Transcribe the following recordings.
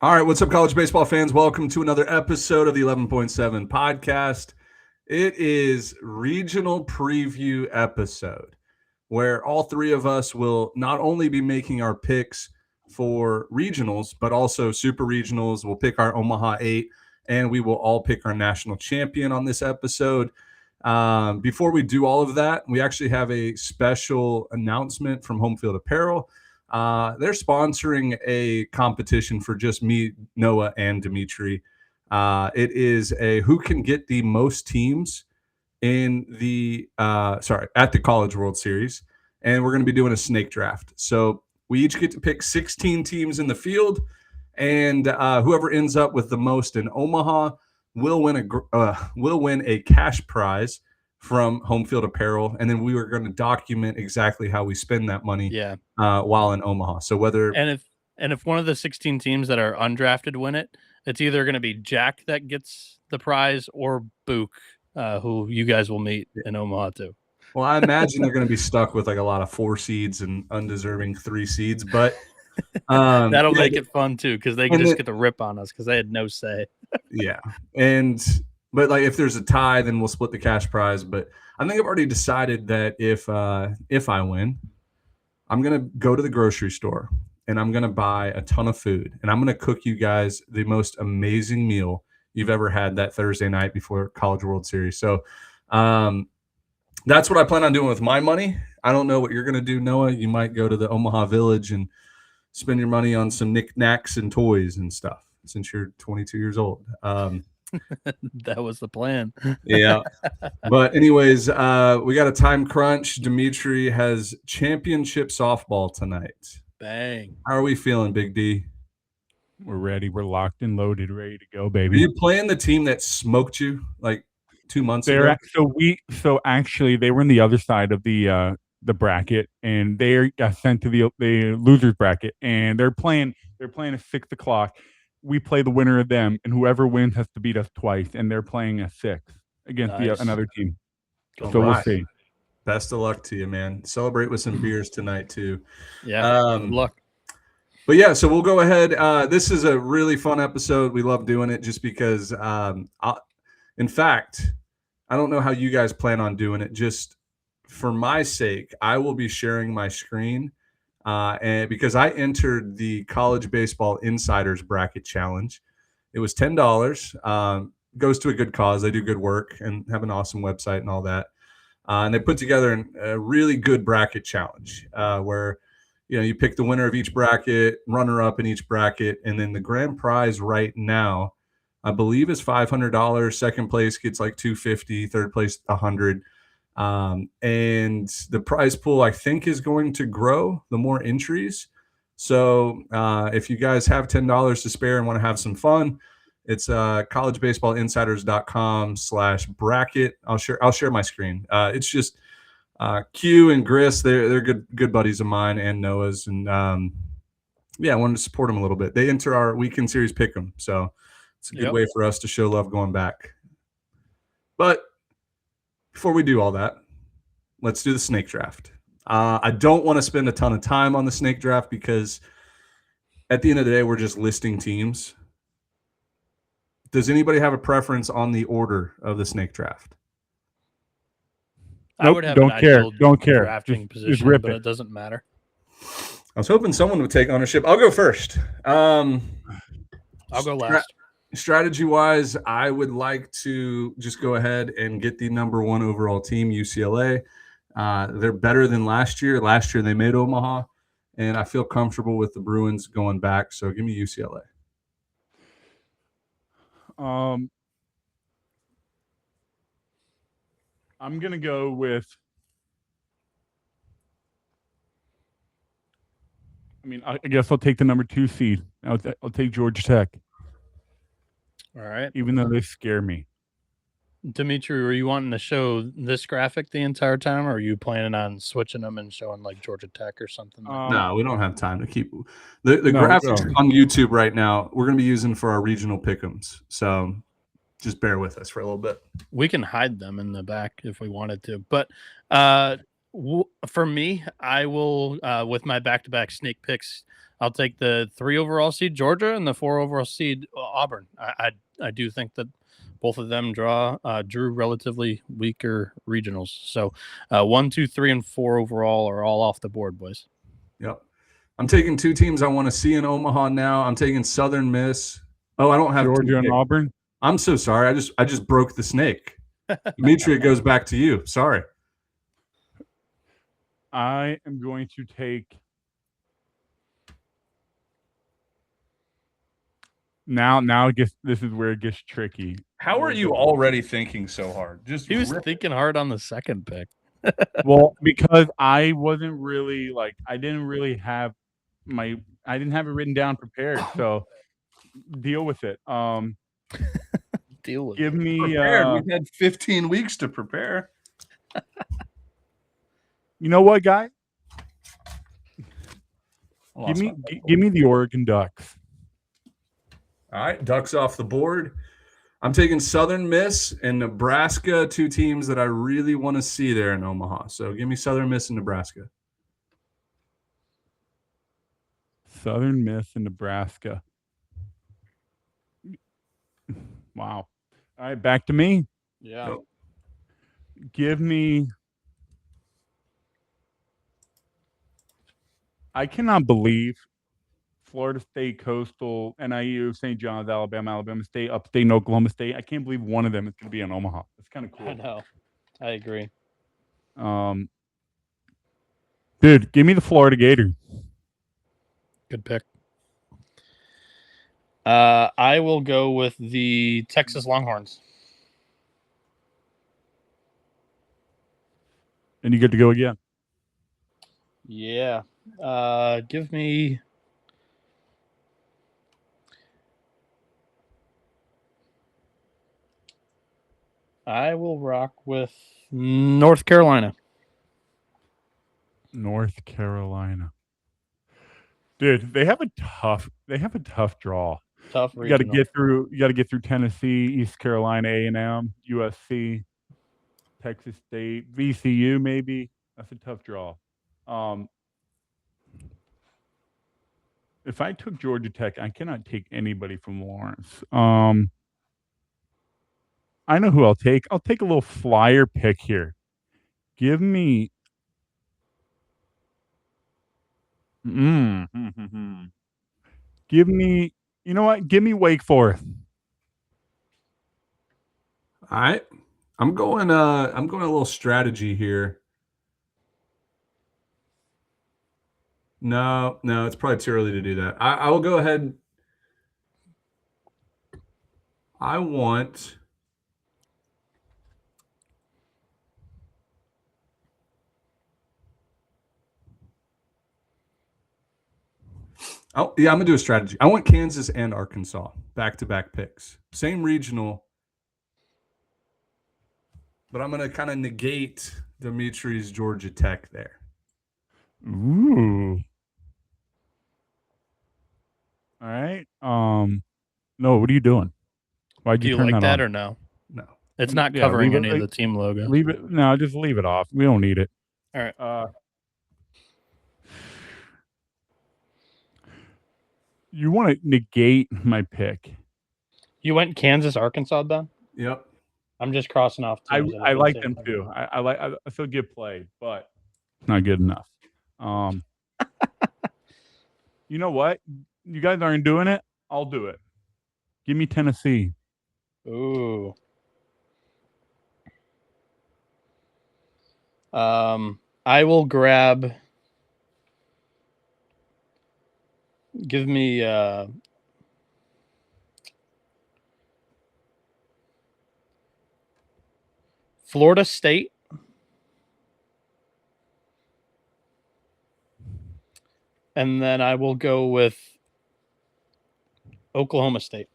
All right, what's up, college baseball fans? Welcome to another episode of the 11.7 podcast. It is regional preview episode where all three of us will not only be making our picks for regionals, but also super regionals. We'll pick our Omaha 8, and we will all pick our national champion on this episode. Before we do all of that, we actually have a special announcement from Homefield Apparel. They're sponsoring a competition for just me, Noah, and Dimitri. It is a who can get the most teams in the at the College World Series, and we're going to be doing a snake draft. So we each get to pick 16 teams in the field, and whoever ends up with the most in Omaha will win a cash prize from Homefield Apparel, and then we were going to document exactly how we spend that money while in Omaha. So whether and if one of the 16 teams that are undrafted win it, it's either going to be Jack that gets the prize or Book, who you guys will meet in Omaha too. Well, I imagine they're going to be stuck with like a lot of 4 seeds and undeserving 3 seeds, but that'll make it fun too because they can just get to rip on us because they had no say. Yeah, but like if there's a tie, then we'll split the cash prize. But I think I've already decided that if I win, I'm gonna go to the grocery store and I'm gonna buy a ton of food and I'm gonna cook you guys the most amazing meal you've ever had that Thursday night before College World Series. So that's what I plan on doing with my money. I don't know what you're gonna do, Noah. You might go to the Omaha Village and spend your money on some knickknacks and toys and stuff since you're 22 years old. That was the plan. Yeah. But anyways, we got a time crunch. Dimitri has championship softball tonight. Bang. How are we feeling, Big D? We're ready. We're locked and loaded, ready to go, baby. Are you playing the team that smoked you like 2 months ago? So actually they were in the other side of the bracket, and they got sent to the losers bracket, and they're playing at 6:00. We play the winner of them, and whoever wins has to beat us twice, and they're playing at 6 against another team. We'll see. Best of luck to you, man. Celebrate with some beers tonight too. Yeah, good luck. But yeah, so we'll go ahead. This is a really fun episode. We love doing it just because, in fact, I don't know how you guys plan on doing it. Just for my sake, I will be sharing my screen. And because I entered the College Baseball Insiders Bracket Challenge, it was $10. Goes to a good cause. They do good work and have an awesome website and all that. And they put together a really good bracket challenge where you pick the winner of each bracket, runner-up in each bracket, and then the grand prize right now, I believe, is $500. Second place gets like $250. Third place $100. And the prize pool, I think, is going to grow the more entries. So if you guys have $10 to spare and want to have some fun, it's collegebaseballinsiders.com/bracket. I'll share my screen. It's just Q and Gris. They're good buddies of mine and Noah's, and I wanted to support them a little bit. They enter our weekend series pick'em, so it's a good way for us to show love going back. But before we do all that, let's do the snake draft. I don't want to spend a ton of time on the snake draft because at the end of the day, we're just listing teams. Does anybody have a preference on the order of the snake draft? I would have don't care drafting position, just rip but it. It doesn't matter. I was hoping someone would take ownership. I'll go first. I'll go last. Strategy-wise, I would like to just go ahead and get the number 1 overall team, UCLA. They're better than last year. Last year they made Omaha, and I feel comfortable with the Bruins going back. So give me UCLA. I'm gonna go with. I guess I'll take the number 2 seed. I'll take Georgia Tech. All right. Even though they scare me. Dimitri, were you wanting to show this graphic the entire time, or are you planning on switching them and showing like Georgia Tech or something? No, we don't have time to keep the graphics on YouTube right now. We're going to be using for our regional pick'ems, so just bear with us for a little bit. We can hide them in the back if we wanted to, but For me, I will with my back-to-back snake picks. I'll take the 3 overall seed Georgia and the 4 overall seed Auburn. I do think that both of them drew relatively weaker regionals. So 1, 2, 3, and 4 overall are all off the board, boys. Yep. I'm taking 2 teams I want to see in Omaha now. I'm taking Southern Miss. Oh, I don't have Georgia and Auburn. I'm so sorry. I just broke the snake. Dimitri, it goes back to you. Sorry. I am going to take. Now I guess this is where it gets tricky. How are you already thinking so hard? He was thinking hard on the second pick. Well, because I wasn't really like I didn't have it written down prepared. So deal with it. Deal with Give it. me. We've had 15 weeks to prepare. You know what, guy? Give me the Oregon Ducks. All right, Ducks off the board. I'm taking Southern Miss and Nebraska, 2 teams that I really want to see there in Omaha. So give me Southern Miss and Nebraska. Southern Miss and Nebraska. Wow. All right, back to me. Yeah. Yep. Give me. I cannot believe Florida State, Coastal, NIU, St. John's, Alabama State, Upstate, and Oklahoma State. I can't believe one of them is going to be in Omaha. It's kind of cool. I know. I agree. Dude, give me the Florida Gators. Good pick. I will go with the Texas Longhorns. And you get to go again. Yeah. Give me. I will rock with North Carolina. North Carolina. Dude, they have a tough draw. Tough You got to regional. get through Tennessee, East Carolina, A&M, USC, Texas State, VCU maybe. That's a tough draw. If I took Georgia Tech, I cannot take anybody from Lawrence. I know who I'll take. I'll take a little flyer pick here. Give me. Give me. You know what? Give me Wake Forest. All right. I'm going a little strategy here. No, it's probably too early to do that. I will go ahead. I want I'm gonna do a strategy. I want Kansas and Arkansas back-to-back picks. Same regional, but I'm gonna kind of negate Dimitri's Georgia Tech there. Ooh. All right. No, what are you doing? Why'd Do you you turn like that on? or no? No. It's not covering any of the team logo. Leave it. No, just leave it off. We don't need it. All right. You want to negate my pick. You went Kansas, Arkansas, then? Yep. I'm just crossing off teams. I like them too. I feel good play, but not good enough. You know what? You guys aren't doing it. I'll do it. Give me Tennessee. Ooh. I will grab. Give me Florida State. And then I will go with Oklahoma State.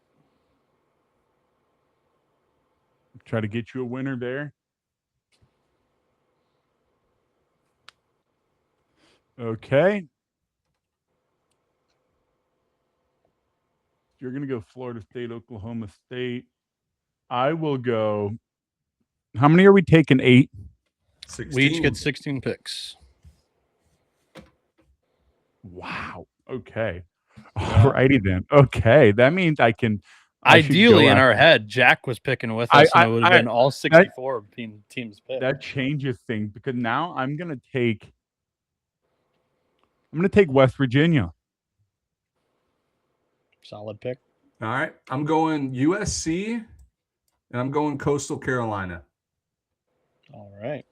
Try to get you a winner there. Okay. You're going to go Florida State, Oklahoma State. I will go. How many are we taking? 8? 16. We each get 16 picks. Wow. Okay. Alrighty then. Okay. That means I should Ideally, go in our after- head, Jack was picking with us, and it would have been all 64 teams picked. That changes things because now I'm gonna take West Virginia. Solid pick. All right. I'm going USC, and I'm going Coastal Carolina. All right.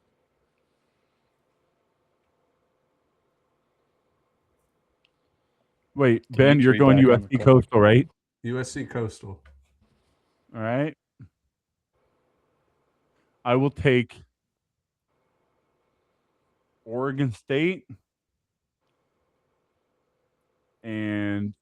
Wait, Ben, you're Dimitri going back on the USC court. Coastal, right? USC Coastal. All right. I will take Oregon State and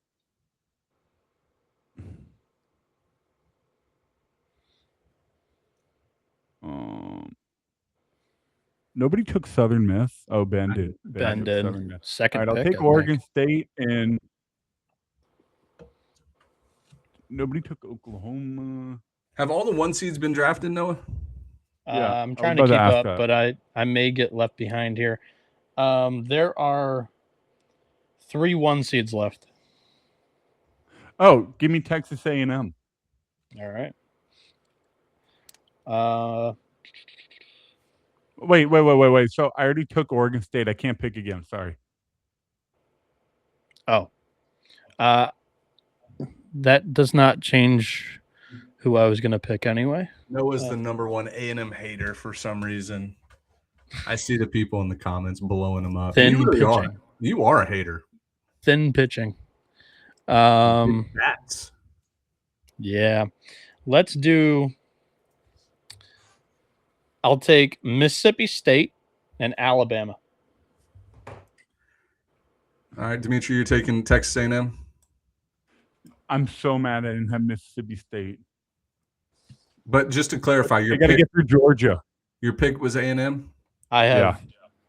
nobody took Southern Miss. Oh, Ben did. Ben took did. Southern Miss. Second All right, I'll pick. take I Oregon think. State, and nobody took Oklahoma. Have all the 1 seeds been drafted, Noah? Yeah, I'm I trying was to about keep to up, ask that. but I may get left behind here. There are 3 1 seeds left. Oh, give me Texas A&M. All right. Wait. So I already took Oregon State. I can't pick again. Sorry. Oh. That does not change who I was going to pick anyway. Noah's the number one A&M hater for some reason. I see the people in the comments blowing him up. Thin You really are. pitching. You are a hater. Thin pitching. Bats. Yeah. Let's do. I'll take Mississippi State and Alabama. All right, Dimitri, you're taking Texas A&M. I'm so mad I didn't have Mississippi State. But just to clarify, I your got to pick, get through Georgia. your pick was A&M. I have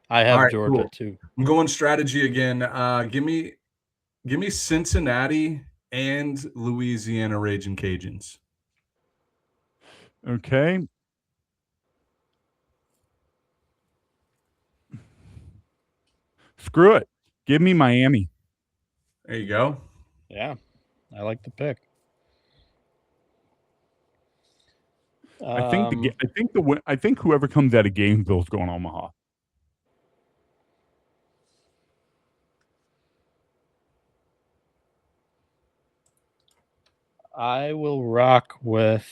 All right, Georgia cool. too. I'm going strategy again. Give me Cincinnati and Louisiana Raging Cajuns. Okay. Screw it. Give me Miami. There you go. Yeah. I like the pick. I think whoever comes out of Gainesville is going to Omaha. I will rock with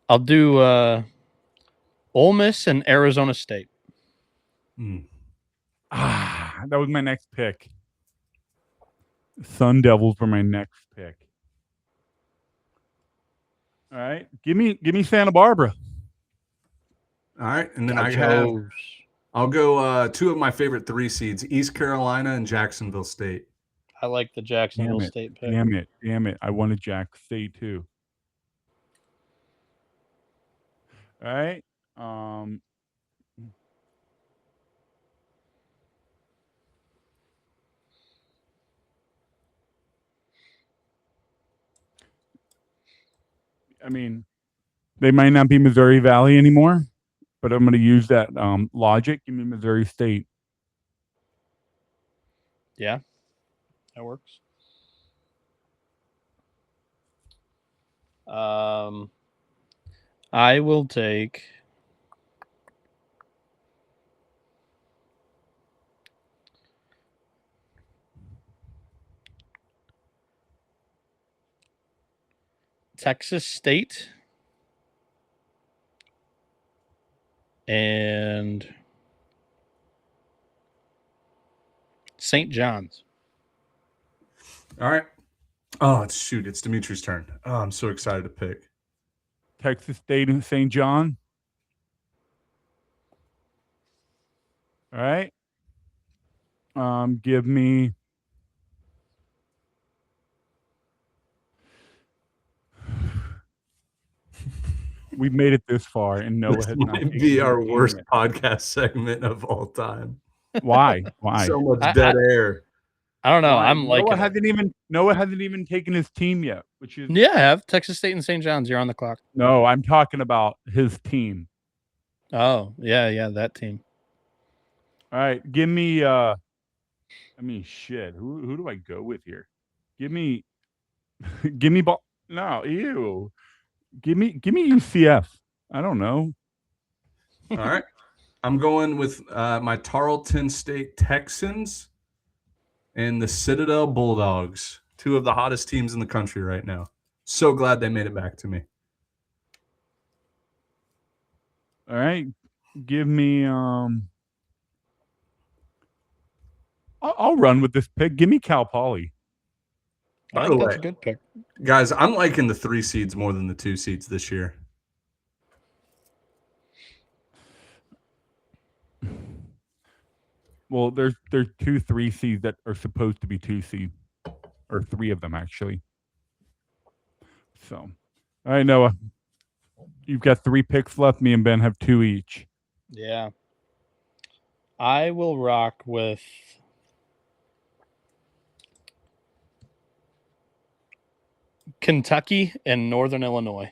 I'll do Ole Miss and Arizona State. That was my next pick. Sun Devils were my next pick. All right. Give me Santa Barbara. All right, and then Gauchos. I'll go 2 of my favorite 3 seeds, East Carolina and Jacksonville State. I like the Jacksonville State pick. Damn it. I wanted Jack State too. All right. I mean, they might not be Missouri Valley anymore, but I'm going to use that logic. Give me Missouri State. Yeah, that works. I will take Texas State and St. John's. All right. Oh, it's Dimitri's turn. Oh, I'm so excited to pick. Texas State and St. John. All right. Give me we've made it this far, and Noah This has not might taken be the our game worst yet. podcast segment of all time. Why? So much dead air. I don't know. Why? I'm liking it. Noah hasn't even taken his team yet, which is Yeah, I have Texas State and St. John's. You're on the clock. no. I'm talking about his team. Oh, yeah, that team. All right, give me. Shit. Who do I go with here? Give me ball. No, ew. Give me UCF. I don't know. All right. I'm going with my Tarleton State Texans and the Citadel Bulldogs, two of the hottest teams in the country right now. So glad they made it back to me. All right, give me. I'll run with this pick. Give me Cal Poly. By the way, that's a good pick. Guys, I'm liking the 3 seeds more than the 2 seeds this year. Well, there's 2 3 seeds that are supposed to be 2 seeds, or 3 of them actually. So, all right, Noah, you've got 3 picks left. Me and Ben have 2 each. Yeah. I will rock with Kentucky and Northern Illinois.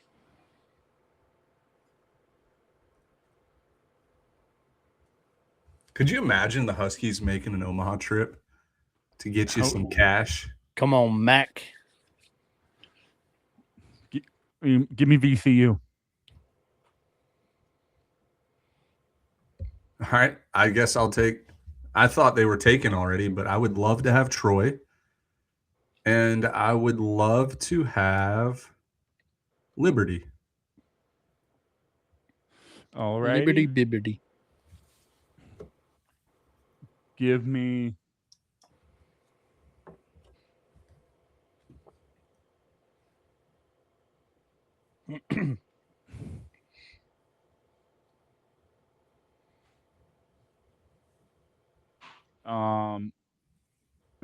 Could you imagine the Huskies making an Omaha trip to get you some cash? Come on, Mac. Give me VCU. All right. I guess I'll take – I thought they were taken already, but I would love to have Troy. And I would love to have Liberty. All right. Liberty Bibbity. Give me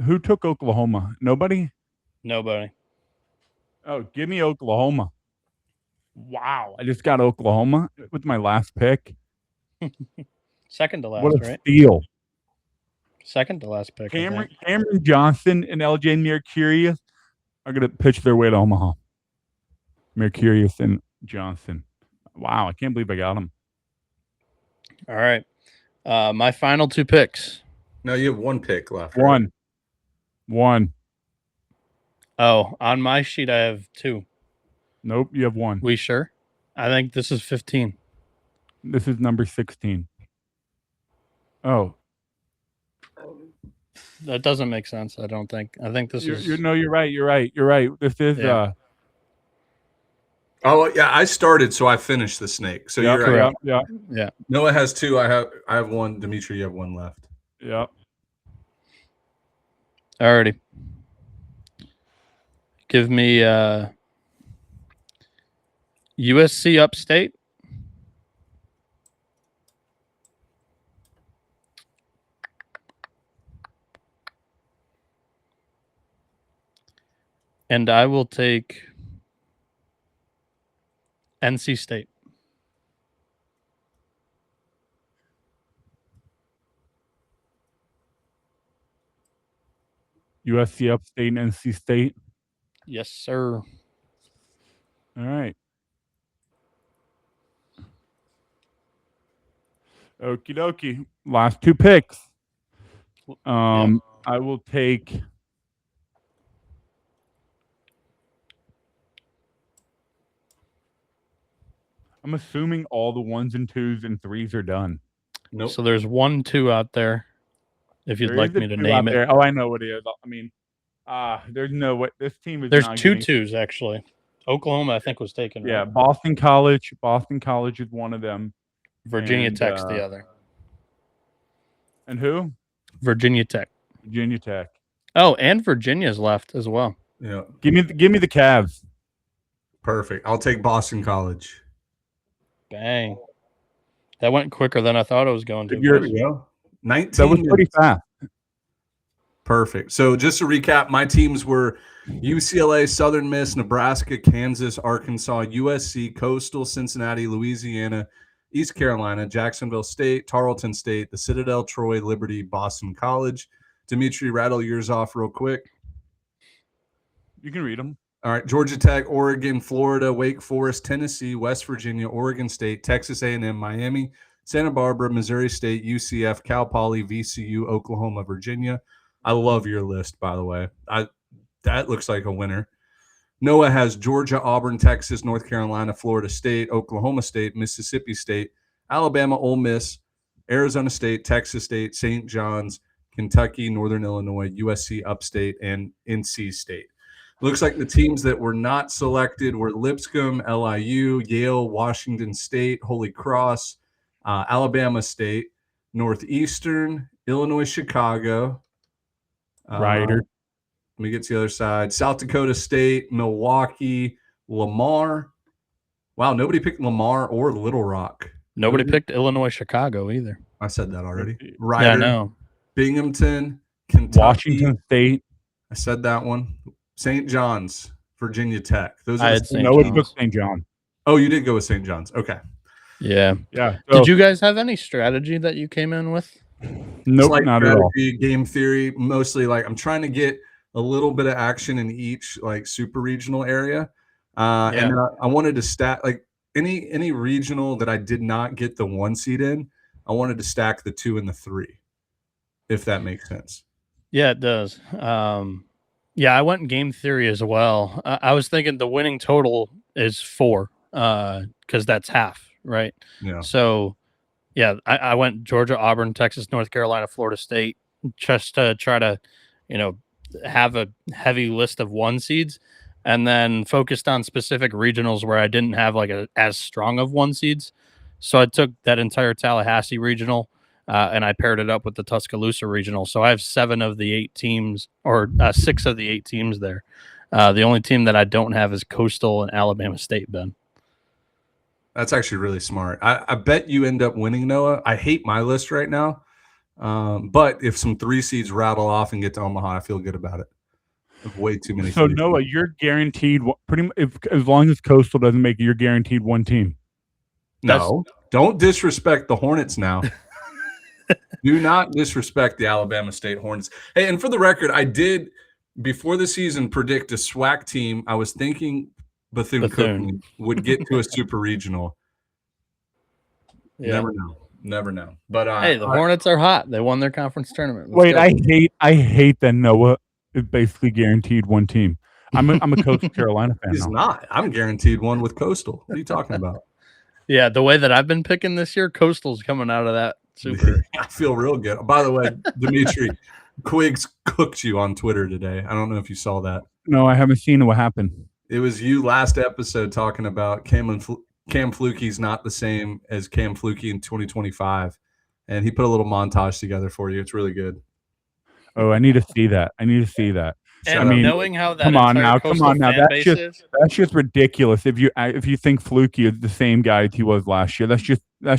who took Oklahoma? Nobody? Nobody. Oh, give me Oklahoma. Wow. I just got Oklahoma with my last pick. Second to last, What a right? steal. Second to last pick. Cameron Johnson and LJ Mercurius are going to pitch their way to Omaha. Mercurius and Johnson. Wow, I can't believe I got them. All right. My final 2 picks. No, you have 1 pick left. One. Oh, on my sheet I have 2. Nope, you have 1. We sure? I think this is 15. This is number 16. Oh. That doesn't make sense, I don't think. I think this is... You're right. This is... Yeah. Oh, yeah, I started, so I finished the snake. So you're right. Yeah. Noah has 2. I have 1. Dimitri, you have 1 left. Yeah. Alrighty. Give me USC Upstate. And I will take NC State. USC Upstate and NC State. Yes, sir. All right. Okie dokie. Last 2 picks. I will take... I'm assuming all the 1s and 2s and 3s are done. Nope. So there's 1, 2 out there. If you'd like me to name it. Oh, I know what it is. I mean, there's no way. This team is. There's not 2 getting... 2s actually. Oklahoma, I think, was taken. Yeah, right? Boston College. Boston College is one of them. Virginia Tech's the other. And who? Virginia Tech. Virginia Tech. Oh, and Virginia's left as well. Yeah. Give me the Cavs. Perfect. I'll take Boston College. Bang. That went quicker than I thought it was going to. There we go. 19. That was pretty fast. Perfect. So just to recap, my teams were UCLA, Southern Miss, Nebraska, Kansas, Arkansas, USC, Coastal, Cincinnati, Louisiana, East Carolina, Jacksonville State, Tarleton State, the Citadel, Troy, Liberty, Boston College. Dimitri, rattle yours off real quick. You can read them. All right, Georgia Tech, Oregon, Florida, Wake Forest, Tennessee, West Virginia, Oregon State, Texas A&M, Miami, Santa Barbara, Missouri State, UCF, Cal Poly, VCU, Oklahoma, Virginia. I love your list, by the way. That looks like a winner. Noah has Georgia, Auburn, Texas, North Carolina, Florida State, Oklahoma State, Mississippi State, Alabama, Ole Miss, Arizona State, Texas State, St. John's, Kentucky, Northern Illinois, USC Upstate, and NC State. Looks like the teams that were not selected were Lipscomb, LIU, Yale, Washington State, Holy Cross, Alabama State, Northeastern, Illinois, Chicago. Ryder. Let me get to the other side. South Dakota State, Milwaukee, Lamar. Wow, nobody picked Lamar or Little Rock. Nobody picked Illinois, Chicago either. I said that already. Ryder, yeah, I know. Binghamton, Kentucky. Washington State. I said that one. St. John's, Virginia Tech. Those I are had St. No, John's. it took St. John. Oh, you did go with St. John's. Okay. Yeah. Yeah. So, Did you guys have any strategy that you came in with? Nope, not at all. Game theory, mostly like I'm trying to get a little bit of action in each like super regional area. And I wanted to stack like any regional that I did not get the 1 seed in, I wanted to stack the 2 and the 3, if that makes sense. Yeah, it does. Yeah, I went game theory as well. I was thinking the winning total is 4 because that's half, right? Yeah. So, yeah, I went Georgia, Auburn, Texas, North Carolina, Florida State, just to try to, have a heavy list of 1 seeds, and then focused on specific regionals where I didn't have like as strong of 1 seeds. So I took that entire Tallahassee regional. And I paired it up with the Tuscaloosa regional. So I have 7 of the 8 teams, or 6 of the 8 teams there. The only team that I don't have is Coastal and Alabama State, Ben. That's actually really smart. I bet you end up winning, Noah. I hate my list right now. But if some 3 seeds rattle off and get to Omaha, I feel good about it. Way too many. So Noah, you're guaranteed pretty much, as long as Coastal doesn't make it, you're guaranteed 1 team. No, don't disrespect the Hornets now. Do not disrespect the Alabama State Hornets. Hey, and for the record, I did, before the season, predict a SWAC team. I was thinking Bethune-Cookman would get to a super regional. Yeah. Never know. But hey, the Hornets are hot. They won their conference tournament. Wait, I hate that Noah is basically guaranteed 1 team. I'm a Coastal Carolina fan. He's not. I'm guaranteed 1 with Coastal. What are you talking about? Yeah, the way that I've been picking this year, Coastal's coming out of that. Super. I feel real good. By the way, Dimitri, Quiggs cooked you on Twitter today. I don't know if you saw that. No, I haven't seen what happened. It was you last episode talking about Cam Flukey's not the same as Cam Flukey in 2025. And he put a little montage together for you. It's really good. Oh, I need to see that. And knowing how that come on now. That's just ridiculous. If you think Flukey is the same guy as he was last year, that's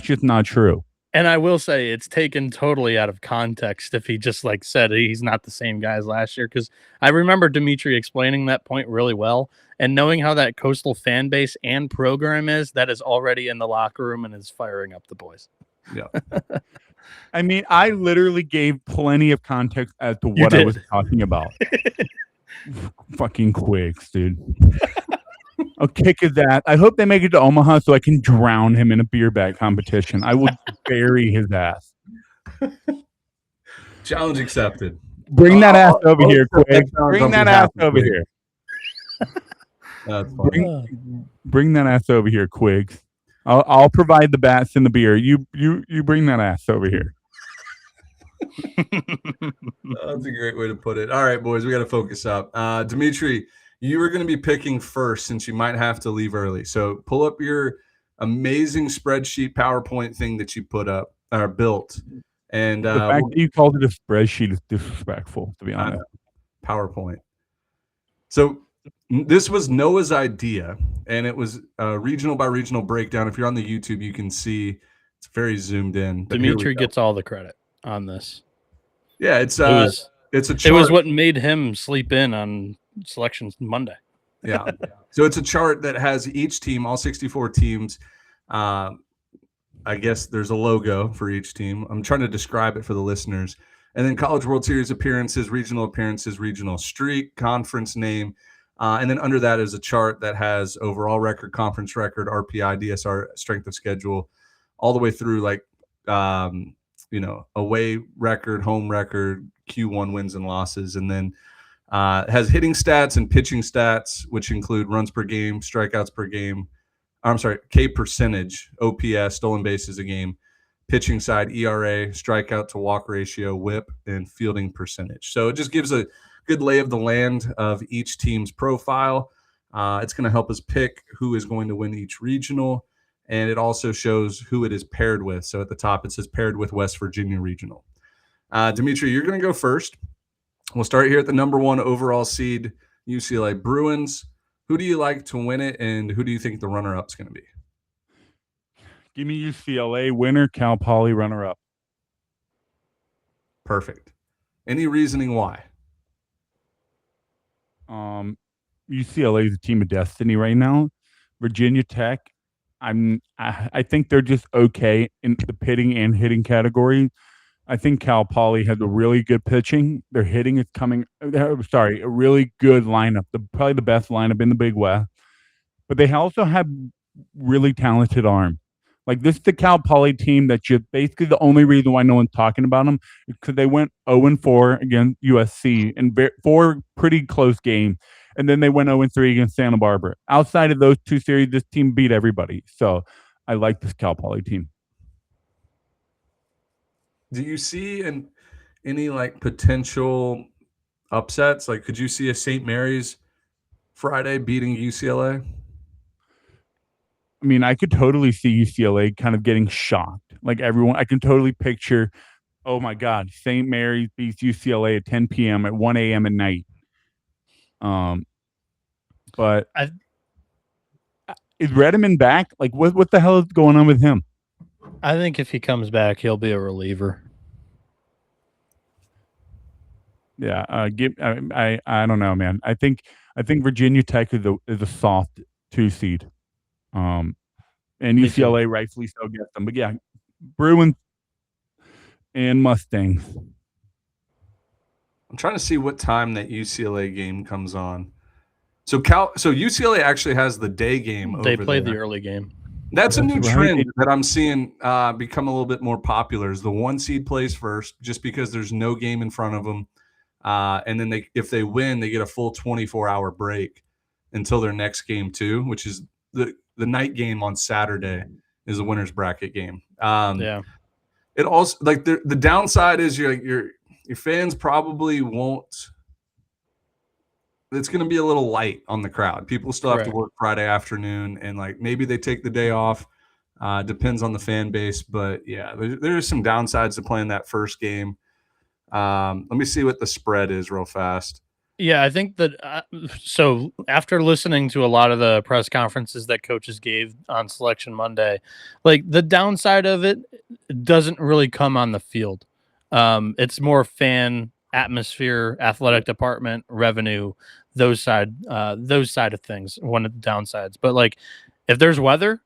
just not true. And I will say it's taken totally out of context if he just like said he's not the same guy as last year, because I remember Dimitri explaining that point really well, and knowing how that Coastal fan base and program is, that is already in the locker room and is firing up the boys. Yeah. I mean, I literally gave plenty of context as to what I was talking about. Fucking Quiggs, dude. I'll kick his ass. I hope they make it to Omaha so I can drown him in a beer bag competition. I will bury his ass. Challenge accepted. Bring that ass over here, Quiggs. Bring that ass over here. Bring that ass over here, Quiggs. I'll provide the bats and the beer. You bring that ass over here. That's a great way to put it. All right, boys, we got to focus up. Dimitri, you were going to be picking first since you might have to leave early. So pull up your amazing spreadsheet PowerPoint thing that you put up or built. And the fact that you called it a spreadsheet is disrespectful, to be honest. PowerPoint. So this was Noah's idea, and it was a regional by regional breakdown. If you're on the YouTube, you can see it's very zoomed in. Dimitri gets all the credit on this. Yeah, it's a chart. It was what made him sleep in on selections Monday. Yeah. So it's a chart that has each team, all 64 teams. I guess there's a logo for each team. I'm trying to describe it for the listeners. And then College World Series appearances, regional streak, conference name. And then under that is a chart that has overall record, conference record, RPI, DSR, strength of schedule, all the way through like, away record, home record, Q1 wins and losses. And then has hitting stats and pitching stats, which include runs per game, strikeouts per game. K percentage, OPS, stolen bases a game, pitching side, ERA, strikeout to walk ratio, whip, and fielding percentage. So it just gives a good lay of the land of each team's profile. It's going to help us pick who is going to win each regional, and it also shows who it is paired with. So at the top, it says paired with West Virginia Regional. Dimitri, you're going to go first. We'll start here at the number 1 overall seed, UCLA Bruins. Who do you like to win it, and who do you think the runner-up is going to be? Give me UCLA winner, Cal Poly runner-up. Perfect. Any reasoning why? UCLA is a team of destiny right now. Virginia Tech, I think they're just okay in the pitching and hitting category. I think Cal Poly has a really good pitching. Their hitting is coming. A really good lineup. Probably the best lineup in the Big West. But they also have really talented arm. Like, this is the Cal Poly team that just basically the only reason why no one's talking about them is because they went 0-4 against USC in 4 pretty close games. And then they went 0-3 against Santa Barbara. Outside of those 2 series, this team beat everybody. So I like this Cal Poly team. Do you see any like potential upsets? Like, could you see a St. Mary's Friday beating UCLA? I mean, I could totally see UCLA kind of getting shocked. Like, everyone, I can totally picture, oh my God, St. Mary's beats UCLA at 10 p.m. at 1 a.m. at night. But is Redeman back? Like, what the hell is going on with him? I think if he comes back, he'll be a reliever. Yeah, I don't know, man. I think Virginia Tech is a soft 2 seed. And UCLA rightfully so gets them. But yeah, Bruins and Mustangs. I'm trying to see what time that UCLA game comes on. So UCLA actually has the day game over there. They play the early game. That's a new trend that I'm seeing become a little bit more popular. Is the 1 seed plays first, just because there's no game in front of them, and then if they win, they get a full 24-hour break until their next game too, which is the night game on Saturday is a winner's bracket game. It also, like, the downside is your fans probably won't. It's going to be a little light on the crowd. People still have to work Friday afternoon, and like maybe they take the day off. Depends on the fan base, but yeah, there's some downsides to playing that first game. Let me see what the spread is real fast. Yeah, I think that so after listening to a lot of the press conferences that coaches gave on Selection Monday, like, the downside of it doesn't really come on the field. It's more fan atmosphere, athletic department, revenue, those side of things, one of the downsides. But like, if there's weather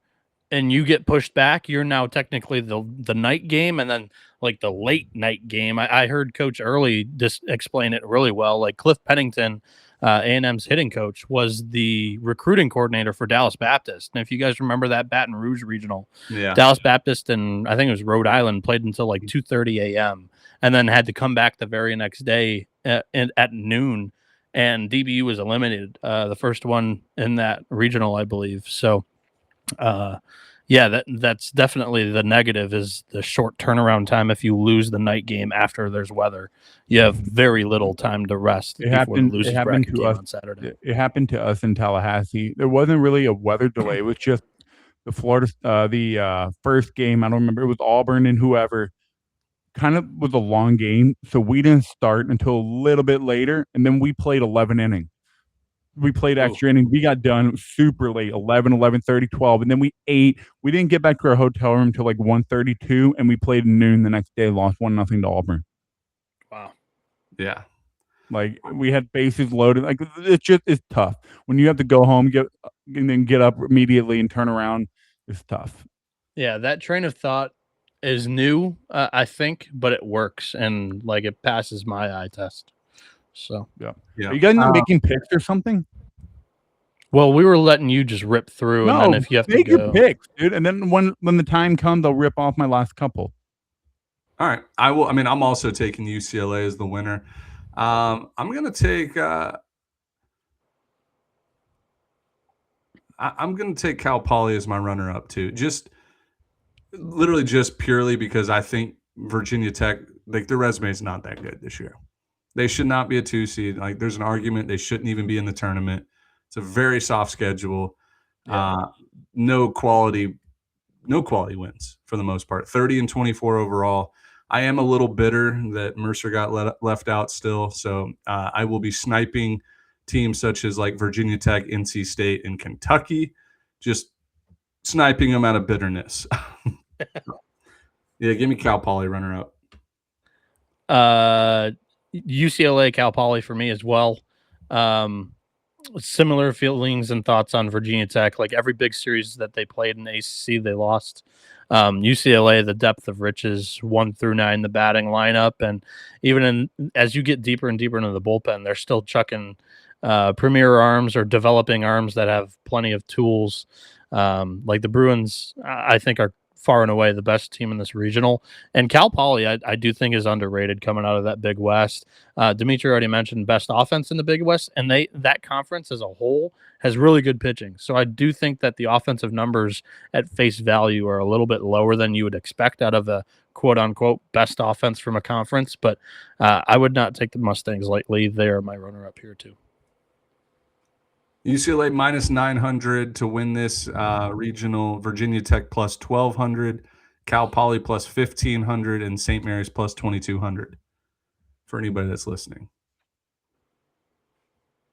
and you get pushed back, you're now technically the night game, and then like the late night game. I heard Coach Early just explain it really well. Like, Cliff Pennington, A&M's hitting coach, was the recruiting coordinator for Dallas Baptist. And if you guys remember that Baton Rouge regional, Dallas Baptist and I think it was Rhode Island played until like 2:30 a.m. and then had to come back the very next day at noon. And DBU was eliminated, the first one in that regional, I believe. So, that's definitely the negative, is the short turnaround time. If you lose the night game after there's weather, you have very little time to rest. It happened to us on Saturday. It happened to us in Tallahassee. There wasn't really a weather delay. It was just the first game. I don't remember. It was Auburn and whoever. Kind of was a long game, so we didn't start until a little bit later, and then we played 11 innings. We played extra innings. We got done super late, 11, 11:30, 12, and then we ate. We didn't get back to our hotel room until like 1:32, and we played noon the next day, lost 1-0 to Auburn. Wow. Yeah. Like, we had bases loaded. Like, it's tough. When you have to go home, and then get up immediately and turn around, it's tough. Yeah, that train of thought is new, I think, but it works and like it passes my eye test. So Yeah. Yeah. Are you guys not making picks or something? well, we were letting you just rip through, and then if you have to make your go, picks, dude. And then when the time comes, I'll rip off my last couple. All right. I will. I mean, I'm also taking UCLA as the winner. I'm going to take. I'm going to take Cal Poly as my runner-up too. Literally just purely because I think Virginia Tech, like their resume is not that good this year. They should not be a 2 seed. Like there's an argument they shouldn't even be in the tournament. It's a very soft schedule. Yeah. No quality wins for the most part. 30-24 overall. I am a little bitter that Mercer got left out still. So I will be sniping teams such as like Virginia Tech, NC State, and Kentucky, just sniping them out of bitterness. Yeah, give me Cal Poly runner up. UCLA, Cal Poly for me as well. Similar feelings and thoughts on Virginia Tech. Like every big series that they played in the ACC, they lost. UCLA, the depth of riches, 1 through 9, the batting lineup, and even as you get deeper and deeper into the bullpen, they're still chucking premier arms or developing arms that have plenty of tools. Like the Bruins, I think are far and away the best team in this regional. And Cal Poly, I do think is underrated coming out of that Big West. Dimitri already mentioned best offense in the Big West, and that conference as a whole has really good pitching. So I do think that the offensive numbers at face value are a little bit lower than you would expect out of a quote unquote best offense from a conference. But I would not take the Mustangs lightly. They are my runner up here too. UCLA minus 900 to win this regional. Virginia Tech plus 1,200. Cal Poly plus 1,500. And St. Mary's plus 2,200 for anybody that's listening.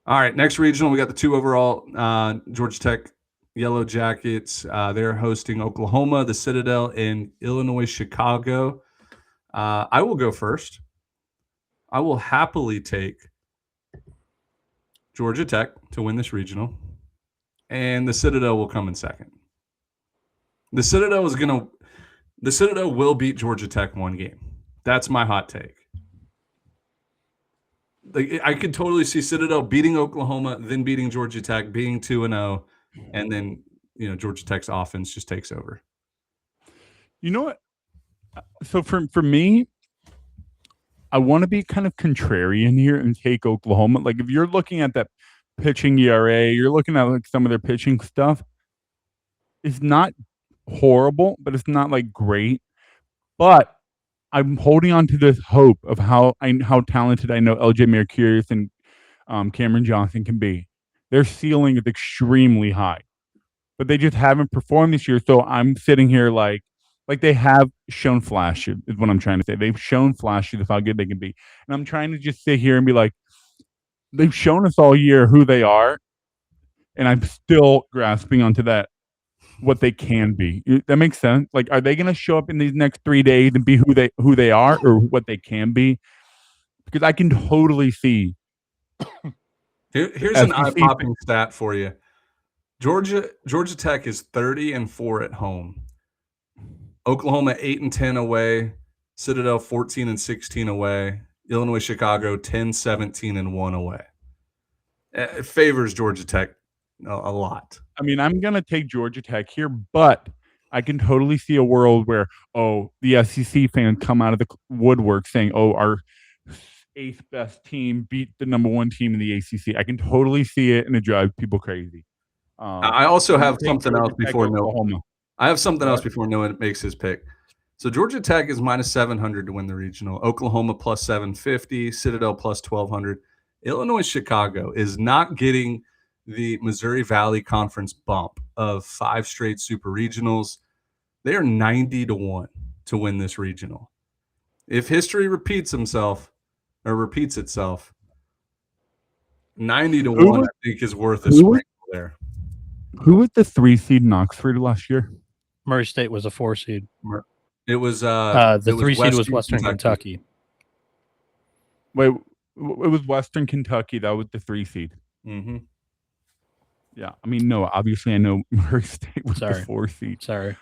All right, next regional, we got the 2 overall Georgia Tech Yellow Jackets. They're hosting Oklahoma, the Citadel, and Illinois Chicago. I will go first. I will happily take Georgia Tech to win this regional, and the Citadel will come in second. The Citadel will beat Georgia Tech 1 game. That's my hot take. Like I could totally see Citadel beating Oklahoma, then beating Georgia Tech, being 2-0, and then Georgia Tech's offense just takes over. You know what? So for me, I want to be kind of contrarian here and take Oklahoma. Like if you're looking at that pitching ERA, you're looking at like some of their pitching stuff. It's not horrible, but it's not like great. But I'm holding on to this hope of how talented I know LJ Mercurius and Cameron Johnson can be. Their ceiling is extremely high, but they just haven't performed this year. So I'm sitting here like they have shown flashes is what I'm trying to say. They've shown flashes of how good they can be. And I'm trying to just sit here and be like, they've shown us all year who they are. And I'm still grasping onto that, what they can be. That makes sense. Like, are they going to show up in these next 3 days and be who they are or what they can be? Because I can totally see. Here's an eye-popping stat for you. Georgia Tech is 30-4 at home. Oklahoma 8-10 away. Citadel 14-16 away. Illinois Chicago 10-17-1 away. It favors Georgia Tech a lot. I mean, I'm going to take Georgia Tech here, but I can totally see a world where, the SEC fans come out of the woodwork saying, our 8th best team beat the number 1 team in the ACC. I can totally see it, and it drives people crazy. I also have something else before Oklahoma. I have something else before Noah makes his pick. So Georgia Tech is minus 700 to win the regional. Oklahoma plus 750. Citadel plus 1,200. Illinois Chicago is not getting the Missouri Valley Conference bump of 5 straight super regionals. They are 90-1 to win this regional. If history repeats itself, 90-1 I think is worth a sprinkle there. Who was the 3 seed in Oxford last year? Murray State was a 4 seed. It was the 3 seed was Western Kentucky. Wait, it was Western Kentucky. That was the 3 seed. Mm-hmm. Yeah, I mean, no. Obviously, I know Murray State was the 4 seed. Sorry.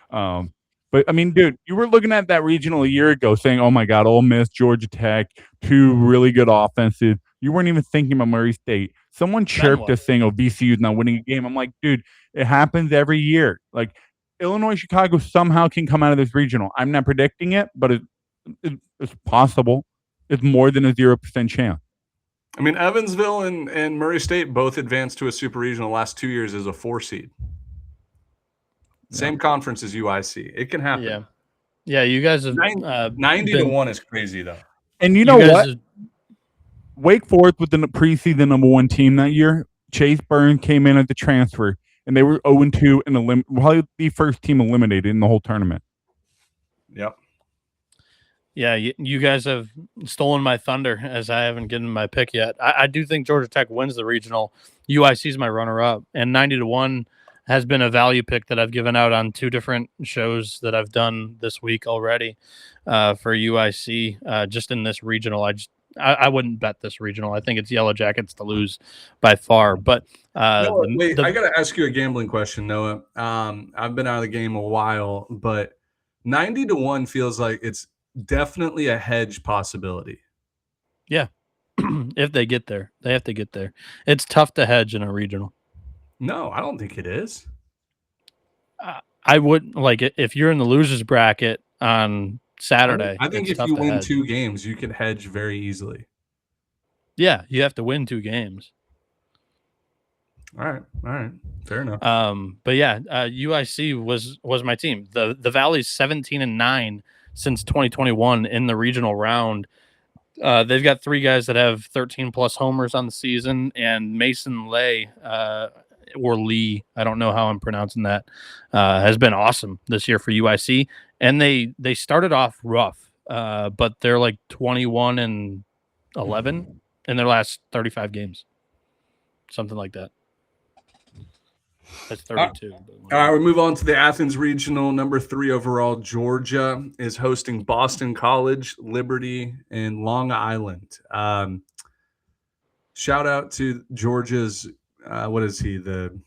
But I mean, dude, you were looking at that regional a year ago saying, oh my God, Ole Miss, Georgia Tech, two really good offenses. You weren't even thinking about Murray State. Someone chirped us saying, oh, VCU is not winning a game. I'm like, dude, it happens every year. Like, Illinois, Chicago somehow can come out of this regional. I'm not predicting it, but it's possible. It's more than a 0% chance. I mean, Evansville and Murray State both advanced to a super regional the last 2 years as a 4 seed. Same conference as UIC. It can happen. Yeah. You guys have 90 to 1 is crazy though. And you know what? Wake Forest was the preseason number 1 team that year. Chase Burns came in at the transfer, and they were 0-2 and probably the first team eliminated in the whole tournament. Yep. Yeah, you guys have stolen my thunder as I haven't given my pick yet. I do think Georgia Tech wins the regional. UIC is my runner-up, and 90 to 1 has been a value pick that I've given out on 2 different shows that I've done this week already for UIC. Just in this regional, I wouldn't bet this regional. I think it's Yellow Jackets to lose by far. But I got to ask you a gambling question, Noah. I've been out of the game a while, but 90 to 1 feels like it's definitely a hedge possibility. Yeah. If they get there, they have to get there. It's tough to hedge in a regional. No, I don't think it is. I would like it if you're in the losers bracket on Saturday. I think if you win 2 games, you can hedge very easily. Yeah, you have to win 2 games. All right, fair enough. But yeah, UIC was my team. The Valley's 17-9 since 2021 in the regional round. They've got 3 guys that have 13 plus homers on the season, and Mason Lay or Lee, I don't know how I'm pronouncing that, has been awesome this year for UIC. And they started off rough, but they're like 21-11 in their last 35 games, something like that. That's 32. All right, we move on to the Athens Regional. Number 3 overall, Georgia is hosting Boston College, Liberty, and Long Island. Shout out to Georgia's, what is he? The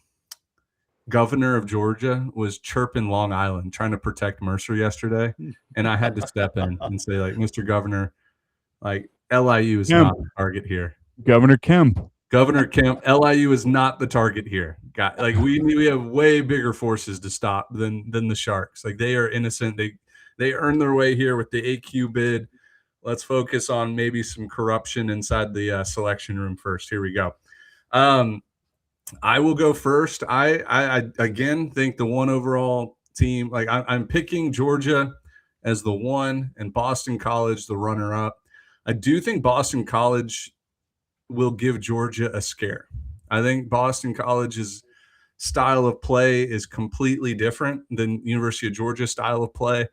governor of Georgia was chirping Long Island, trying to protect Mercer yesterday. And I had to step in and say, like, Mr. Governor, like, LIU is not the target here. Governor Kemp, LIU is not the target here. Like we have way bigger forces to stop than the Sharks. Like they are innocent. They earned their way here with the AQ bid. Let's focus on maybe some corruption inside the selection room first. Here we go. I will go first. I again think the 1 overall team. Like I'm picking Georgia as the 1 and Boston College the runner-up. I do think Boston College will give Georgia a scare. I think Boston College's style of play is completely different than University of Georgia's style of play.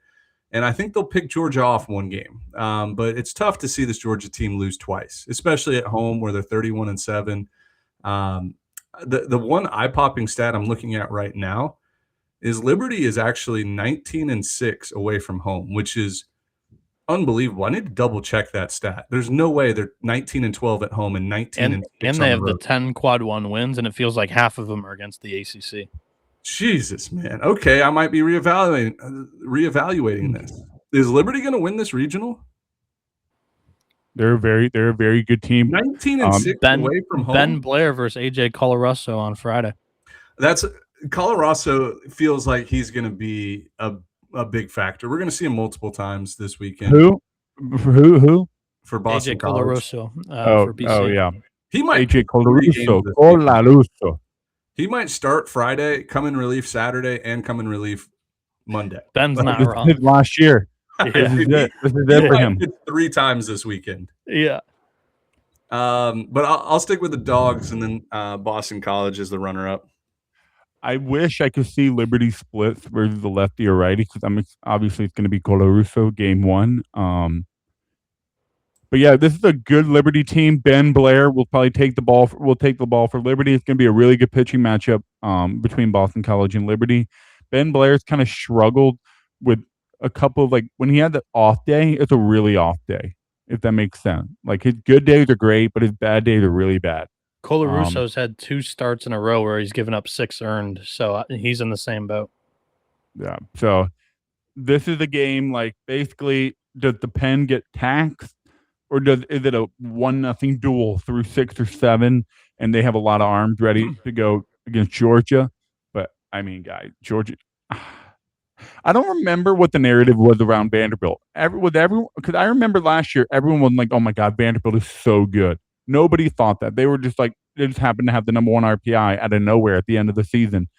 And I think they'll pick Georgia off 1 game. But it's tough to see this Georgia team lose twice, especially at home where they're 31-7. The one eye-popping stat I'm looking at right now is Liberty is actually 19-6 away from home, which is unbelievable. I need to double check that stat. There's no way they're 19-12 at home and 19-6 and they have the 10 quad 1 wins, and it feels like half of them are against the ACC. Jesus, man. Okay, I might be reevaluating this. Is Liberty going to win this regional? They're a very good team. 19-6 away from home. Ben Blair versus AJ Colarusso on Friday. That's Colarusso feels like he's going to be a big factor. We're going to see him multiple times this weekend. Who? For Boston AJ College. Colarusso for BC. Oh, yeah. He might AJ Colarusso. He might start Friday, come in relief Saturday, and come in relief Monday. Ben's not wrong. This is last year. Yeah. This is it for him. 3 times this weekend. Yeah. But I'll stick with the Dogs, and then Boston College is the runner-up. I wish I could see Liberty splits versus the lefty or righty, because obviously it's going to be Colarusso game 1. But yeah, this is a good Liberty team. Ben Blair will probably take the ball. Will take the ball for Liberty. It's going to be a really good pitching matchup between Boston College and Liberty. Ben Blair's kind of struggled with a couple of, like, when he had the off day, it's a really off day, if that makes sense. Like, his good days are great, but his bad days are really bad. Colarusso's had 2 starts in a row where he's given up 6 earned, so he's in the same boat. Yeah. So this is a game like basically does the pen get taxed or is it a 1-0 duel through 6 or 7 and they have a lot of arms ready to go against Georgia? But I mean, guys, Georgia. I don't remember what the narrative was around Vanderbilt. Because I remember last year everyone was like, "Oh my God, Vanderbilt is so good." Nobody thought that. They were just like they just happened to have the number 1 RPI out of nowhere at the end of the season.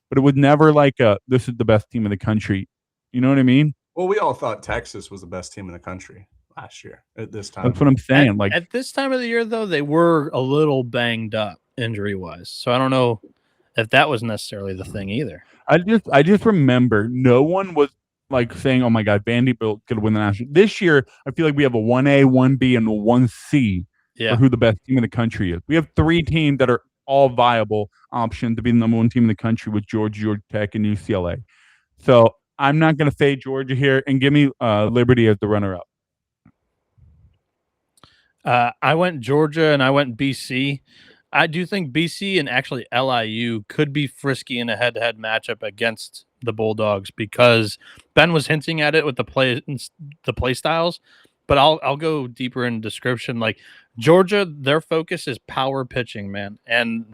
But it was never like this is the best team in the country. You know what I mean? Well, we all thought Texas was the best team in the country last year at this time. That's what I'm saying. At this time of the year, though, they were a little banged up injury-wise. So I don't know if that was necessarily the thing either. I just remember no one was like saying, "Oh my God, Vanderbilt could win the national." This year, I feel like we have a 1A, 1B, and a 1C for who the best team in the country is. We have 3 teams that are all viable options to be the number 1 team in the country with Georgia Tech, and UCLA. So I'm not going to fade Georgia here and give me Liberty as the runner-up. I went Georgia and I went BC. I do think BC and actually LIU could be frisky in a head-to-head matchup against the Bulldogs because Ben was hinting at it with the play styles, but I'll go deeper in description. Like Georgia, their focus is power pitching, man, and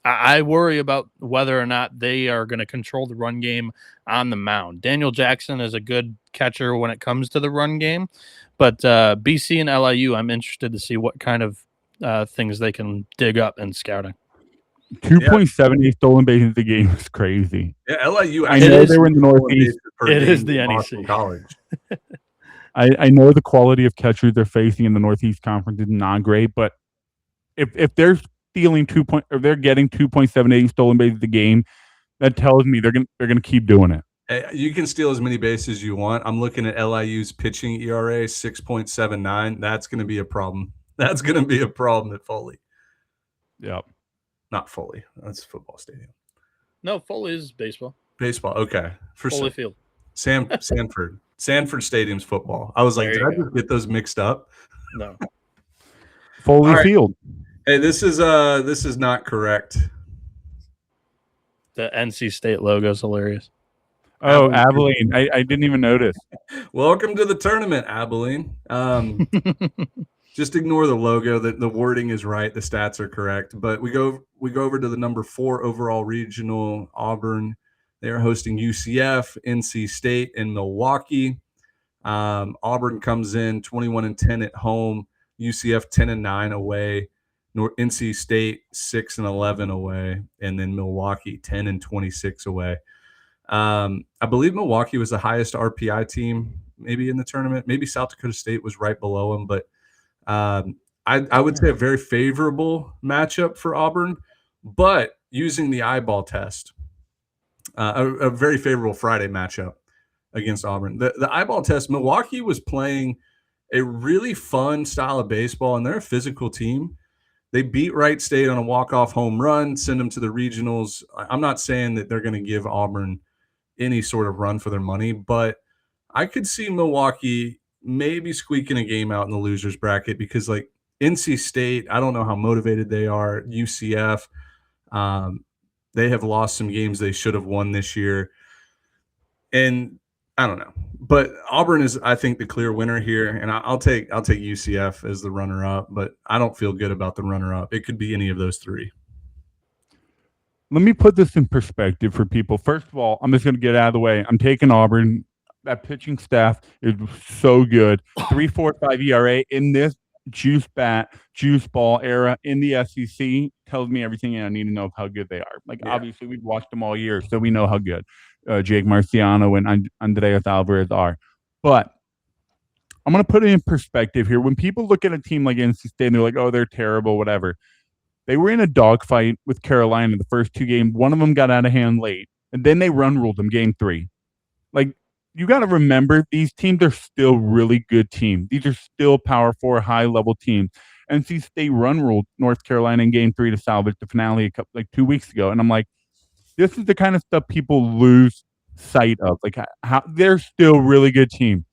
I worry about whether or not they are going to control the run game on the mound. Daniel Jackson is a good catcher when it comes to the run game, but BC and LIU, I'm interested to see what kind of things they can dig up in scouting. 2.78 stolen bases a game is crazy. Yeah, LIU. I know they were in the Northeast. It is the NEC. College. I know the quality of catchers they're facing in the Northeast Conference is not great, but if they're stealing they're getting 2.78 stolen bases a game, that tells me they're gonna keep doing it. Hey, you can steal as many bases as you want. I'm looking at LIU's pitching ERA 6.79. That's going to be a problem. That's going to be a problem at Foley. Yep. Not Foley. That's a football stadium. No, Foley is baseball. Baseball. Okay. For Foley Field. Sanford. Sanford Stadium's football. I was like, did I just get those mixed up? No. Foley Field. Hey, this is not correct. The NC State logo is hilarious. Oh, Abilene. I didn't even notice. Welcome to the tournament, Abilene. Just ignore the logo. The wording is right. The stats are correct. But we go over to the number 4 overall regional, Auburn. They are hosting UCF, NC State, and Milwaukee. Auburn comes in 21-10 at home. UCF 10-9 away. NC State 6-11 away, and then Milwaukee 10-26 away. I believe Milwaukee was the highest RPI team maybe in the tournament. Maybe South Dakota State was right below them, but I would say a very favorable matchup for Auburn, but using the eyeball test, a very favorable Friday matchup against Auburn. The eyeball test, Milwaukee was playing a really fun style of baseball, and they're a physical team. They beat Wright State on a walk-off home run, send them to the regionals. I'm not saying that they're going to give Auburn any sort of run for their money, but I could see Milwaukee maybe squeaking a game out in the losers bracket because, like, NC State, I don't know how motivated they are. UCF, they have lost some games they should have won this year. And I don't know. But Auburn is, I think, the clear winner here, and I'll take UCF as the runner-up, but I don't feel good about the runner-up. It could be any of those 3. Let me put this in perspective for people. First of all, I'm just going to get out of the way. I'm taking Auburn. That pitching staff is so good. 3.45 ERA in this juice ball era in the SEC tells me everything I need to know of how good they are. Like, obviously, we've watched them all year, so we know how good Jake Marciano and Andreas Alvarez are. But I'm going to put it in perspective here. When people look at a team like NC State and they're like, oh, they're terrible, whatever. They were in a dogfight with Carolina the first 2 games. One of them got out of hand late, and then they run-ruled them game 3. Like, you got to remember, these teams are still really good teams. These are still Power 4, high-level teams. NC State run-ruled North Carolina in game 3 to salvage the finale 2 weeks ago. And I'm like, this is the kind of stuff people lose sight of. Like, how they're still really good team.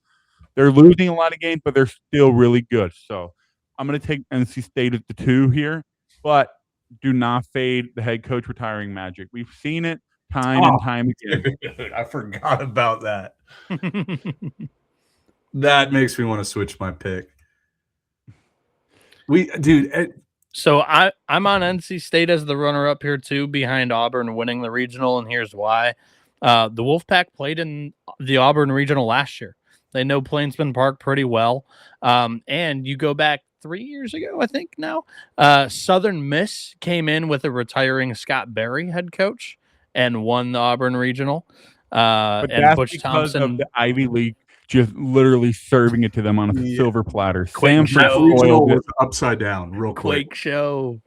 They're losing a lot of games, but they're still really good. So I'm going to take NC State at the 2 here, but do not fade the head coach retiring magic. We've seen it. time and time again. Dude, I forgot about that. That makes me want to switch my pick. So I'm on NC State as the runner-up here too, behind Auburn winning the regional, and here's why. The Wolfpack played in the Auburn regional last year. They know Plainsman Park pretty well. And you go back 3 years ago, I think now, Southern Miss came in with a retiring Scott Berry head coach and won the Auburn regional. But and that's Butch because Thompson of the Ivy League just literally serving it to them on a silver platter. Quake Samford show. spoiled it. Upside down real quick. Quake show.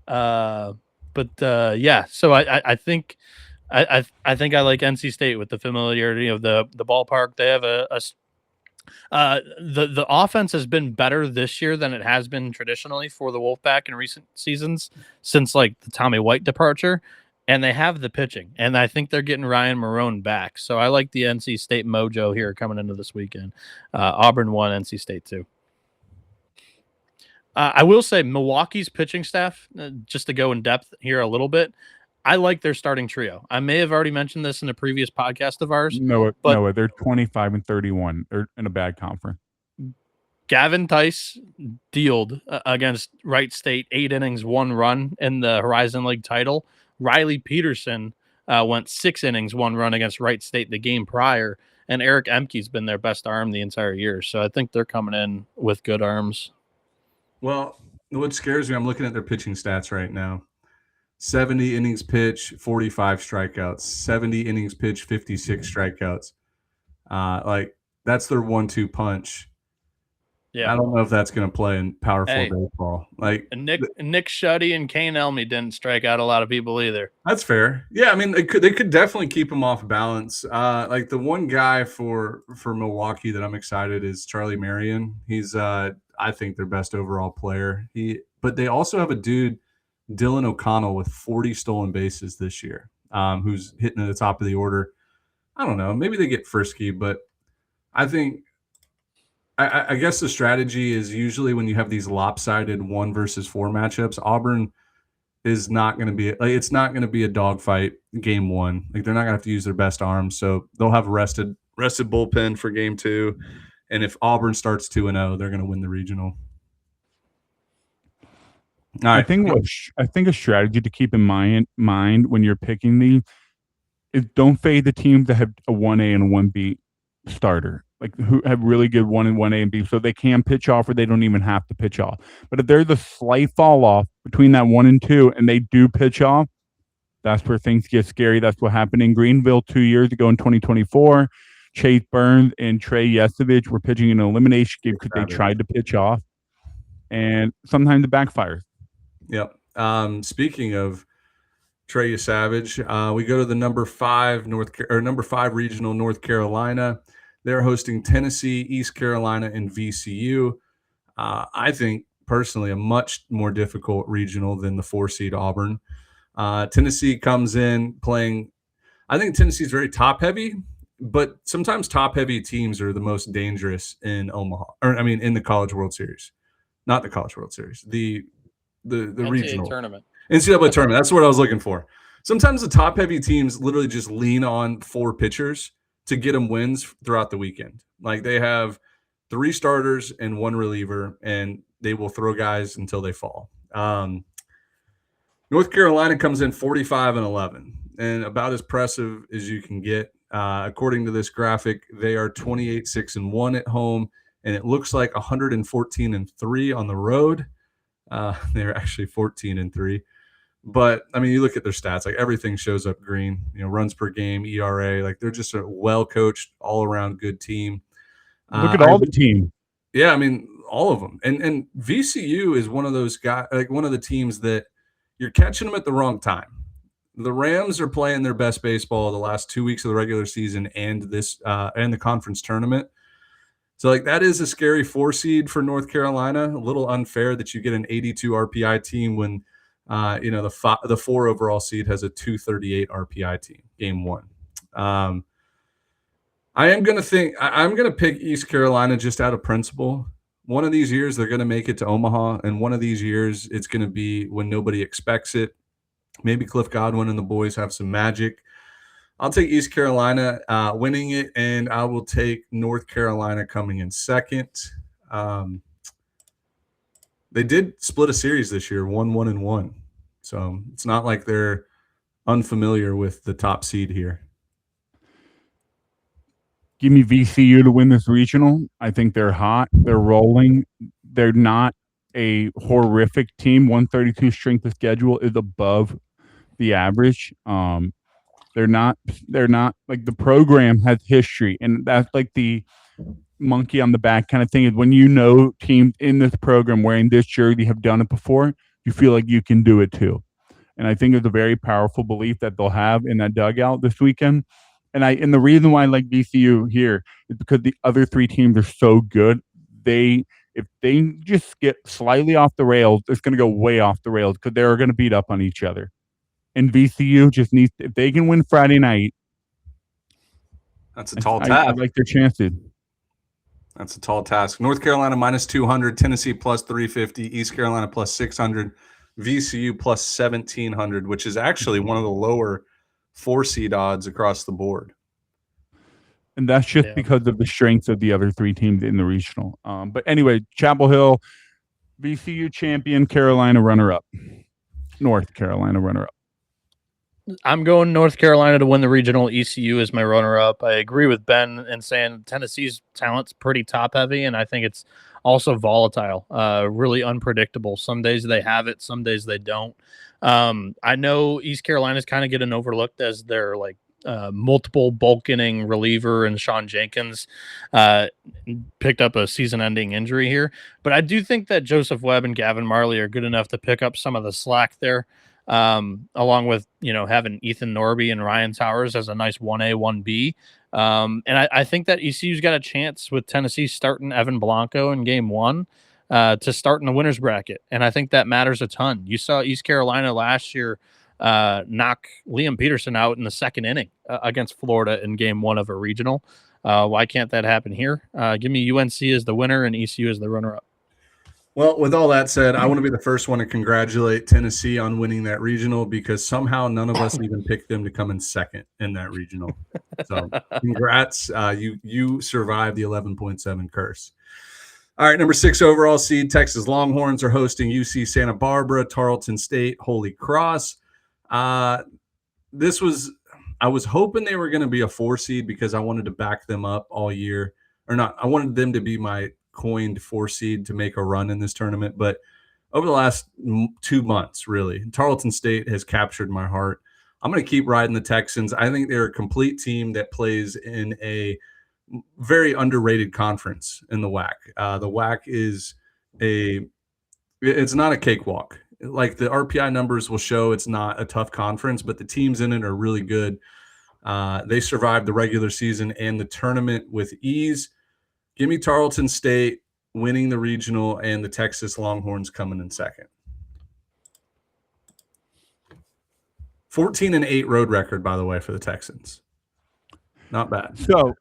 Yeah, so I think I think I like NC State with the familiarity of the ballpark. They have the offense has been better this year than it has been traditionally for the Wolfpack in recent seasons since like the Tommy White departure, and they have the pitching, and I think they're getting Ryan Marone back. So I like the NC State mojo here coming into this weekend. Auburn won, NC State 2. I will say Milwaukee's pitching staff, just to go in depth here a little bit, I like their starting trio. I may have already mentioned this in a previous podcast of ours. No, they're 25-31. They're in a bad conference. Gavin Tice dealed against Wright State, 8 innings, 1 run in the Horizon League title. Riley Peterson went 6 innings, 1 run against Wright State the game prior. And Eric Emke's been their best arm the entire year. So I think they're coming in with good arms. Well, what scares me, I'm looking at their pitching stats right now. 70 innings pitch, 45 strikeouts. 70 innings pitch, 56 strikeouts. That's their 1-2 punch. Yeah, I don't know if that's going to play in Power 4 baseball. And Nick Shuddy and Kane Elmy didn't strike out a lot of people either. That's fair. Yeah, I mean they could definitely keep him off balance. The one guy for Milwaukee that I'm excited is Charlie Marion. He's I think their best overall player. But they also have a dude, Dylan O'Connell, with 40 stolen bases this year, who's hitting at the top of the order. I don't know. Maybe they get frisky, but I think I guess the strategy is usually when you have these lopsided 1 versus 4 matchups, Auburn is not going to be it's not going to be a dogfight game 1. They're not going to have to use their best arms, so they'll have rested bullpen for game 2. And if Auburn starts 2-0, they're going to win the regional. All right. I think a strategy to keep in mind when you're picking these is don't fade the teams that have a 1A and a 1B starter, who have really good 1A and B, so they can pitch off or they don't even have to pitch off. But if there's a slight fall off between that 1 and 2 and they do pitch off, that's where things get scary. That's what happened in Greenville 2 years ago in 2024. Chase Burns and Trey Yesevich were pitching in an elimination game because they tried to pitch off, and sometimes it backfires. Yep. Speaking of Trey Savage, we go to the number 5 regional, North Carolina. They're hosting Tennessee, East Carolina, and VCU. I think personally a much more difficult regional than the 4 seed Auburn. Tennessee comes in playing. I think Tennessee's very top heavy, but sometimes top heavy teams are the most dangerous in Omaha, in the College World Series, not the College World Series, the NCAA regional tournament. NCAA tournament. That's what I was looking for. Sometimes the top heavy teams literally just lean on 4 pitchers to get them wins throughout the weekend. They have 3 starters and 1 reliever, and they will throw guys until they fall. North Carolina comes in 45-11, and about as impressive as you can get. According to this graphic, they are 28-6-1 at home, and it looks like 114-3 on the road. They're actually 14-3. But you look at their stats, everything shows up green, runs per game, ERA, they're just a well-coached, all-around good team. Look at all the team. Yeah. All of them. And VCU is one of those guys, one of the teams that you're catching them at the wrong time. The Rams are playing their best baseball the last 2 weeks of the regular season and and the conference tournament. So that is a scary 4 seed for North Carolina. A little unfair that you get an 82 RPI team when the 4 overall seed has a 238 RPI team, game 1. I'm going to pick East Carolina just out of principle. One of these years they're going to make it to Omaha, and one of these years it's going to be when nobody expects it. Maybe Cliff Godwin and the boys have some magic. I'll take East Carolina winning it, and I will take North Carolina coming in second. They did split a series this year, 1-1-1. So it's not like they're unfamiliar with the top seed here. Give me VCU to win this regional. I think they're hot. They're rolling. They're not a horrific team. 132 strength of schedule is above the average. They're not like, the program has history, and that's like the monkey on the back kind of thing, is when you know teams in this program wearing this jersey have done it before, you feel like you can do it too. And I think it's a very powerful belief that they'll have in that dugout this weekend. And the reason why I like VCU here is because the other three teams are so good. If they just get slightly off the rails, it's going to go way off the rails because they're going to beat up on each other. And VCU just needs, if they can win Friday night, that's a tall I task. like their chances. That's a tall task. North Carolina minus 200, Tennessee plus 350, East Carolina plus 600, VCU plus 1,700, which is actually one of the lower 4-seed odds across the board. And that's just because of the strengths of the other three teams in the regional. But anyway, Chapel Hill, VCU champion, Carolina runner-up. North Carolina runner-up. I'm going North Carolina to win the regional. ECU is my runner-up. I agree with Ben in saying Tennessee's talent's pretty top-heavy, and I think it's also volatile, really unpredictable. Some days they have it, some days they don't. I know East Carolina's kind of getting overlooked as their multiple bulk-inning reliever, and Sean Jenkins picked up a season-ending injury here. But I do think that Joseph Webb and Gavin Marley are good enough to pick up some of the slack there. Along with, having Ethan Norby and Ryan Towers as a nice 1A, 1B. And I think that ECU's got a chance with Tennessee starting Evan Blanco in game 1 to start in the winner's bracket. And I think that matters a ton. You saw East Carolina last year knock Liam Peterson out in the second inning against Florida in game 1 of a regional. Why can't that happen here? Give me UNC as the winner and ECU as the runner-up. Well, with all that said, I want to be the first one to congratulate Tennessee on winning that regional, because somehow none of us even picked them to come in second in that regional. So congrats. You survived the 11.7 curse. All right, number 6 overall seed, Texas Longhorns are hosting UC Santa Barbara, Tarleton State, Holy Cross. I was hoping they were going to be a 4 seed because I wanted to back them up all year. Or not, I wanted them to be my coined 4 seed to make a run in this tournament. But over the last 2 months, really, Tarleton State has captured my heart. I'm going to keep riding the Texans. I think they're a complete team that plays in a very underrated conference in the WAC. The WAC is it's not a cakewalk. Like, the RPI numbers will show it's not a tough conference, but the teams in it are really good. They survived the regular season and the tournament with ease. Give me Tarleton State winning the regional and the Texas Longhorns coming in second. 14-8 road record, by the way, for the Texans. Not bad. So,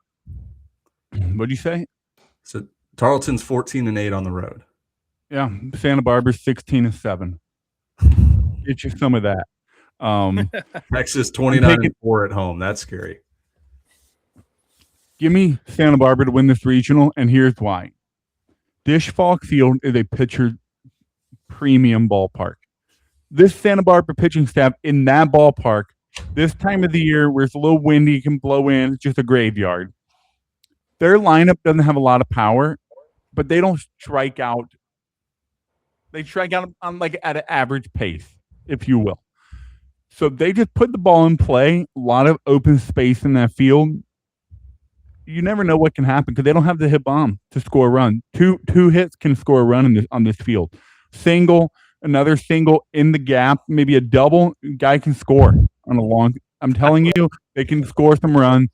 what do you say? So Tarleton's 14-8 on the road. Yeah, Santa Barbara's 16-7. Get you some of that. Texas 29-4 at home. That's scary. Give me Santa Barbara to win this regional, and here's why. Disch-Falk Field is a pitcher premium ballpark. This Santa Barbara pitching staff in that ballpark, this time of the year where it's a little windy, can blow in, it's just a graveyard. Their lineup doesn't have a lot of power, but they don't strike out. They strike out on at an average pace, if you will. So they just put the ball in play, a lot of open space in that field. You never know what can happen because they don't have the hit bomb to score a run. Two hits can score a run on this field. Single, another single in the gap, maybe a double, guy can score on a long. I'm telling you, they can score some runs.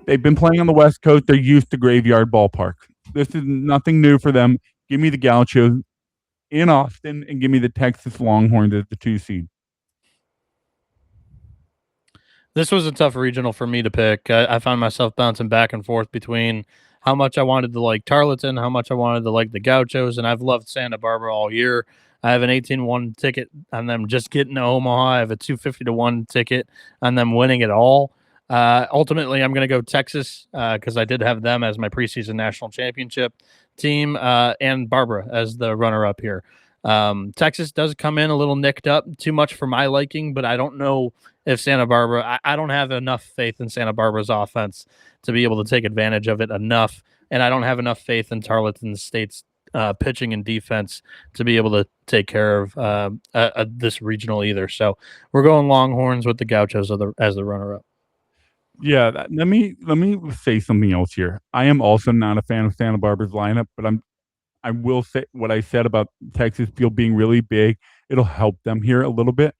They've been playing on the West Coast. They're used to graveyard ballparks. This is nothing new for them. Give me the Gauchos in Austin and give me the Texas Longhorns as the 2 seed. This was a tough regional for me to pick. I found myself bouncing back and forth between how much I wanted to like Tarleton, how much I wanted to like the Gauchos, and I've loved Santa Barbara all year. I have an 18-1 ticket on them just getting to Omaha. I have a 250-1 ticket on them winning it all. Ultimately, I'm going to go Texas because I did have them as my preseason national championship team and Barbara as the runner-up here. Texas does come in a little nicked up, too much for my liking, but I don't know if Santa Barbara, I don't have enough faith in Santa Barbara's offense to be able to take advantage of it enough, and I don't have enough faith in Tarleton State's pitching and defense to be able to take care of this regional either. So we're going Longhorns with the Gauchos as the runner-up. Yeah, let me say something else here. I am also not a fan of Santa Barbara's lineup, but I will say what I said about Texas field being really big. It'll help them here a little bit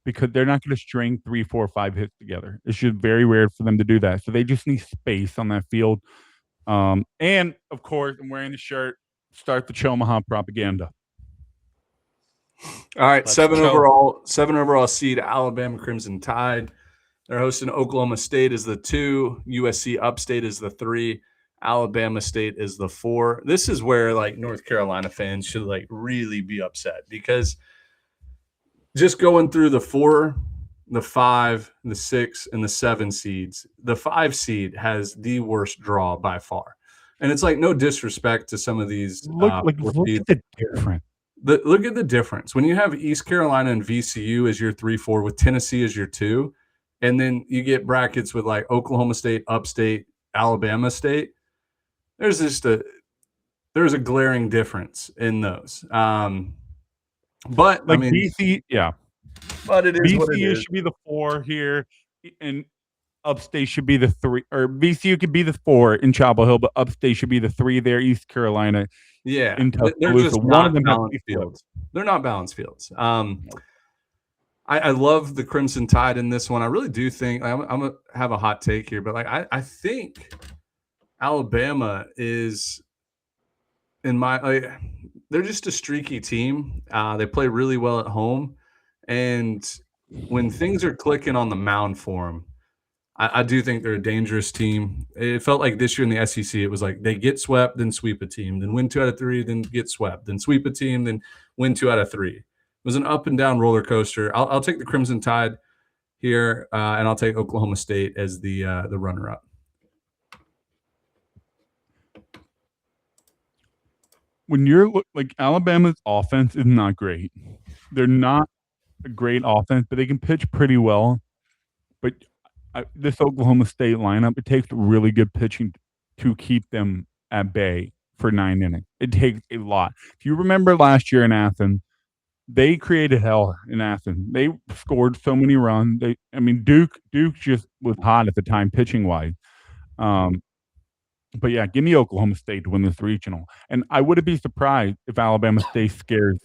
because they're not going to string 3, 4, 5 hits together. It's just very rare for them to do that. So they just need space on that field. And of course, I'm wearing the shirt. Start the Omaha propaganda. All right, Let's 7 go. overall seed Alabama Crimson Tide. They're hosting Oklahoma State as the 2, USC Upstate is the 3, Alabama State is the 4. This is where like North Carolina fans should like really be upset because just going through the 4, the 5, the 6, and the 7 seeds, the 5 seed has the worst draw by far. And it's like no disrespect to some of these. Look at the difference. Look at the difference. When you have East Carolina and VCU as your 3, 4 with Tennessee as your 2, and then you get brackets with like Oklahoma State, Upstate, Alabama State, there's a glaring difference in those. But like I mean, BC, yeah. But it is VCU what it is. should be the 4 here, and Upstate should be the 3, or VCU could be the 4 in Chapel Hill, but Upstate should be the 3 there. East Carolina, Yeah, in they're Tuscaloosa. just One of not them has to balanced be flipped. fields. They're not balanced fields. I love the Crimson Tide in this one. I really do think I'm gonna have a hot take here, but like I think Alabama is they're just a streaky team. They play really well at home, and when things are clicking on the mound for them, I do think they're a dangerous team. It felt like this year in the SEC, it was like they get swept, then sweep a team, then win 2 out of 3, then get swept, then sweep a team, then win 2 out of 3. It was an up and down roller coaster. I'll take the Crimson Tide here, and I'll take Oklahoma State as the runner-up. When you're like Alabama's offense is not great. They're not a great offense, but they can pitch pretty well. But this Oklahoma State lineup, it takes really good pitching to keep them at bay for 9 innings. It takes a lot. If you remember last year in Athens, they created hell in Athens. They scored so many runs. Duke just was hot at the time pitching wise. But yeah, give me Oklahoma State to win this regional. And I wouldn't be surprised if Alabama State scares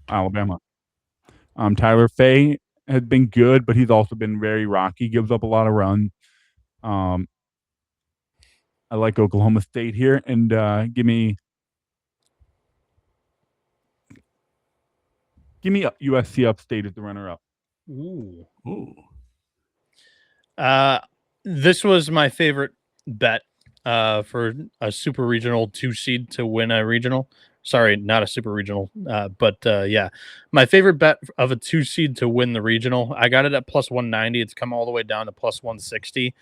Alabama. Tyler Fay has been good, but he's also been very rocky, gives up a lot of runs. I like Oklahoma State here, and give me USC Upstate as the runner-up. Ooh. Ooh. This was my favorite bet for a super regional 2 seed to win a regional. Sorry, not a super regional, but yeah, my favorite bet of a 2 seed to win the regional. I got it at plus 190. It's come all the way down to plus 160.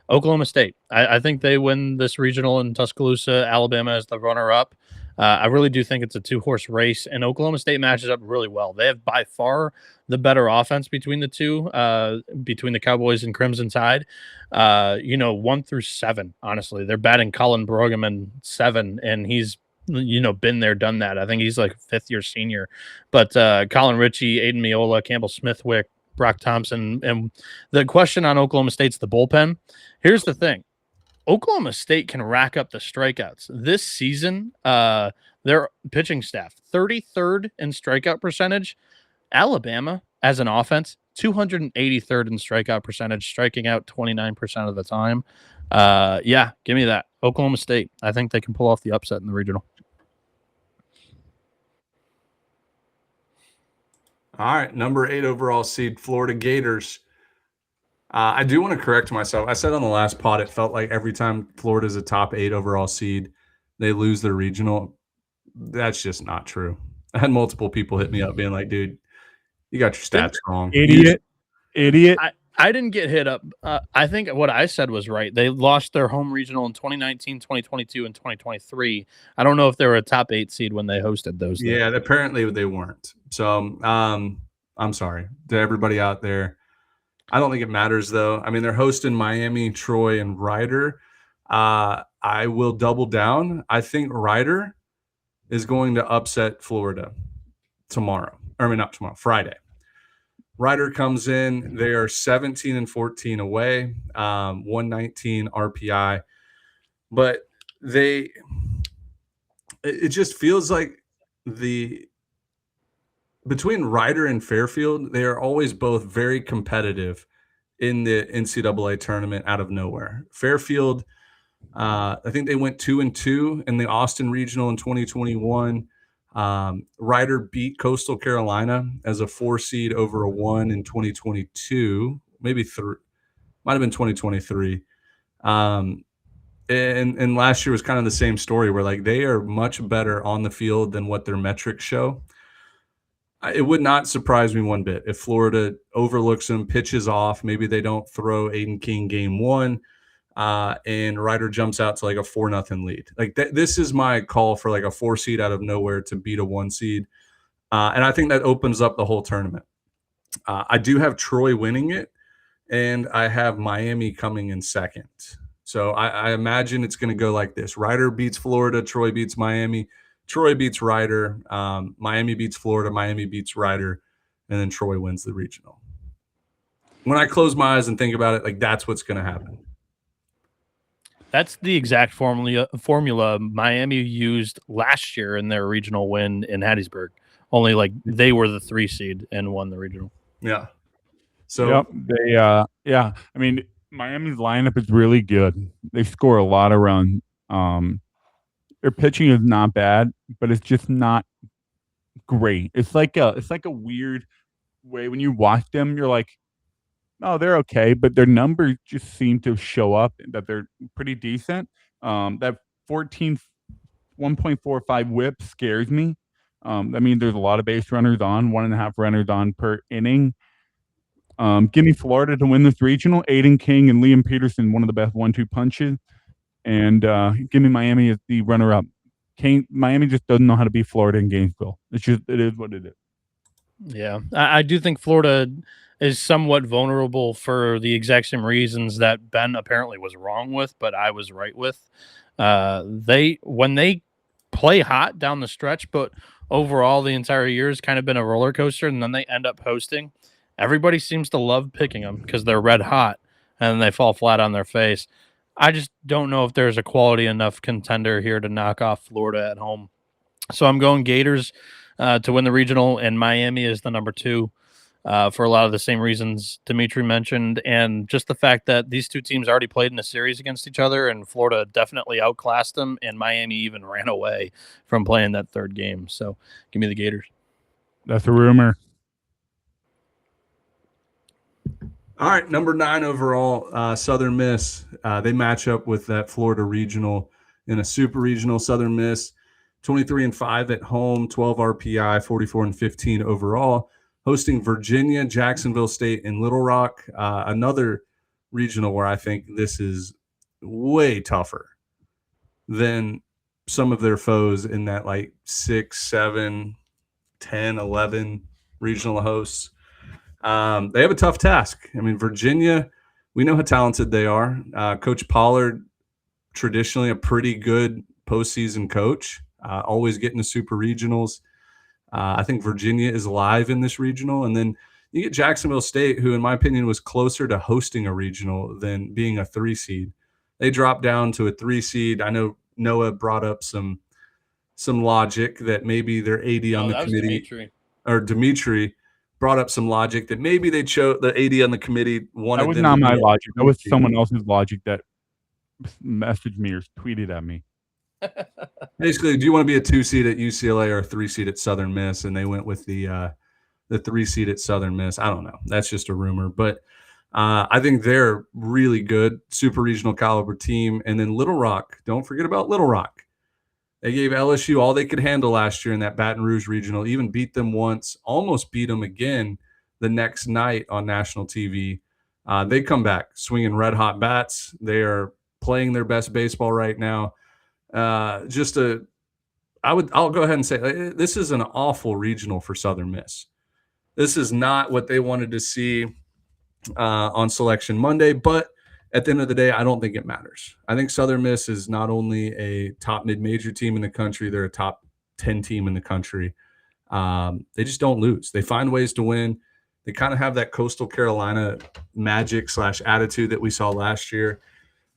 Oklahoma State. I think they win this regional in Tuscaloosa. Alabama is the runner-up. I really do think it's a 2-horse race, and Oklahoma State matches up really well. They have by far the better offense between the two, between the Cowboys and Crimson Tide. 1 through 7, honestly. They're batting Colin Brogeman 7, and he's been there, done that. I think he's like a 5th-year senior. But Colin Ritchie, Aiden Miola, Campbell Smithwick, Brock Thompson. And the question on Oklahoma State's the bullpen. Here's the thing. Oklahoma State can rack up the strikeouts. This season, their pitching staff, 33rd in strikeout percentage. Alabama, as an offense, 283rd in strikeout percentage, striking out 29% of the time. Yeah, give me that. Oklahoma State. I think they can pull off the upset in the regional. All right, number 8 overall seed, Florida Gators. I do want to correct myself. I said on the last pod, it felt like every time Florida's a top 8 overall seed, they lose their regional. That's just not true. I had multiple people hit me up being like, dude, you got your stats wrong. Idiot. I didn't get hit up. I think what I said was right. They lost their home regional in 2019, 2022, and 2023. I don't know if they were a top 8 seed when they hosted those. Yeah, apparently they weren't. So I'm sorry to everybody out there. I don't think it matters, though. I mean, they're hosting Miami, Troy, and Ryder. I will double down. I think Ryder is going to upset Florida tomorrow. Or, I mean, not tomorrow, Friday. Ryder comes in. They are 17-14 away, 119 RPI. But it just feels like between Ryder and Fairfield, they are always both very competitive in the NCAA tournament out of nowhere. Fairfield, I think they went 2-2 in the Austin Regional in 2021. Ryder beat Coastal Carolina as a 4 seed over a 1 in 2022, maybe 3, might have been 2023. And last year was kind of the same story where like they are much better on the field than what their metrics show. It would not surprise me one bit if Florida overlooks them, pitches off. Maybe they don't throw Aiden King game 1, and Ryder jumps out to like a 4-0 lead. Like this is my call for like a 4 seed out of nowhere to beat a 1 seed, and I think that opens up the whole tournament. I do have Troy winning it, and I have Miami coming in second. So I imagine it's going to go like this: Ryder beats Florida, Troy beats Miami. Troy beats Ryder, Miami beats Florida, Miami beats Ryder, and then Troy wins the regional. When I close my eyes and think about it, like that's what's going to happen. That's the exact formula Miami used last year in their regional win in Hattiesburg. Only like they were the 3 seed and won the regional. Yeah. So I mean, Miami's lineup is really good. They score a lot of runs. Their pitching is not bad, but it's just not great. It's like a weird way when you watch them, you're like, oh, they're okay, but their numbers just seem to show up that they're pretty decent. That 1.45 whip scares me. I mean, there's a lot of base runners on, 1.5 runners on per inning. Give me Florida to win this regional. Aiden King and Liam Peterson, one of the best 1-2 punches. And give me Miami as the runner-up. Miami just doesn't know how to beat Florida and Gainesville. It is what it is. Yeah, I do think Florida is somewhat vulnerable for the exact same reasons that Ben apparently was wrong with, but I was right with. When they play hot down the stretch, but overall the entire year has kind of been a roller coaster, and then they end up hosting. Everybody seems to love picking them because they're red hot, and then they fall flat on their face. I just don't know if there's a quality enough contender here to knock off Florida at home. So I'm going Gators to win the regional, and Miami is the number 2 for a lot of the same reasons Dimitri mentioned, and just the fact that these two teams already played in a series against each other, and Florida definitely outclassed them, and Miami even ran away from playing that 3rd game. So give me the Gators. That's a rumor. All right, number 9 overall, Southern Miss. They match up with that Florida regional in a super regional. Southern Miss, 23-5 at home, 12 RPI, 44-15 overall. Hosting Virginia, Jacksonville State, and Little Rock. Another regional where I think this is way tougher than some of their foes in that like 6, 7, 10, 11 regional hosts. They have a tough task. I mean, Virginia, we know how talented they are. Coach Pollard, traditionally a pretty good postseason coach, always getting to super regionals. I think Virginia is live in this regional. And then you get Jacksonville State, who, in my opinion, was closer to hosting a regional than being a 3 seed. They dropped down to a 3 seed. I know Noah brought up some logic that maybe their AD on the committee, Dimitri brought up some logic that maybe they chose the AD on the committee wanted. That was not my logic. That was someone else's logic that messaged me or tweeted at me. Basically, do you want to be a 2 seed at UCLA or a 3 seed at Southern Miss? And they went with the 3 seed at Southern Miss. I don't know. That's just a rumor, but I think they're really good, super regional caliber team. And then Little Rock, don't forget about Little Rock. They gave LSU all they could handle last year in that Baton Rouge regional, even beat them once, almost beat them again the next night on national TV. They come back swinging red hot bats. They are playing their best baseball right now. I'll go ahead and say this is an awful regional for Southern Miss. This is not what they wanted to see on Selection Monday, but at the end of the day, I don't think it matters. I think Southern Miss is not only a top mid-major team in the country, they're a top 10 team in the country. They just don't lose. They find ways to win. They kind of have that Coastal Carolina magic / attitude that we saw last year.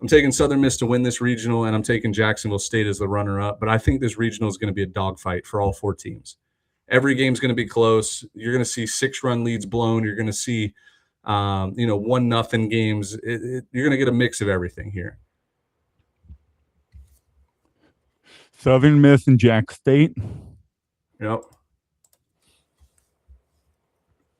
I'm taking Southern Miss to win this regional, and I'm taking Jacksonville State as the runner-up. But I think this regional is going to be a dogfight for all 4 teams. Every game's going to be close. You're going to see 6-run leads blown. You're going to see 1-0 games. You're going to get a mix of everything here. Southern Miss and Jack State. Yep.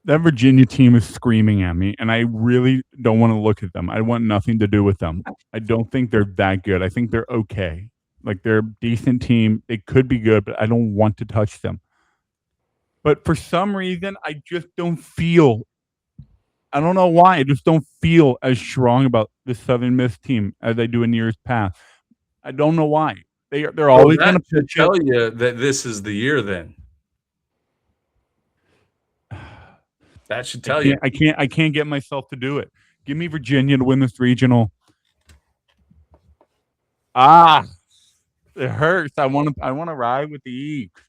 That Virginia team is screaming at me, and I really don't want to look at them. I want nothing to do with them. I don't think they're that good. I think they're okay. Like, they're a decent team. They could be good, but I don't want to touch them. But for some reason, I just don't feel – I don't know why. I just don't feel as strong about the Southern Miss team as I do in years past. I don't know why. They're always going to tell you that this is the year then. That should tell you. I can't get myself to do it. Give me Virginia to win this regional. It hurts. I want to ride with the Eagles.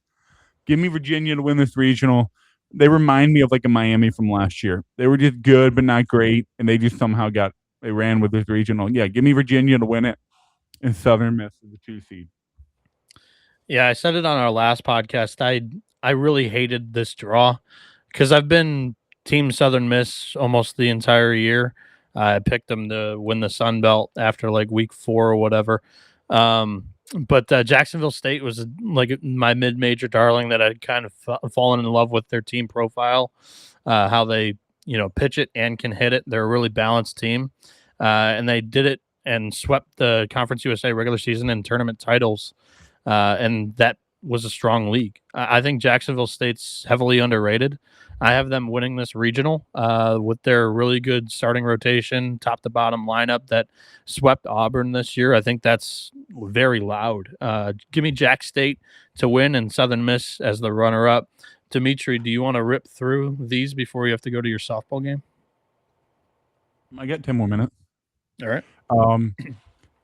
Give me Virginia to win this regional. They remind me of like a Miami from last year. They were just good but not great, and they just somehow they ran with this regional. Yeah, give me Virginia to win it, and Southern Miss is the 2 seed. Yeah, I said it on our last podcast. I really hated this draw because I've been Team Southern Miss almost the entire year. I picked them to win the Sun Belt after like week 4 or whatever. But Jacksonville State was like my mid-major darling that I'd kind of fallen in love with their team profile, how they pitch it and can hit it. They're a really balanced team, and they did it and swept the Conference USA regular season and tournament titles, and that was a strong league. I think Jacksonville State's heavily underrated. I have them winning this regional with their really good starting rotation, top to bottom lineup that swept Auburn this year. I think that's very loud. Give me Jack State to win and Southern Miss as the runner-up. Dimitri, do you want to rip through these before you have to go to your softball game? I got 10 more minutes. All right.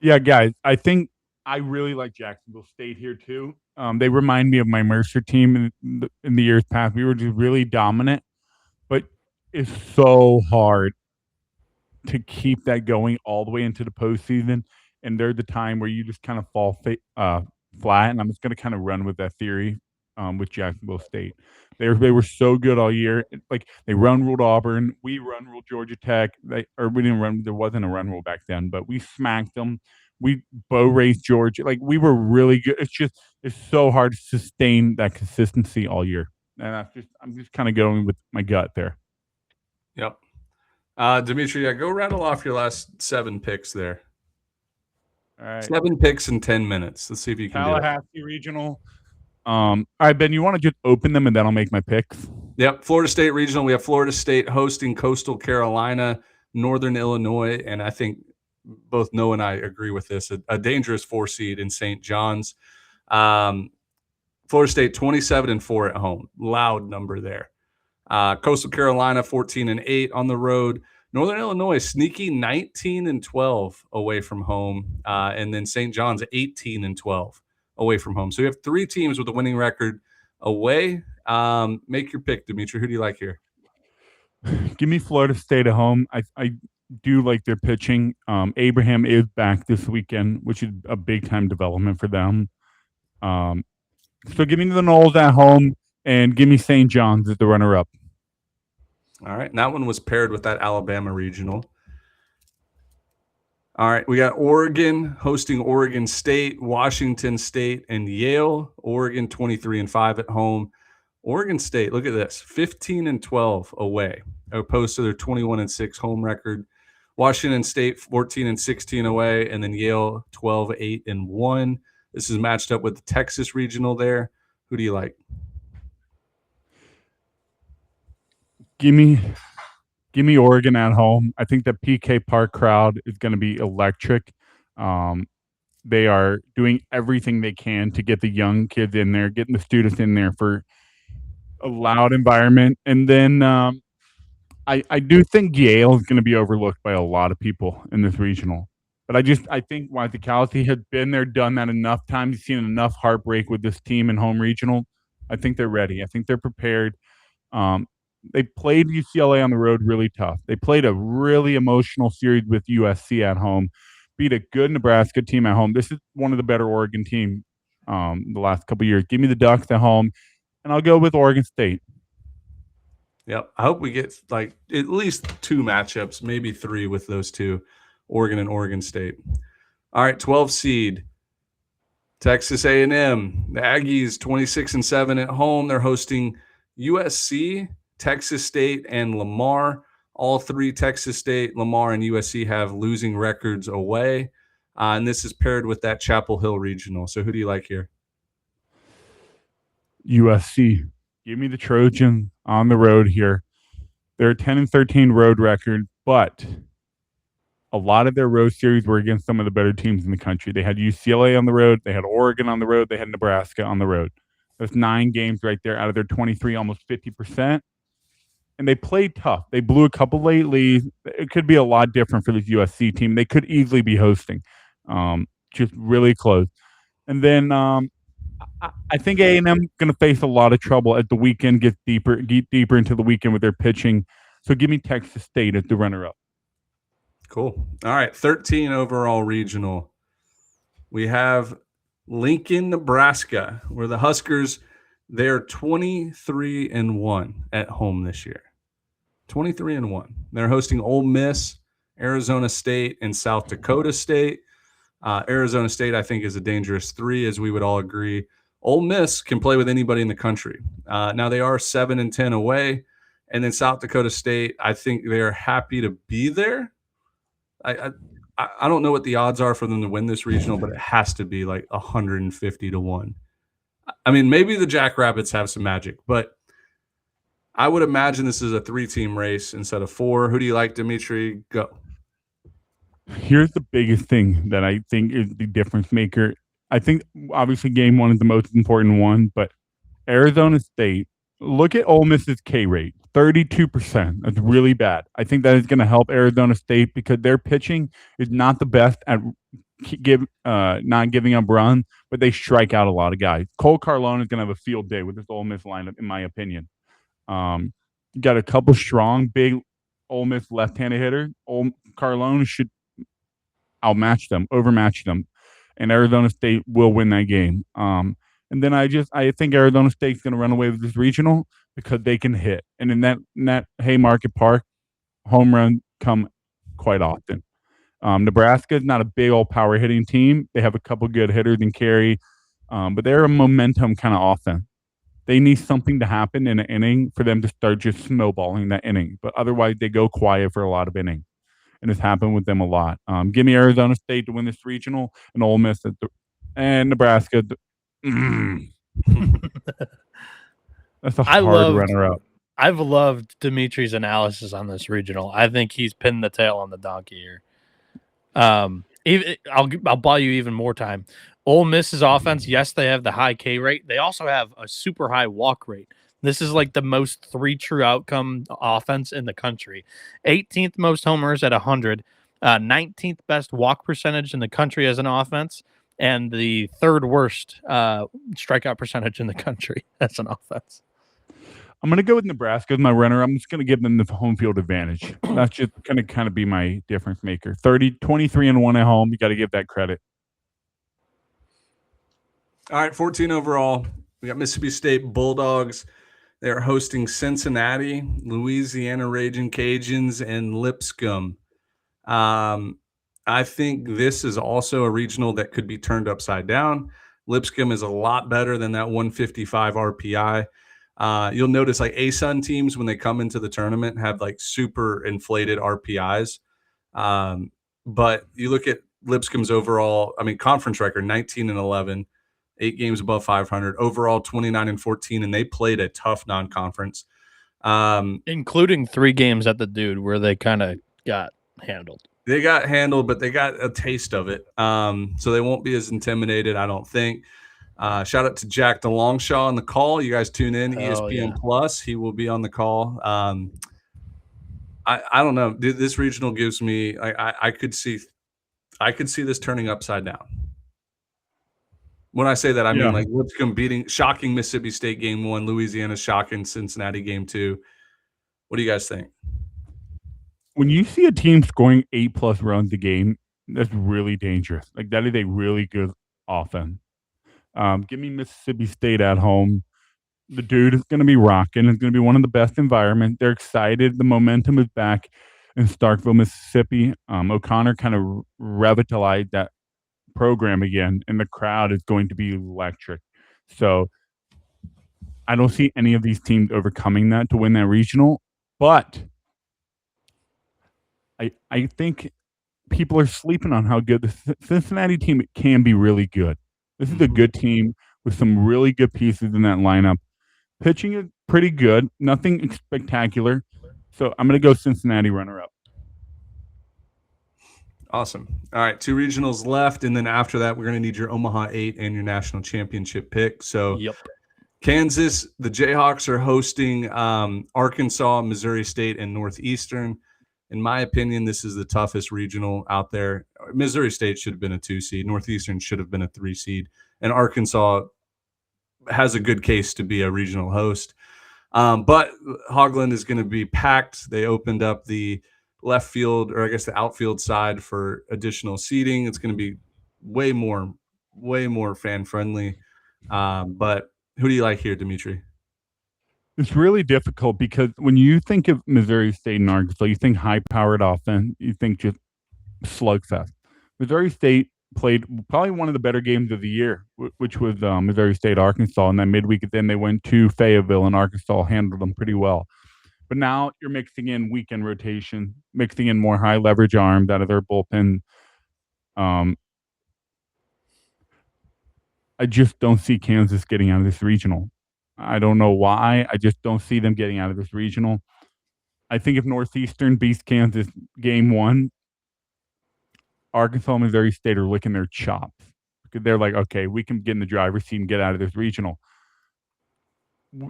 Yeah, guys, I think I really like Jacksonville State here too. They remind me of my Mercer team in the years past. We were just really dominant, but it's so hard to keep that going all the way into the postseason. And they're the time where you just kind of fall flat. And I'm just going to kind of run with that theory with Jacksonville State. They were so good all year. Like, they run-ruled Auburn. We run-ruled Georgia Tech. We didn't run. There wasn't a run rule back then, but we smacked them. We bow raced Georgia. Like, we were really good. It's so hard to sustain that consistency all year. And I'm just kind of going with my gut there. Yep. Dimitri, go rattle off your last 7 picks there. All right. 7 picks in 10 minutes. Let's see if you can do it. Tallahassee Regional. All right, Ben, you want to just open them and then I'll make my picks? Yep. Florida State Regional. We have Florida State hosting Coastal Carolina, Northern Illinois, and I think both Noah and I agree with this, a dangerous 4 seed in St. John's. Florida State 27-4 at home. Loud number there. Coastal Carolina 14-8 on the road. Northern Illinois sneaky 19-12 away from home. And then St. John's 18-12 away from home. So you have 3 teams with a winning record away. Make your pick, Dimitri. Who do you like here? Give me Florida State at home. I do like their pitching. Abraham is back this weekend, which is a big-time development for them. So give me the Noles at home and give me St. John's as the runner-up. All right. And that one was paired with that Alabama regional. All right. We got Oregon hosting Oregon State, Washington State, and Yale. Oregon 23-5 at home. Oregon State, look at this, 15-12 away, opposed to their 21-6 home record. Washington State 14-16 away, and then Yale 12-8-1. This is matched up with the Texas regional there. Who do you like? Give me Give me Oregon at home. I think the PK Park crowd is going to be electric. They are doing everything they can to get the young kids in there, getting the students in there for a loud environment. And then I do think Yale is going to be overlooked by a lot of people in this regional. But I think Wazikowski has been there, done that enough times, seen enough heartbreak with this team in home regional. I think they're ready. I think they're prepared. They played UCLA on the road really tough. They played a really emotional series with USC at home, beat a good Nebraska team at home. This is one of the better Oregon teams the last couple of years. Give me the Ducks at home, and I'll go with Oregon State. Yep. I hope we get like at least 2 matchups, maybe 3 with those two, Oregon and Oregon State. All right, 12 seed. Texas A&M. The Aggies 26-7 at home. They're hosting USC, Texas State, and Lamar. All 3, Texas State, Lamar, and USC, have losing records away. And this is paired with that Chapel Hill regional. So who do you like here? USC. Give me the Trojans on the road here. They're a 10-13 road record, but a lot of their road series were against some of the better teams in the country. They had UCLA on the road. They had Oregon on the road. They had Nebraska on the road. That's 9 games right there out of their 23, almost 50%. And they played tough. They blew a couple late leads. It could be a lot different for this USC team. They could easily be hosting. Just really close. And then I think A&M going to face a lot of trouble as the weekend gets deeper into the weekend with their pitching. So give me Texas State as the runner-up. Cool. All right, 13 overall regional. We have Lincoln, Nebraska, where the Huskers, they're 23-1 at home this year. 23-1. They're hosting Ole Miss, Arizona State, and South Dakota State. Arizona State, I think, is a dangerous 3, as we would all agree. Ole Miss can play with anybody in the country. Now they are 7-10 away, and then South Dakota State, I think they are happy to be there. I don't know what the odds are for them to win this regional, but it has to be like 150-1. I mean, maybe the Jackrabbits have some magic, but I would imagine this is a 3-team race instead of 4. Who do you like, Dimitri? Go. Here's the biggest thing that I think is the difference maker. I think obviously game 1 is the most important one, but Arizona State, look at Ole Miss's K rate, 32%. That's really bad. I think that is going to help Arizona State because their pitching is not the best at not giving up runs, but they strike out a lot of guys. Cole Carlone is going to have a field day with this Ole Miss lineup, in my opinion. Got a couple strong, big Ole Miss left-handed hitters. Carlone should overmatch them, and Arizona State will win that game. And then I think Arizona State's going to run away with this regional because they can hit, and in that Haymarket Park, home runs come quite often. Nebraska is not a big old power hitting team. They have a couple good hitters in Carey, but they're a momentum kind of offense. They need something to happen in an inning for them to start just snowballing that inning, but otherwise they go quiet for a lot of innings. And it's happened with them a lot. Give me Arizona State to win this regional, and Ole Miss and Nebraska. That's a hard runner-up. I've loved Dimitri's analysis on this regional. I think he's pinned the tail on the donkey here. I'll buy you even more time. Ole Miss's offense, yes, they have the high K rate. They also have a super high walk rate. This is like the most 3 true outcome offense in the country. 18th most homers at 100, 19th best walk percentage in the country as an offense, and the 3rd worst strikeout percentage in the country as an offense. I'm going to go with Nebraska as my runner. I'm just going to give them the home field advantage. That's just going to kind of be my difference maker. 23-1 at home. You got to give that credit. All right, 14 overall. We got Mississippi State Bulldogs. They're hosting Cincinnati, Louisiana Raging Cajuns, and Lipscomb. I think this is also a regional that could be turned upside down. Lipscomb is a lot better than that 155 RPI. You'll notice like ASUN teams, when they come into the tournament, have like super inflated RPIs. But you look at Lipscomb's overall, conference record, 19-11. 8 games above 500, overall 29-14, and they played a tough non-conference. Including 3 games at the Dude where they kind of got handled. They got handled, but they got a taste of it. So they won't be as intimidated, I don't think. Shout out to Jack DeLongshaw on the call. You guys tune in, ESPN Plus. He will be on the call. I don't know. This regional gives me. I could see this turning upside down. When I say that, I mean like Lipscomb shocking Mississippi State game 1, Louisiana shocking Cincinnati game 2. What do you guys think? When you see a team scoring 8+ runs a game, that's really dangerous. Like that is a really good offense. Give me Mississippi State at home. The Dude is going to be rocking. It's going to be one of the best environments. They're excited. The momentum is back in Starkville, Mississippi. O'Connor kind of revitalized that program again, and the crowd is going to be electric. So I don't see any of these teams overcoming that to win that regional, but I think people are sleeping on how good the Cincinnati team can be really good. This is a good team with some really good pieces in that lineup. Pitching is pretty good, nothing spectacular. So I'm going to go Cincinnati runner-up. Awesome. All right, 2 regionals left, and then after that, we're going to need your Omaha 8 and your national championship pick. So Kansas, the Jayhawks are hosting Arkansas, Missouri State, and Northeastern. In my opinion, this is the toughest regional out there. Missouri State should have been a 2 seed. Northeastern should have been a 3 seed. And Arkansas has a good case to be a regional host. But Hogland is going to be packed. They opened up the left field, or I guess the outfield side, for additional seating. It's going to be way more fan friendly. But who do you like here, Dimitri? It's really difficult because when you think of Missouri State and Arkansas, you think high-powered offense, you think just slugfest. Missouri State played probably one of the better games of the year, which was Missouri State-Arkansas. And then midweek, then they went to Fayetteville, and Arkansas handled them pretty well. But now you're mixing in weekend rotation, mixing in more high-leverage arms out of their bullpen. I just don't see Kansas getting out of this regional. I don't know why. I just don't see them getting out of this regional. I think if Northeastern beats Kansas game 1, Arkansas and Missouri State are licking their chops because they're like, okay, we can get in the driver's seat and get out of this regional.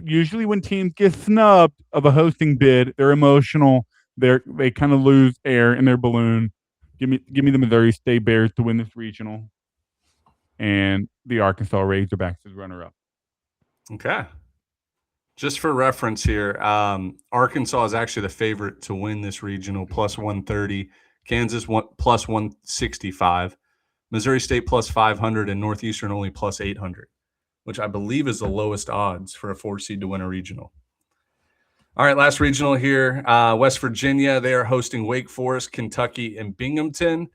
Usually when teams get snubbed of a hosting bid, they're emotional. They kind of lose air in their balloon. Give me the Missouri State Bears to win this regional, and the Arkansas Razorbacks as runner-up. Okay. Just for reference here, Arkansas is actually the favorite to win this regional, plus 130. Kansas plus 165. Missouri State plus 500, and Northeastern only plus 800, which I believe is the lowest odds for a 4 seed to win a regional. All right, last regional here. West Virginia, they are hosting Wake Forest, Kentucky, and Binghamton.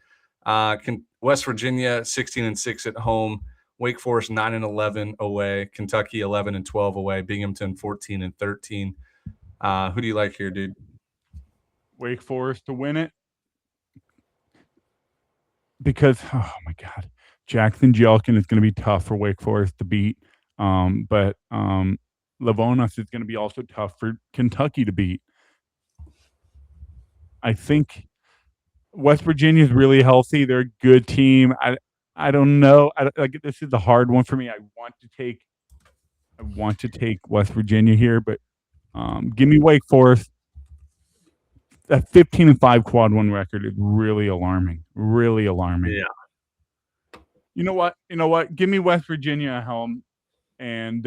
West Virginia 16-6 at home. Wake Forest 9-11 away. Kentucky 11-12 away. Binghamton 14-13. Who do you like here, dude? Wake Forest to win it because, oh my God, Jackson Jelkin is going to be tough for Wake Forest to beat. But Lavonas is going to be also tough for Kentucky to beat. I think West Virginia is really healthy. They're a good team. I don't know. This is a hard one for me. I want to take West Virginia here, but give me Wake Forest. That 15-5 quad 1 record is really alarming. Really alarming. Yeah. You know what? Give me West Virginia at home, and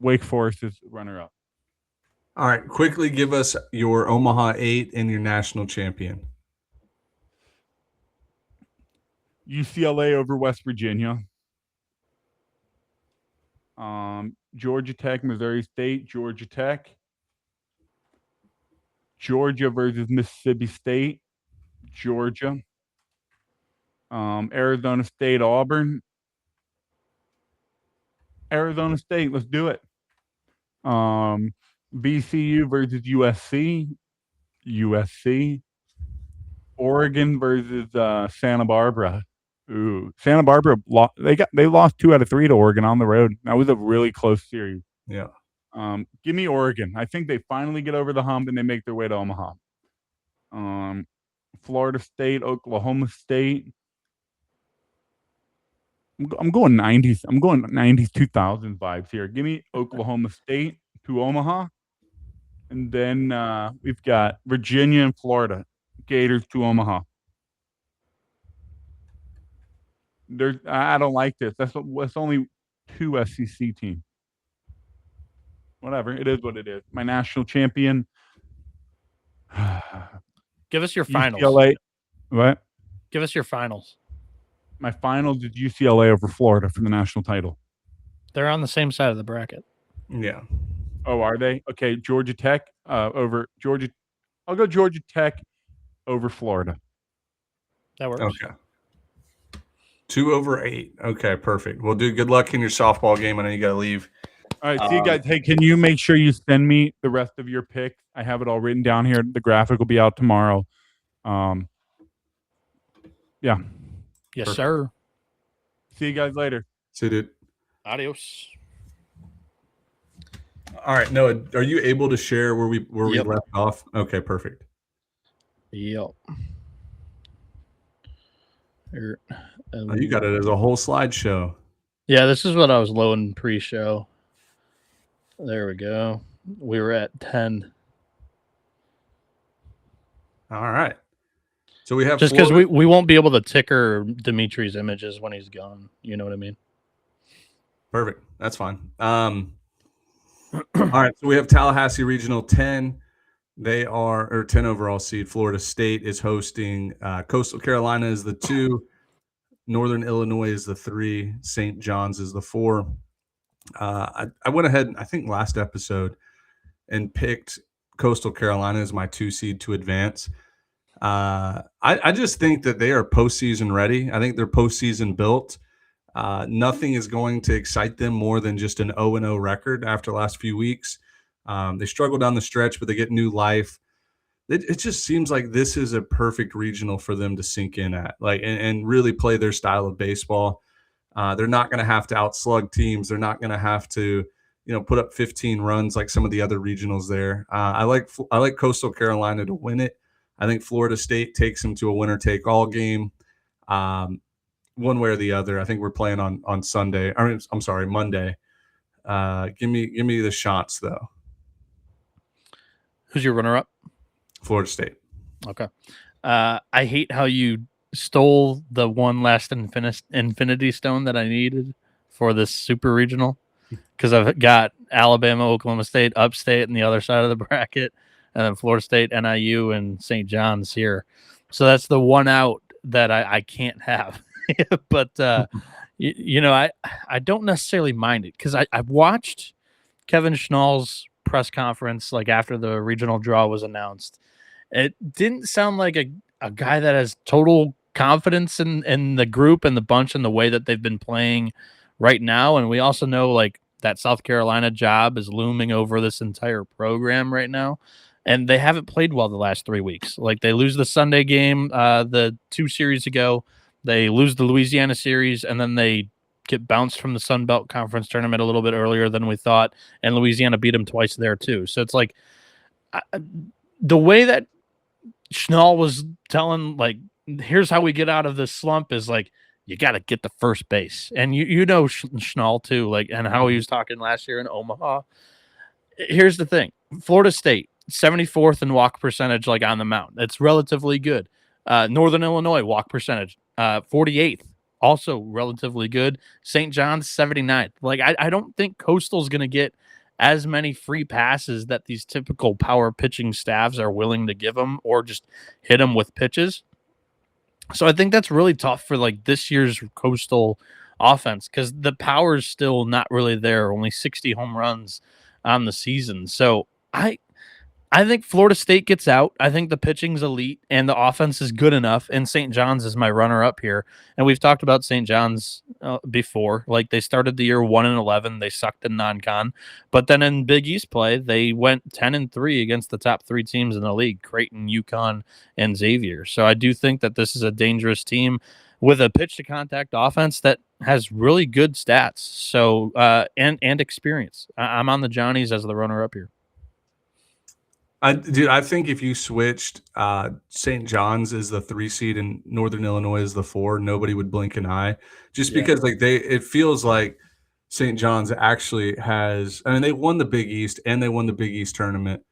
Wake Forest is runner-up. All right. Quickly give us your Omaha 8 and your national champion. UCLA over West Virginia. Georgia Tech, Missouri State, Georgia Tech. Georgia versus Mississippi State, Georgia. Arizona State, Auburn. Arizona State, let's do it. VCU versus USC, USC. Oregon versus Santa Barbara. Ooh, Santa Barbara they lost 2 out of 3 to Oregon on the road. That was a really close series. Yeah. Give me Oregon. I think they finally get over the hump and they make their way to Omaha. Florida State, Oklahoma State. I'm going 90s. I'm going 90s, 2000 vibes here. Give me Oklahoma State to Omaha. And then we've got Virginia and Florida. Gators to Omaha. I don't like this. That's only 2 SEC teams. Whatever. It is what it is. My national champion. Give us your finals. UCLA. What? Give us your finals. My finals is UCLA over Florida for the national title. They're on the same side of the bracket. Yeah. Oh, are they? Okay, Georgia Tech over Georgia. I'll go Georgia Tech over Florida. That works. Okay. 2/8. Okay, perfect. Well, dude, good luck in your softball game. I know you got to leave. All right, see you guys. Hey, can you make sure you send me the rest of your picks? I have it all written down here. The graphic will be out tomorrow. Yeah. Yes, Perfect. sir. See you guys later. See you, dude. Adios. All right, Noah, are you able to share where we Yep. left off? Okay, perfect. Yep. Here, Oh, you got it as a whole slideshow. Yeah, this is what I was loading pre-show. There we go. We were at 10. All right. So we have Just because Florida- we won't be able to ticker Dimitri's images when he's gone. You know what I mean? Perfect. That's fine. All right. So we have Tallahassee Regional 10. They are, or 10 overall seed. Florida State is hosting. Coastal Carolina is the 2. Northern Illinois is the 3. St. John's is the 4. I went ahead, I think last episode, and picked Coastal Carolina as my 2 seed to advance. I just think that they are postseason ready. I think they're postseason built. Nothing is going to excite them more than just an 0-0 record after the last few weeks. They struggle down the stretch, but they get new life. It just seems like this is a perfect regional for them to sink in at, and really play their style of baseball. They're not going to have to outslug teams. They're not going to have to, put up 15 runs like some of the other regionals there. I like Coastal Carolina to win it. I think Florida State takes them to a winner-take-all game, one way or the other. I think we're playing on Sunday. I'm sorry, Monday. Give me the shots though. Who's your runner-up? Florida State. Okay. I hate how you stole the one last infinity stone that I needed for this super regional, because I've got Alabama, Oklahoma State, Upstate, and the other side of the bracket, and then Florida State, NIU, and St. John's here. So that's the one out that I can't have. But I don't necessarily mind it, because I've watched Kevin Schnall's press conference after the regional draw was announced. It didn't sound like a guy that has total confidence in the group and the bunch and the way that they've been playing right now. And we also know that South Carolina job is looming over this entire program right now. And they haven't played well the last 3 weeks. They lose the Sunday game, the 2 series ago. They lose the Louisiana series, and then they get bounced from the Sun Belt Conference tournament a little bit earlier than we thought. And Louisiana beat them twice there too. So it's the way that Schnall was telling, here's how we get out of this slump is you got to get to first base. And you know Schnall too, and how he was talking last year in Omaha. Here's the thing. Florida State, 74th in walk percentage, on the mound. It's relatively good. Northern Illinois walk percentage, 48th, also relatively good. St. John's, 79th. I don't think Coastal's going to get as many free passes that these typical power pitching staffs are willing to give them, or just hit them with pitches. So I think that's really tough for this year's Coastal offense, because the power is still not really there. Only 60 home runs on the season. So I think Florida State gets out. I think the pitching's elite and the offense is good enough. And St. John's is my runner-up here. And we've talked about St. John's before. They started the year 1-11. They sucked in non-con. But then in Big East play, they went 10-3 against the top 3 teams in the league, Creighton, UConn, and Xavier. So I do think that this is a dangerous team with a pitch to contact offense that has really good stats. So and experience. I'm on the Johnnies as the runner up here. I think if you switched St. John's as the 3 seed and Northern Illinois as the 4, nobody would blink an eye. Just because it feels like St. John's actually has. I mean, they won the Big East and they won the Big East tournament.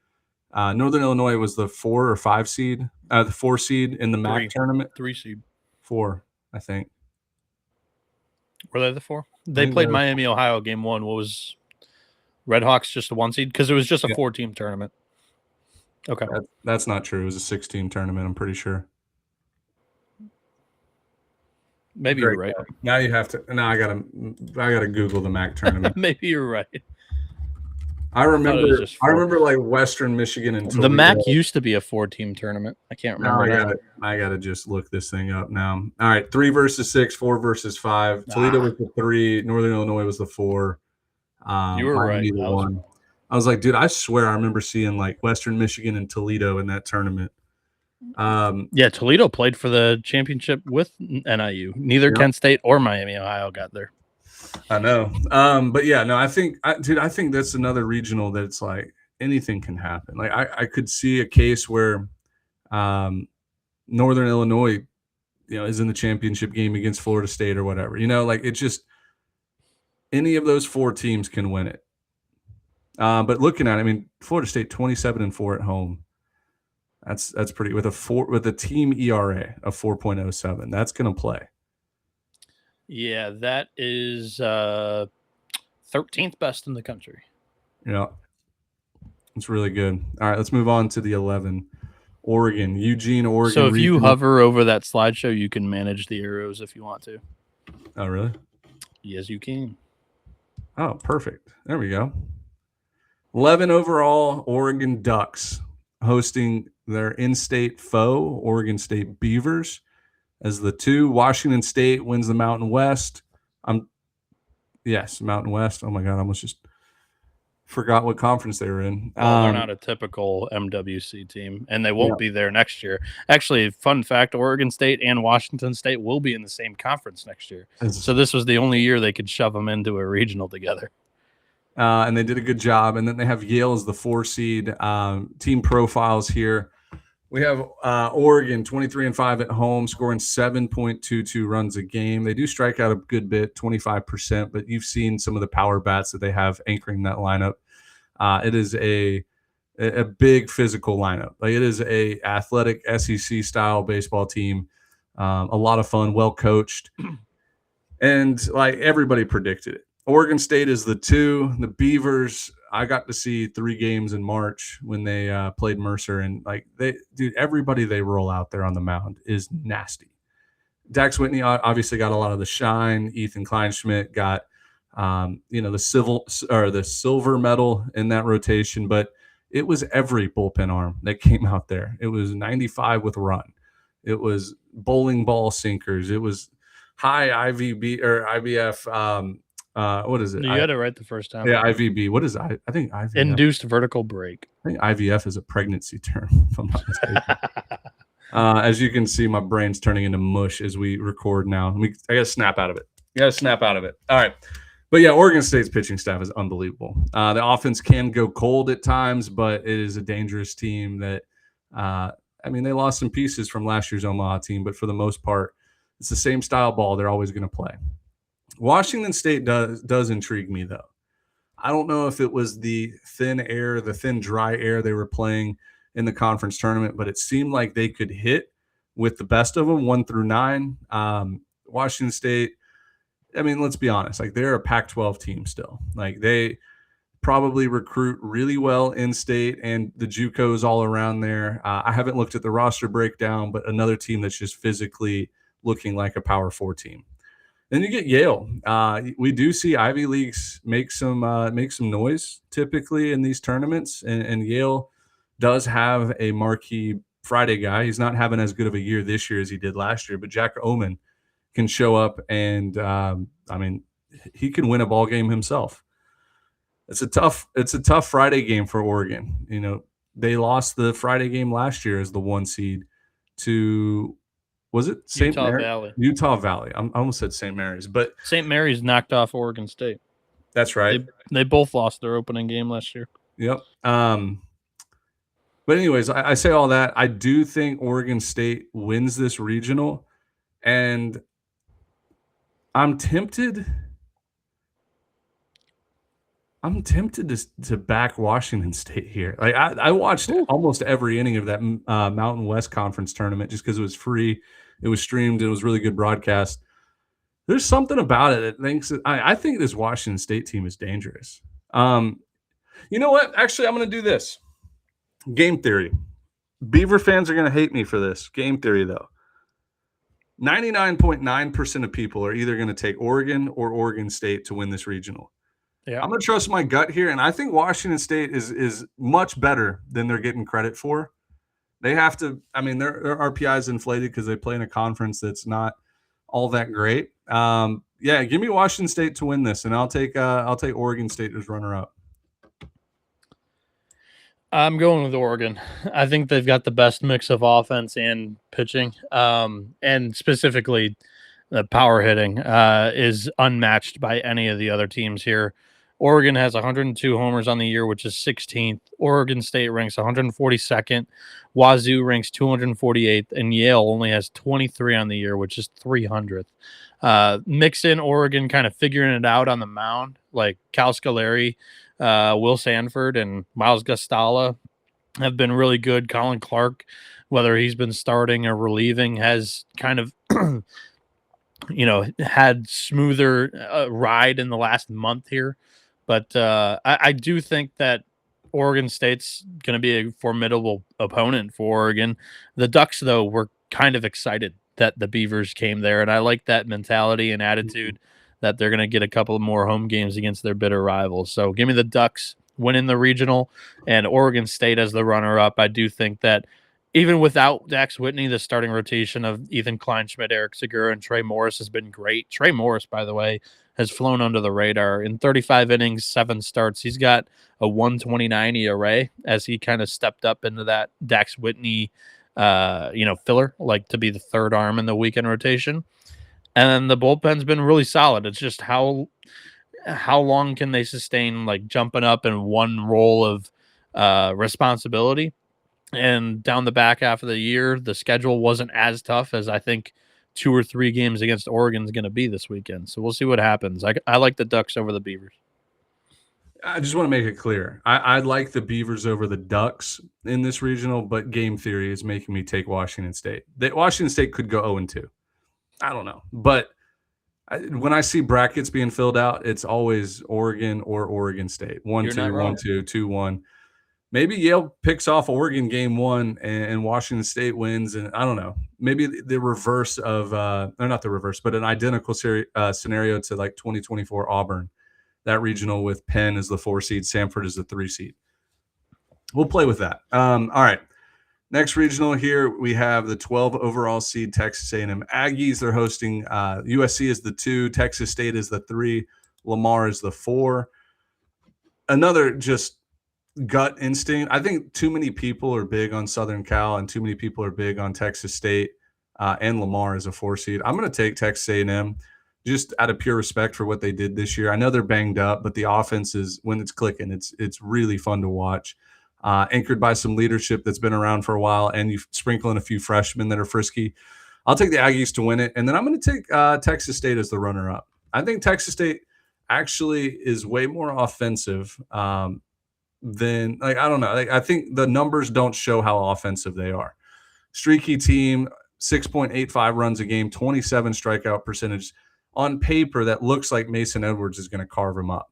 Northern Illinois was the 4 or 5 seed, the 4 seed in the MAC tournament. 3 seed. 4, I think. Were they the 4? They played Miami, Ohio game 1. What was Red Hawks just a 1 seed? Because it was just a 4-team tournament. Okay. That's not true. It was a 6-team tournament, I'm pretty sure. Maybe you're right. Now you have to. Now I gotta Google the MAC tournament. Maybe you're right. I remember like Western Michigan and Toledo. The MAC used to be a 4-team tournament. I can't remember. I gotta just look this thing up now. All right, 3 versus 6, 4 versus 5. Toledo was the 3. Northern Illinois was the 4. You were right. The 1. I was like, dude, I swear I remember seeing like Western Michigan and Toledo in that tournament. Toledo played for the championship with NIU. Neither Kent State or Miami, Ohio got there. I know. But yeah, no, I think that's another regional that's like anything can happen. Like I could see a case where Northern Illinois, is in the championship game against Florida State or whatever. Like it's just any of those 4 teams can win it. But looking at it, I mean, Florida State 27-4 at home. That's pretty with a team ERA of 4.07. That's going to play. Yeah, that is 13th best in the country. Yeah, it's really good. All right, let's move on to the 11. Oregon, Eugene, Oregon. So if you hover over that slideshow, you can manage the arrows if you want to. Oh, really? Yes, you can. Oh, perfect. There we go. 11 overall, Oregon Ducks hosting their in-state foe, Oregon State Beavers, as the 2. Washington State wins the Mountain West. Mountain West. Oh my God, I almost just forgot what conference they were in. Well, they're not a typical MWC team, and they won't be there next year. Actually, fun fact, Oregon State and Washington State will be in the same conference next year. So this was the only year they could shove them into a regional together. And they did a good job. And then they have Yale as the 4 seed. Team profiles here. We have Oregon 23-5 at home, scoring 7.22 runs a game. They do strike out a good bit, 25%, but you've seen some of the power bats that they have anchoring that lineup. It is a big physical lineup. Like it is a athletic SEC style baseball team. A lot of fun, well coached, and like everybody predicted it. Oregon State is the 2. The Beavers, I got to see 3 games in March when they played Mercer, and like everybody they roll out there on the mound is nasty. Dax Whitney obviously got a lot of the shine. Ethan Kleinschmidt got the silver medal in that rotation, but it was every bullpen arm that came out there. It was 95 with run. It was bowling ball sinkers. It was high IVB or IVF. What is it? You got it right the first time. Yeah, IVB. What is I think IVF. Induced vertical break. I think IVF is a pregnancy term, if I'm not mistaken. As you can see, my brain's turning into mush as we record now. I got to snap out of it. All right. But yeah, Oregon State's pitching staff is unbelievable. The offense can go cold at times, but it is a dangerous team that, they lost some pieces from last year's Omaha team, but for the most part, it's the same style ball they're always going to play. Washington State does intrigue me, though. I don't know if it was the thin dry air they were playing in the conference tournament, but it seemed like they could hit with the best of them, 1 through 9. Washington State, let's be honest, like they're a Pac-12 team still. Like they probably recruit really well in state and the JUCOs all around there. I haven't looked at the roster breakdown, but another team that's just physically looking like a Power 4 team. Then you get Yale. We do see Ivy Leagues make some noise typically in these tournaments, and Yale does have a marquee Friday guy. He's not having as good of a year this year as he did last year, but Jack Oman can show up and he can win a ball game himself. It's a tough Friday game for Oregon. They lost the Friday game last year as the 1 seed to Was it St. Utah Mary? Valley. Utah Valley. I almost said St. Mary's, but St. Mary's knocked off Oregon State. that's right. They both lost their opening game last year. Yep. But anyways, I say all that. I do think Oregon State wins this regional, and I'm tempted to back Washington State here. Like I watched almost every inning of that Mountain West Conference tournament just because it was free, it was streamed, it was really good broadcast. There's something about it that thinks I think this Washington State team is dangerous. You know what? Actually, I'm going to do this. Game theory. Beaver fans are going to hate me for this. Game theory, though. 99.9% of people are either going to take Oregon or Oregon State to win this regional. Yeah. I'm going to trust my gut here, and I think Washington State is much better than they're getting credit for. They have to – I mean, their RPI is inflated because they play in a conference that's not all that great. Yeah, give me Washington State to win this, and I'll take Oregon State as runner-up. I'm going with Oregon. I think they've got the best mix of offense and pitching, and specifically the power hitting is unmatched by any of the other teams here. Oregon has 102 homers on the year, which is 16th. Oregon State ranks 142nd. Wazoo ranks 248th, and Yale only has 23 on the year, which is 300th. Mix in Oregon kind of figuring it out on the mound, like Cal Scolari, Will Sanford, and Miles Gastala have been really good. Colin Clark, whether he's been starting or relieving, has kind of had smoother ride in the last month here. But I do think that Oregon State's going to be a formidable opponent for Oregon. The Ducks, though, were kind of excited that the Beavers came there, and I like that mentality and attitude that they're going to get a couple more home games against their bitter rivals. So give me the Ducks winning the regional and Oregon State as the runner-up. I do think that even without Dax Whitney, the starting rotation of Ethan Kleinschmidt, Eric Segura, and Trey Morris has been great. Trey Morris, by the way, has flown under the radar. In 35 innings, 7 starts, he's got a 1.29 ERA as he kind of stepped up into that Dax Whitney filler, like to be the third arm in the weekend rotation. And the bullpen's been really solid. It's just how long can they sustain like jumping up in one role of responsibility. And down the back half of the year, the schedule wasn't as tough as I think 2 or 3 games against Oregon is going to be this weekend. So we'll see what happens. I like the Ducks over the Beavers. I just want to make it clear. I like the Beavers over the Ducks in this regional, but game theory is making me take Washington State. Washington State could go 0-2. I don't know. But when I see brackets being filled out, it's always Oregon or Oregon State. 1-2, 1-2, 2-1. Maybe Yale picks off Oregon game 1 and Washington State wins. And I don't know. Maybe the reverse of or not the reverse, but an identical scenario to like 2024 Auburn. That regional with Penn as the 4 seed, Samford as the 3 seed. We'll play with that. All right. Next regional here, we have the 12 overall seed Texas A&M Aggies. They're hosting USC is the 2, Texas State is the 3, Lamar is the 4. Another just gut instinct. I think too many people are big on Southern Cal and too many people are big on Texas State and Lamar as a 4 seed. I'm going to take Texas A&M just out of pure respect for what they did this year. I know they're banged up, but the offense is, when it's clicking, it's really fun to watch. Anchored by some leadership that's been around for a while, and you sprinkle in a few freshmen that are frisky. I'll take the Aggies to win it, and then I'm going to take Texas State as the runner-up. I think Texas State actually is way more offensive than, like, I don't know. Like, I think the numbers don't show how offensive they are. Streaky team, 6.85 runs a game, 27 strikeout percentage. On paper, that looks like Mason Edwards is going to carve him up.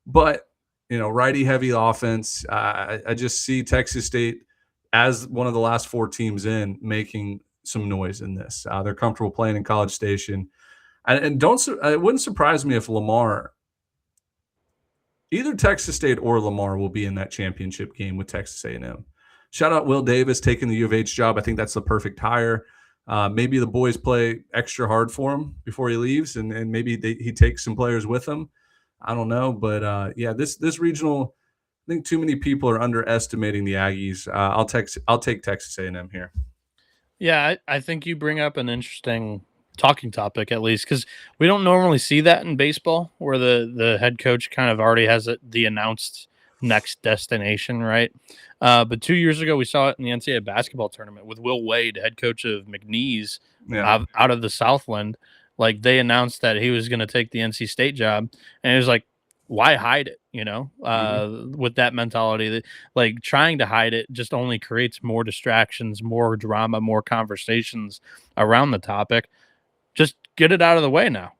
But righty-heavy offense. I just see Texas State as one of the last 4 teams in making some noise in this. They're comfortable playing in College Station. And it wouldn't surprise me if Lamar, either Texas State or Lamar, will be in that championship game with Texas A&M. Shout out Will Davis taking the U of H job. I think that's the perfect hire. Maybe the boys play extra hard for him before he leaves, and maybe he takes some players with him. I don't know, but this regional, I think too many people are underestimating the Aggies. I'll take Texas A&M here. Yeah, I think you bring up an interesting talking topic, at least, because we don't normally see that in baseball, where the head coach kind of already has the announced next destination, right? But 2 years ago, we saw it in the NCAA basketball tournament with Will Wade, head coach of McNeese, Yeah. out of the Southland. Like, they announced that he was going to take the NC State job, and it was like, why hide it? With that mentality, that like trying to hide it just only creates more distractions, more drama, more conversations around the topic. Just get it out of the way now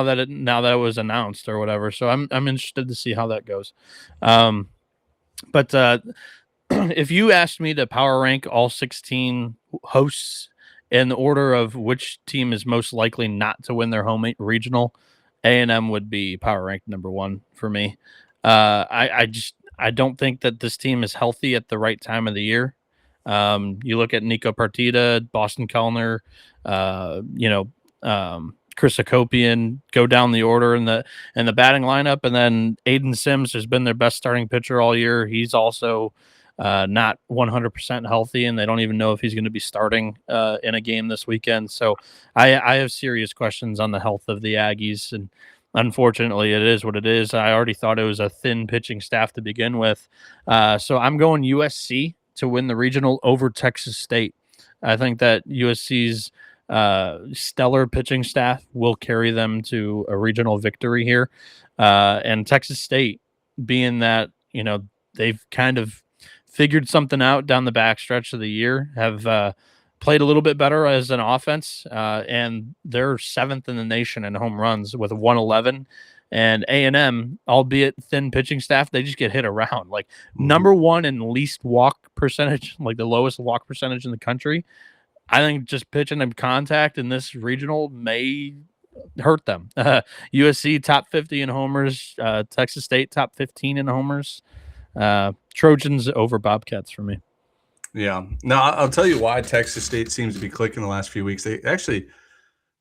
that it was announced or whatever. So I'm interested to see how that goes. But if you asked me to power rank all 16 hosts in the order of which team is most likely not to win their home regional, A&M would be power ranked number one for me. I don't think that this team is healthy at the right time of the year. You look at Nico Partita, Boston Kellner, Chris Akopian, go down the order in the batting lineup, and then Aiden Sims has been their best starting pitcher all year. He's also not 100% healthy, and they don't even know if he's going to be starting in a game this weekend. So I have serious questions on the health of the Aggies, and unfortunately, it is what it is. I already thought it was a thin pitching staff to begin with. So I'm going USC to win the regional over Texas State. I think that USC's stellar pitching staff will carry them to a regional victory here. And Texas State, being that, they've kind of figured something out down the backstretch of the year, have played a little bit better as an offense, and they're 7th in the nation in home runs with 111. And A&M, albeit thin pitching staff, they just get hit around. Like number one in least walk percentage, like the lowest walk percentage in the country. I think just pitching in contact in this regional may hurt them. USC top 50 in homers, Texas State top 15 in homers. Trojans over Bobcats for me. Yeah. No, I'll tell you why Texas State seems to be clicking the last few weeks. They actually,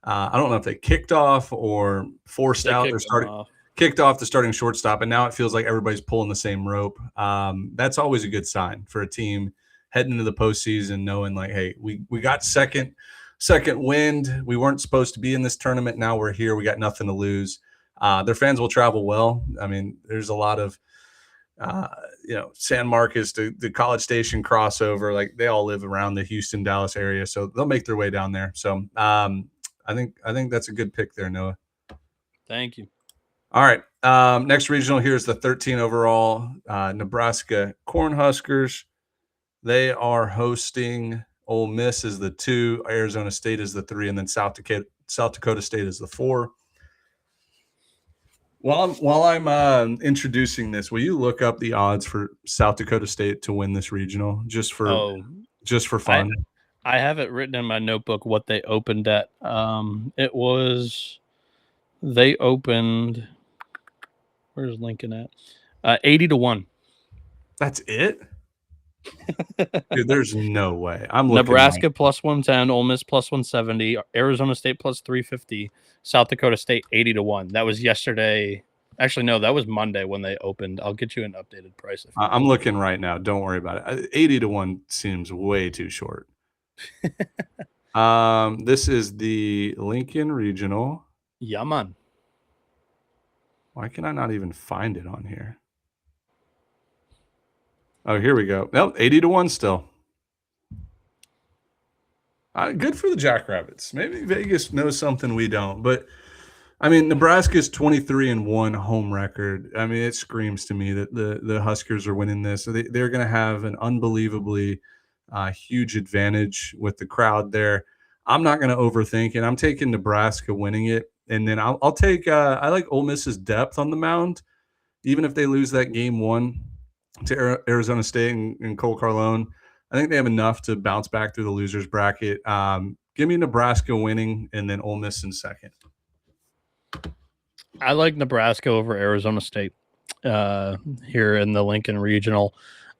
I don't know if they kicked off or forced out their starting, kicked off the starting shortstop, and now it feels like everybody's pulling the same rope. That's always a good sign for a team heading into the postseason, knowing like, hey, we got second wind. We weren't supposed to be in this tournament. Now we're here. We got nothing to lose. Their fans will travel well. I mean, there's a lot of San Marcos to the College Station crossover. Like they all live around the Houston, Dallas area, so they'll make their way down there. So I think that's a good pick there, Noah. Thank you. All right. Next regional here is the 13 overall Nebraska Cornhuskers. They are hosting Ole Miss as the 2, Arizona State is the 3, and then South Dakota State is the 4. While I'm introducing this, will you look up the odds for South Dakota State to win this regional just for fun? I have it written in my notebook what they opened at. They opened. Where's Lincoln at? 80-1. That's it? Dude, there's no way. I'm looking. Nebraska plus 110, Ole Miss plus 170, Arizona State plus 350, South Dakota State 80-1. That was yesterday. Actually, no, that was Monday when they opened. I'll get you an updated price. I'm looking right now. Don't worry about it. 80-1 seems way too short. This is the Lincoln Regional. Yeah, man. Why can I not even find it on here? Oh, here we go. Nope, 80-1 still. Good for the Jackrabbits. Maybe Vegas knows something we don't. But, I mean, Nebraska's 23-1 home record. I mean, it screams to me that the Huskers are winning this. So they're going to have an unbelievably huge advantage with the crowd there. I'm not going to overthink it. I'm taking Nebraska winning it. And then I'll take I like Ole Miss's depth on the mound, even if they lose that game 1 to Arizona State and Cole Carlone. I think they have enough to bounce back through the losers bracket. Give me Nebraska winning and then Ole Miss in second. I like Nebraska over Arizona State here in the Lincoln Regional.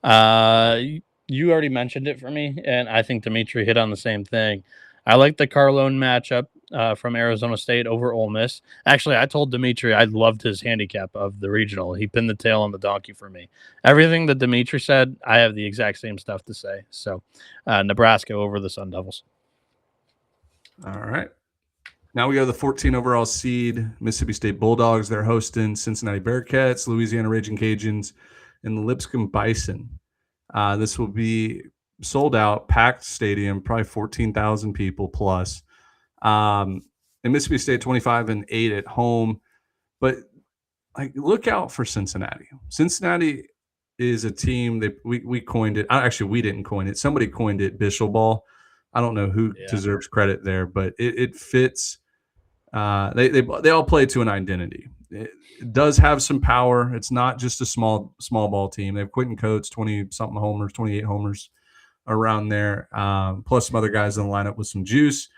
You already mentioned it for me, and I think Dimitri hit on the same thing. I like the Carlone matchup from Arizona State over Ole Miss. Actually, I told Dimitri I loved his handicap of the regional. He pinned the tail on the donkey for me. Everything that Dimitri said, I have the exact same stuff to say. So, Nebraska over the Sun Devils. All right. Now we go to the 14 overall seed, Mississippi State Bulldogs. They're hosting Cincinnati Bearcats, Louisiana Raging Cajuns, and the Lipscomb Bison. This will be sold out, packed stadium, probably 14,000 people plus. And Mississippi State 25-8 at home. But look out for Cincinnati. Cincinnati is a team that we coined it. Actually, we didn't coin it. Somebody coined it Bishop Ball. I don't know who deserves credit there, but it fits. They all play to an identity. It does have some power. It's not just a small ball team. They have Quentin Coates, 20-something homers, 28 homers around there, plus some other guys in the lineup with some juice.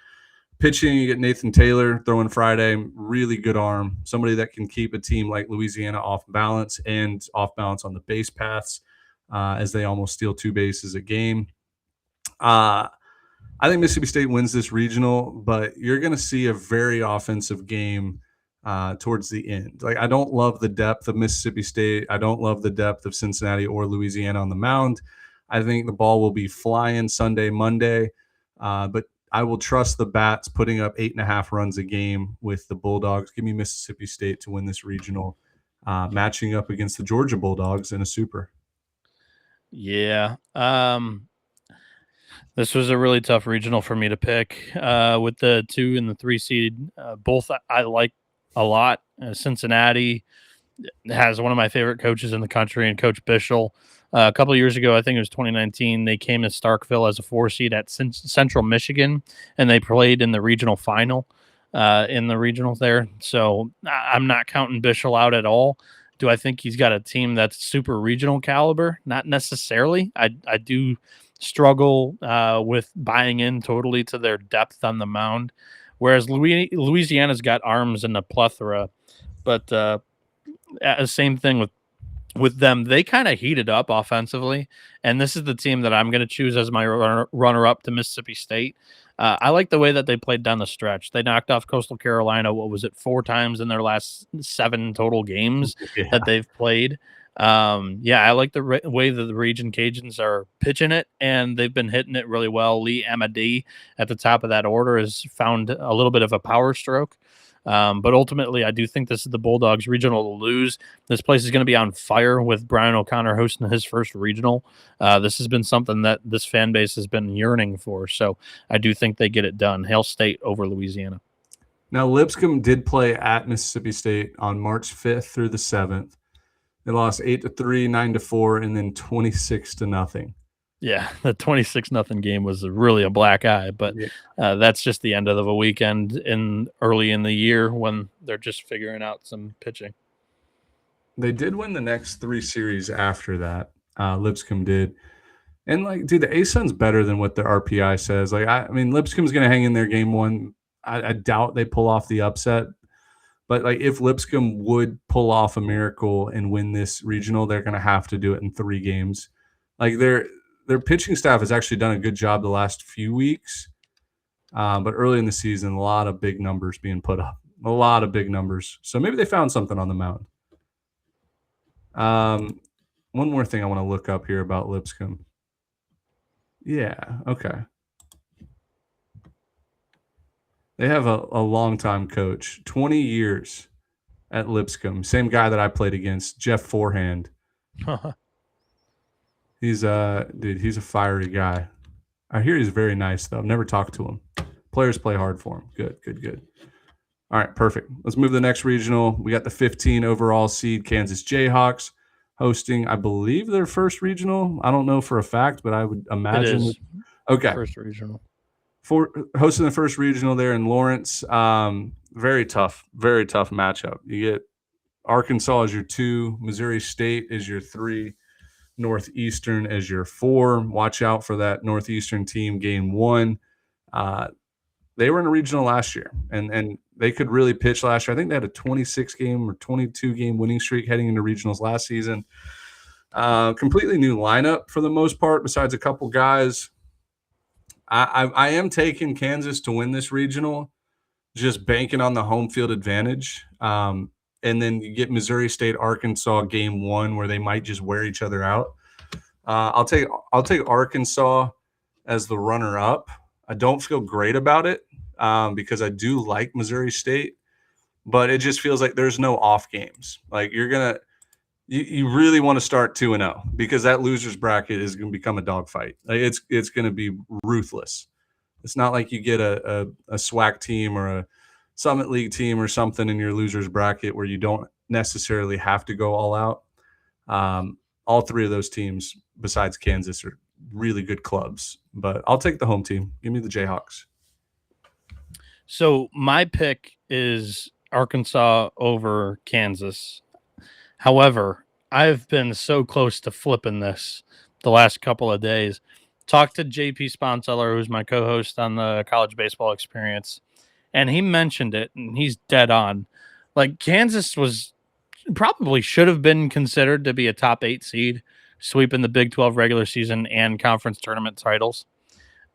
Pitching, you get Nathan Taylor throwing Friday, really good arm, somebody that can keep a team like Louisiana off balance and off balance on the base paths as they almost steal 2 bases a game. I think Mississippi State wins this regional, but you're going to see a very offensive game towards the end. I don't love the depth of Mississippi State. I don't love the depth of Cincinnati or Louisiana on the mound. I think the ball will be flying Sunday, Monday, but I will trust the bats putting up 8.5 runs a game with the Bulldogs. Give me Mississippi State to win this regional, matching up against the Georgia Bulldogs in a super. Yeah. This was a really tough regional for me to pick with the 2 and the 3 seed. Both I like a lot. Cincinnati has one of my favorite coaches in the country, and Coach Bischel. A couple of years ago, I think it was 2019, they came to Starkville as a 4 seed at Central Michigan, and they played in the regional final in the regionals there. So I'm not counting Bischel out at all. Do I think he's got a team that's super regional caliber? Not necessarily. I do struggle with buying in totally to their depth on the mound, whereas Louisiana's got arms in a plethora. But same thing with them. They kind of heated up offensively, and this is the team that I'm going to choose as my runner-up to Mississippi State. I like the way that they played down the stretch. They knocked off Coastal Carolina, 4 times in their last 7 total games that they've played. I like the way that the Raging Cajuns are pitching it, and they've been hitting it really well. Lee Amadi at the top of that order has found a little bit of a power stroke. But ultimately, I do think this is the Bulldogs regional to lose. This place is going to be on fire with Brian O'Connor hosting his first regional. This has been something that this fan base has been yearning for. So I do think they get it done. Hail State over Louisiana. Now, Lipscomb did play at Mississippi State on March 5th through the 7th. They lost 8-3, 9-4, and then 26-0. Yeah, the 26-0 game was really a black eye, but that's just the end of a weekend early in the year when they're just figuring out some pitching. They did win the next 3 series after that. Lipscomb did. And the ASUN's better than what the RPI says. Lipscomb's going to hang in there game 1. I doubt they pull off the upset. But if Lipscomb would pull off a miracle and win this regional, they're going to have to do it in 3 games. Their pitching staff has actually done a good job the last few weeks. But early in the season, a lot of big numbers being put up. A lot of big numbers. So maybe they found something on the mound. One more thing I want to look up here about Lipscomb. Yeah, okay. They have a longtime coach, 20 years at Lipscomb. Same guy that I played against, Jeff Forehand. He's a fiery guy. I hear he's very nice, though. I've never talked to him. Players play hard for him. Good. All right, perfect. Let's move to the next regional. We got the 15 overall seed Kansas Jayhawks hosting, I believe, their first regional. I don't know for a fact, but I would imagine. It is. Okay. First regional. Hosting the first regional there in Lawrence. Very tough matchup. You get Arkansas as your 2, Missouri State is your 3, Northeastern as your 4. Watch out for that Northeastern team game 1. They were in a regional last year, and they could really pitch last year. I think they had a 26-game or 22-game winning streak heading into regionals last season. Completely new lineup for the most part, besides a couple guys. I am taking Kansas to win this regional, just banking on the home field advantage. And then you get Missouri State, Arkansas game 1 where they might just wear each other out. I'll take Arkansas as the runner-up. I don't feel great about it. because I do like Missouri State, but it just feels like there's no off games. Like you really want to start 2-0 because that losers bracket is going to become a dogfight. Like it's going to be ruthless. It's not like you get a SWAC team or a Summit League team or something in your losers bracket where you don't necessarily have to go all out. All three of those teams, besides Kansas, are really good clubs. But I'll take the home team. Give me the Jayhawks. So my pick is Arkansas over Kansas. However, I've been so close to flipping this the last couple of days. Talked to JP Sponseller, who's my co-host on the College Baseball Experience, and he mentioned it, and he's dead on. Like, Kansas probably should have been considered to be a top 8 seed, sweeping the Big 12 regular season and conference tournament titles.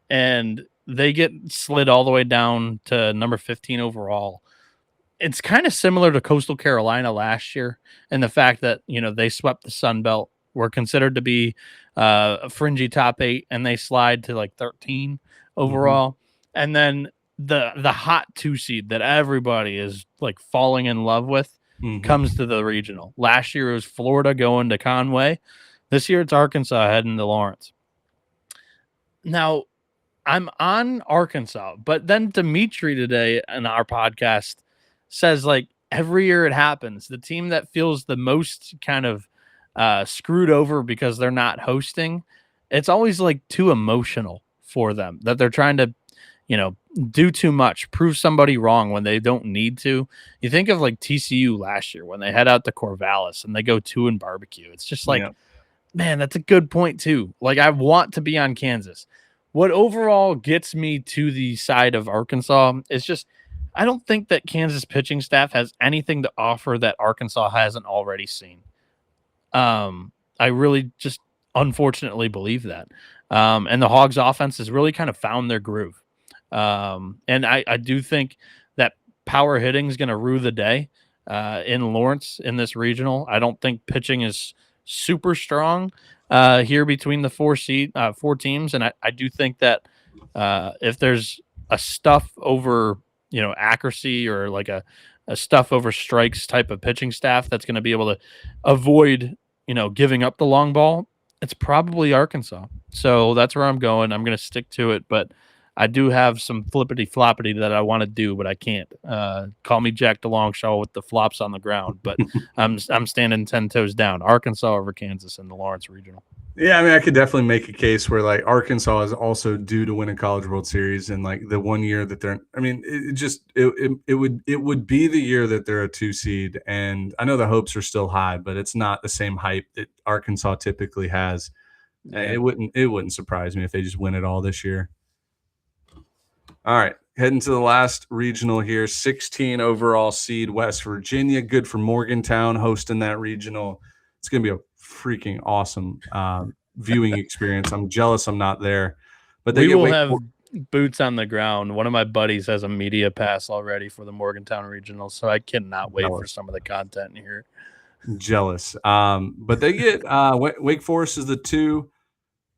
And they get slid all the way down to number 15 overall. It's kind of similar to Coastal Carolina last year, and the fact that, they swept the Sun Belt, were considered to be a fringy top 8, and they slide to like 13 overall. And then the hot 2 seed that everybody is like falling in love with comes to the regional. Last year it was Florida going to Conway. This year it's Arkansas heading to Lawrence. Now, I'm on Arkansas, but then Dimitri today in our podcast says, like, every year it happens. The team that feels the most kind of screwed over because they're not hosting, it's always like too emotional for them, that they're trying to, do too much, prove somebody wrong when they don't need to. You think of like TCU last year when they head out to Corvallis and they go 2 in barbecue. It's just like, man, that's a good point too. Like, I want to be on Kansas. What overall gets me to the side of Arkansas is just, I don't think that Kansas pitching staff has anything to offer that Arkansas hasn't already seen. I really just unfortunately believe that. And the Hogs offense has really kind of found their groove. And I do think that power hitting is going to rue the day in Lawrence in this regional. I don't think pitching is super strong here between the 4 teams. And I do think that if there's a stuff over, accuracy, or like a stuff over strikes type of pitching staff that's going to be able to avoid, giving up the long ball, it's probably Arkansas. So that's where I'm going. I'm going to stick to it, but I do have some flippity-floppity that I want to do, but I can't. Call me Jack DeLongchamp with the flops on the ground, but I'm standing 10 toes down. Arkansas over Kansas in the Lawrence Regional. Yeah, I mean, I could definitely make a case where like Arkansas is also due to win a College World Series, and like the one year that they're, I mean, it would be the year that they're a 2 seed, and I know the hopes are still high, but it's not the same hype that Arkansas typically has. Yeah. It wouldn't surprise me if they just win it all this year. All right, heading to the last regional here, 16 overall seed West Virginia. Good for Morgantown hosting that regional. It's going to be a freaking awesome viewing experience. I'm jealous I'm not there. But we will have boots on the ground. One of my buddies has a media pass already for the Morgantown regional, so I cannot wait for some of the content here. Jealous. But they get Wake Forest is the 2.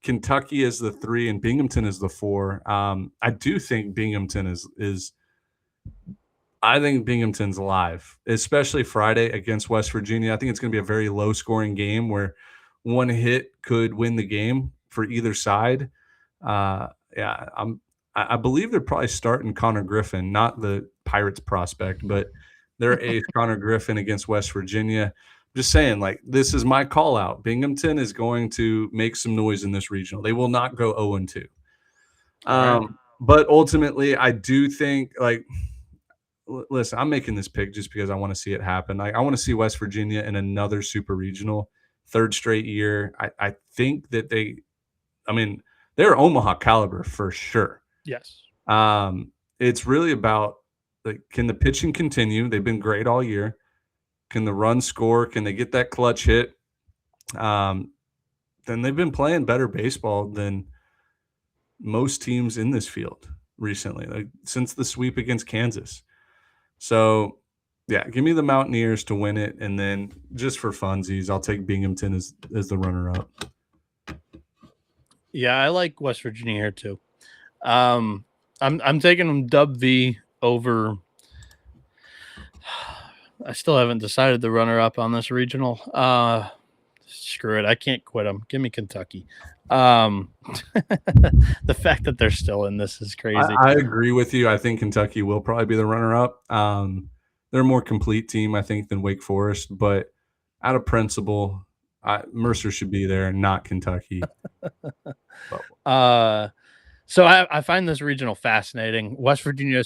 Kentucky is the 3, and Binghamton is the 4. I do think Binghamton is I think Binghamton's live, especially Friday against West Virginia. I think it's going to be a very low-scoring game where one hit could win the game for either side. I believe they're probably starting Connor Griffin, not the Pirates prospect, but their ace Connor Griffin against West Virginia. Just saying, like, this is my call out. Binghamton is going to make some noise in this regional. They will not go 0-2. But ultimately, I do think, like, listen, I'm making this pick just because I want to see it happen. I want to see West Virginia in another super regional, 3rd straight year. I think that they're Omaha caliber for sure. Yes. It's really about, like, can the pitching continue? They've been great all year. Can the run score? Can they get that clutch hit? Then they've been playing better baseball than most teams in this field recently, like since the sweep against Kansas. So, yeah, give me the Mountaineers to win it, and then just for funsies, I'll take Binghamton as the runner-up. Yeah, I like West Virginia here too. I I'm taking them Dub V over. I still haven't decided the runner-up on this regional. Screw it. I can't quit them. Give me Kentucky. The fact that they're still in this is crazy. I agree with you. I think Kentucky will probably be the runner-up. They're a more complete team, I think, than Wake Forest. But out of principle, Mercer should be there and not Kentucky. So I find this regional fascinating. West Virginia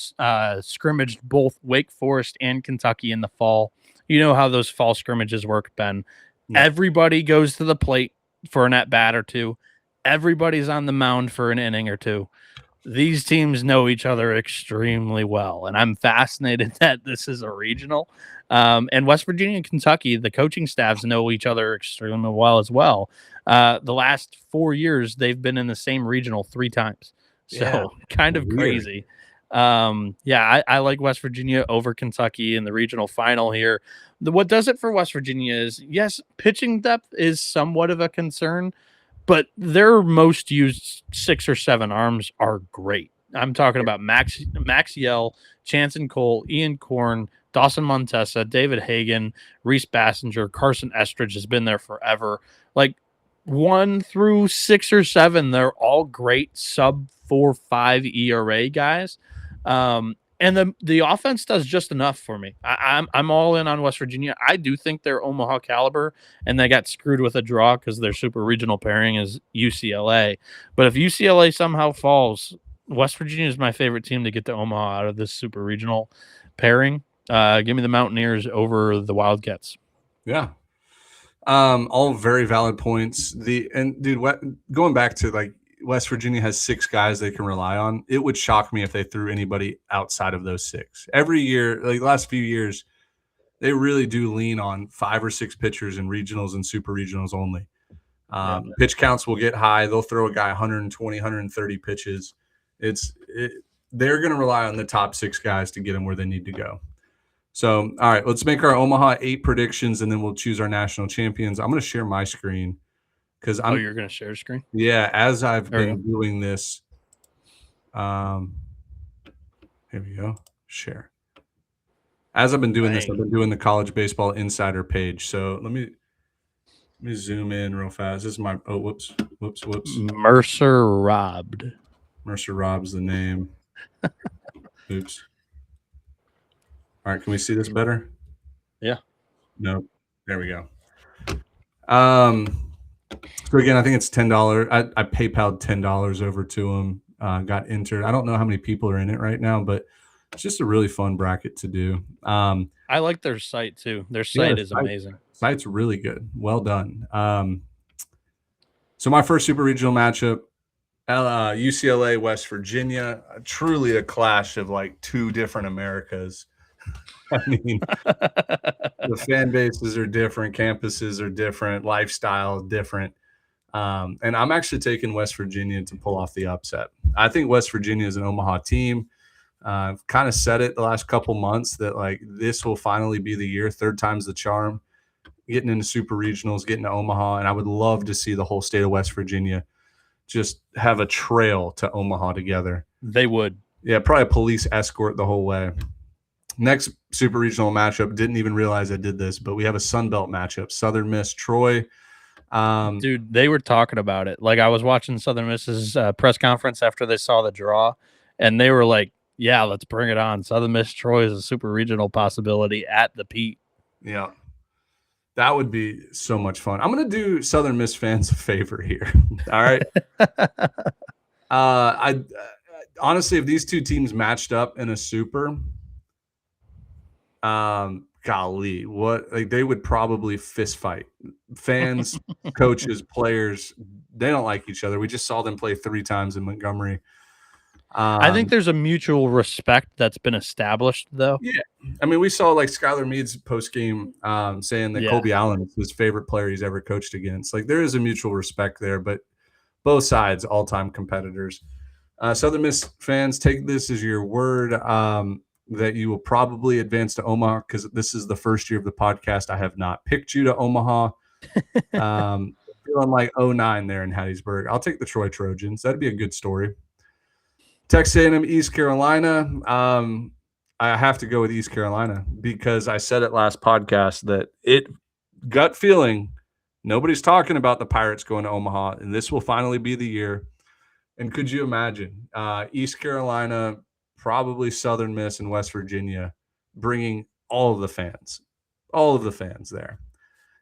scrimmaged both Wake Forest and Kentucky in the fall. You know how those fall scrimmages work, Ben. Yeah. Everybody goes to the plate for an at-bat or two. Everybody's on the mound for an inning or two. These teams know each other extremely well, and I'm fascinated that this is a regional. And West Virginia and Kentucky, the coaching staffs know each other extremely well as well. The last 4 years, they've been in the same regional 3 times. So kind of crazy. I like West Virginia over Kentucky in the regional final here. What does it for West Virginia is, yes, pitching depth is somewhat of a concern, but their most used 6 or 7 arms are great. I'm talking about Maxiell, Chanson Cole, Ian Korn, Dawson Montesa, David Hagan, Reese Bassinger, Carson Estridge has been there forever. Like 1 through 6 or 7, they're all great sub 4.5 ERA guys. And the offense does just enough for me. I'm all in on West Virginia. I do think they're Omaha caliber, and they got screwed with a draw because their super regional pairing is UCLA. But if UCLA somehow falls, West Virginia is my favorite team to get to Omaha out of this super regional pairing. Give me the Mountaineers over the Wildcats. Yeah. All very valid points. Going back to like West Virginia has 6 guys they can rely on. It would shock me if they threw anybody outside of those 6. Every year, like the last few years, they really do lean on 5 or 6 pitchers in regionals and super regionals only. Pitch counts will get high. They'll throw a guy 120, 130 pitches. They're going to rely on the top 6 guys to get them where they need to go. So, all right, let's make our Omaha 8 predictions, and then we'll choose our national champions. I'm going to share my screen. You're going to share screen? Yeah, as I've been doing this. Here we go. Share. As I've been doing this, I've been doing the College Baseball Insider page. So let me zoom in real fast. This is my whoops. Mercer Robbed. Mercer Rob's the name. Oops. All right, can we see this better? Yeah. No. There we go. So again, I think it's $10. I PayPal'd $10 over to him. Got entered. I don't know how many people are in it right now, but it's just a really fun bracket to do. I like their site too. Their site is amazing. Site's really good. Well done. So my first super regional matchup, UCLA, West Virginia, truly a clash of like 2 different Americas. I mean, the fan bases are different, campuses are different, lifestyle different. And I'm actually taking West Virginia to pull off the upset. I think West Virginia is an Omaha team. I've kind of said it the last couple months that like this will finally be the year. 3rd time's the charm. Getting into super regionals, getting to Omaha, and I would love to see the whole state of West Virginia just have a trail to Omaha together. They would. Yeah, probably a police escort the whole way. Next super regional matchup, didn't even realize I did this, but we have a Sun Belt matchup, Southern Miss, Troy. Dude, they were talking about it. Like I was watching Southern Miss's press conference after they saw the draw, and they were like, yeah, let's bring it on. Southern Miss Troy is a super regional possibility at the Pete. Yeah. That would be so much fun. I'm going to do Southern Miss fans a favor here. All right. I honestly, if these 2 teams matched up in a super, golly, they would probably fist fight. Fans, coaches, players, they don't like each other. We just saw them play 3 times in Montgomery. I think there's a mutual respect that's been established, though. Yeah. I mean, we saw like Skylar Mead's post game saying that Kobe Allen is his favorite player he's ever coached against. Like there is a mutual respect there, but both sides, all-time competitors. Southern Miss fans, take this as your word that you will probably advance to Omaha because this is the first year of the podcast. I have not picked you to Omaha. Feeling like 09 there in Hattiesburg. I'll take the Troy Trojans. That'd be a good story. Texas A&M, East Carolina. I have to go with East Carolina because I said it last podcast that gut feeling, nobody's talking about the Pirates going to Omaha, and this will finally be the year. And could you imagine East Carolina, probably Southern Miss and West Virginia, bringing all of the fans there.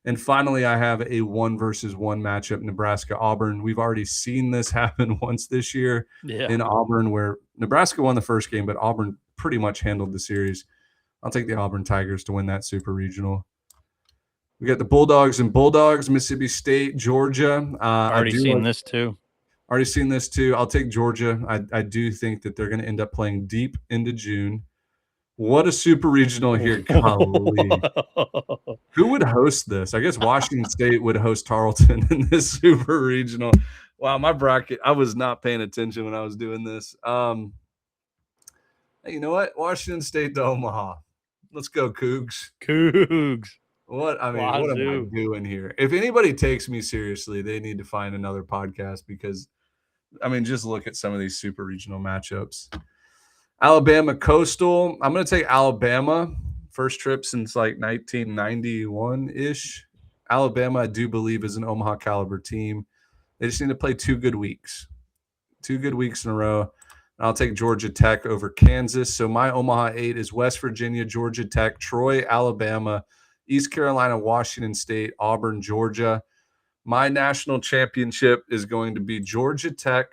And finally, I have a 1-versus-1 matchup, Nebraska-Auburn. We've already seen this happen once this year in Auburn, where Nebraska won the first game, but Auburn pretty much handled the series. I'll take the Auburn Tigers to win that super regional. We got the Bulldogs and Bulldogs, Mississippi State, Georgia. Already seen this too. I'll take Georgia. I do think that they're going to end up playing deep into June. What a super regional here. Golly. Who would host this? I guess Washington State would host Tarleton in this super regional. Wow, my bracket, I was not paying attention when I was doing this. Hey, you know what? Washington State to Omaha. Let's go, Cougs. What am I doing here? If anybody takes me seriously, they need to find another podcast because, just look at some of these super regional matchups. Alabama Coastal. I'm going to take Alabama. First trip since like 1991-ish. Alabama, I do believe, is an Omaha caliber team. They just need to play 2 good weeks. 2 good weeks in a row. I'll take Georgia Tech over Kansas. So my Omaha 8 is West Virginia, Georgia Tech, Troy, Alabama, East Carolina, Washington State, Auburn, Georgia. My national championship is going to be Georgia Tech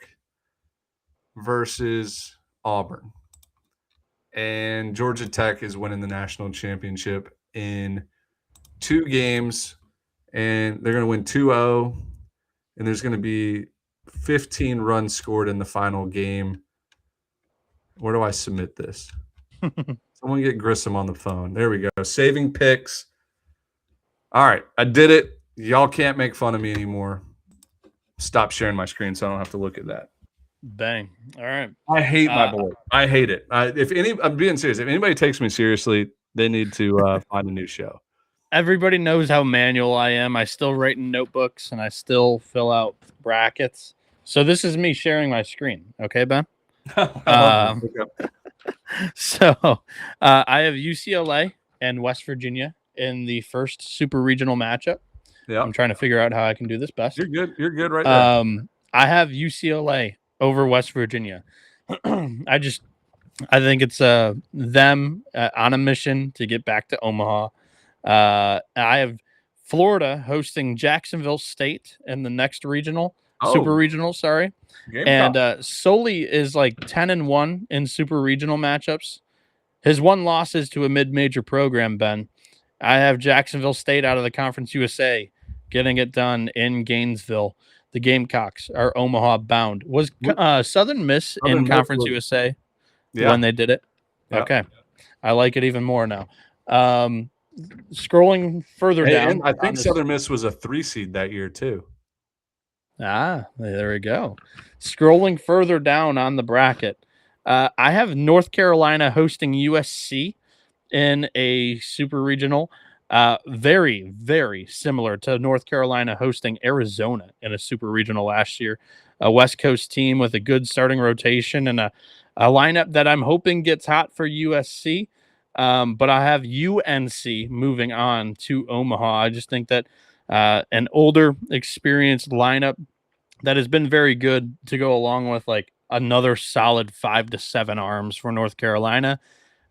versus Auburn. And Georgia Tech is winning the national championship in 2 games, and they're going to win 2-0, and there's going to be 15 runs scored in the final game. Where do I submit this? Someone get Grissom on the phone. There we go. Saving picks. All right, I did it. Y'all can't make fun of me anymore. Stop sharing my screen so I don't have to look at that. Bang. All right. I hate my board. I hate it. I'm being serious. If anybody takes me seriously, they need to find a new show. Everybody knows how manual I am. I still write in notebooks and I still fill out brackets. So this is me sharing my screen. Okay, Ben? So I have UCLA and West Virginia in the first super regional matchup. Yeah. I'm trying to figure out how I can do this best. You're good. You're good right there. I have UCLA over West Virginia. I think it's them on a mission to get back to Omaha. I have Florida hosting Jacksonville State in the next super regional, sorry. And Sully is like 10-1 in super regional matchups. His one loss is to a mid-major program, Ben. I have Jacksonville State out of the Conference USA getting it done in Gainesville. The Gamecocks are Omaha bound. Was Southern Miss in Conference USA when they did it? Yeah. Okay. I like it even more now. Scrolling further down. I think Southern Miss was a 3 seed that year too. There we go. Scrolling further down on the bracket. I have North Carolina hosting USC in a super regional. Very, very similar to North Carolina hosting Arizona in a super regional last year. A West Coast team with a good starting rotation and a lineup that I'm hoping gets hot for USC. But I have UNC moving on to Omaha. I just think that an older, experienced lineup that has been very good to go along with like another solid 5 to 7 arms for North Carolina.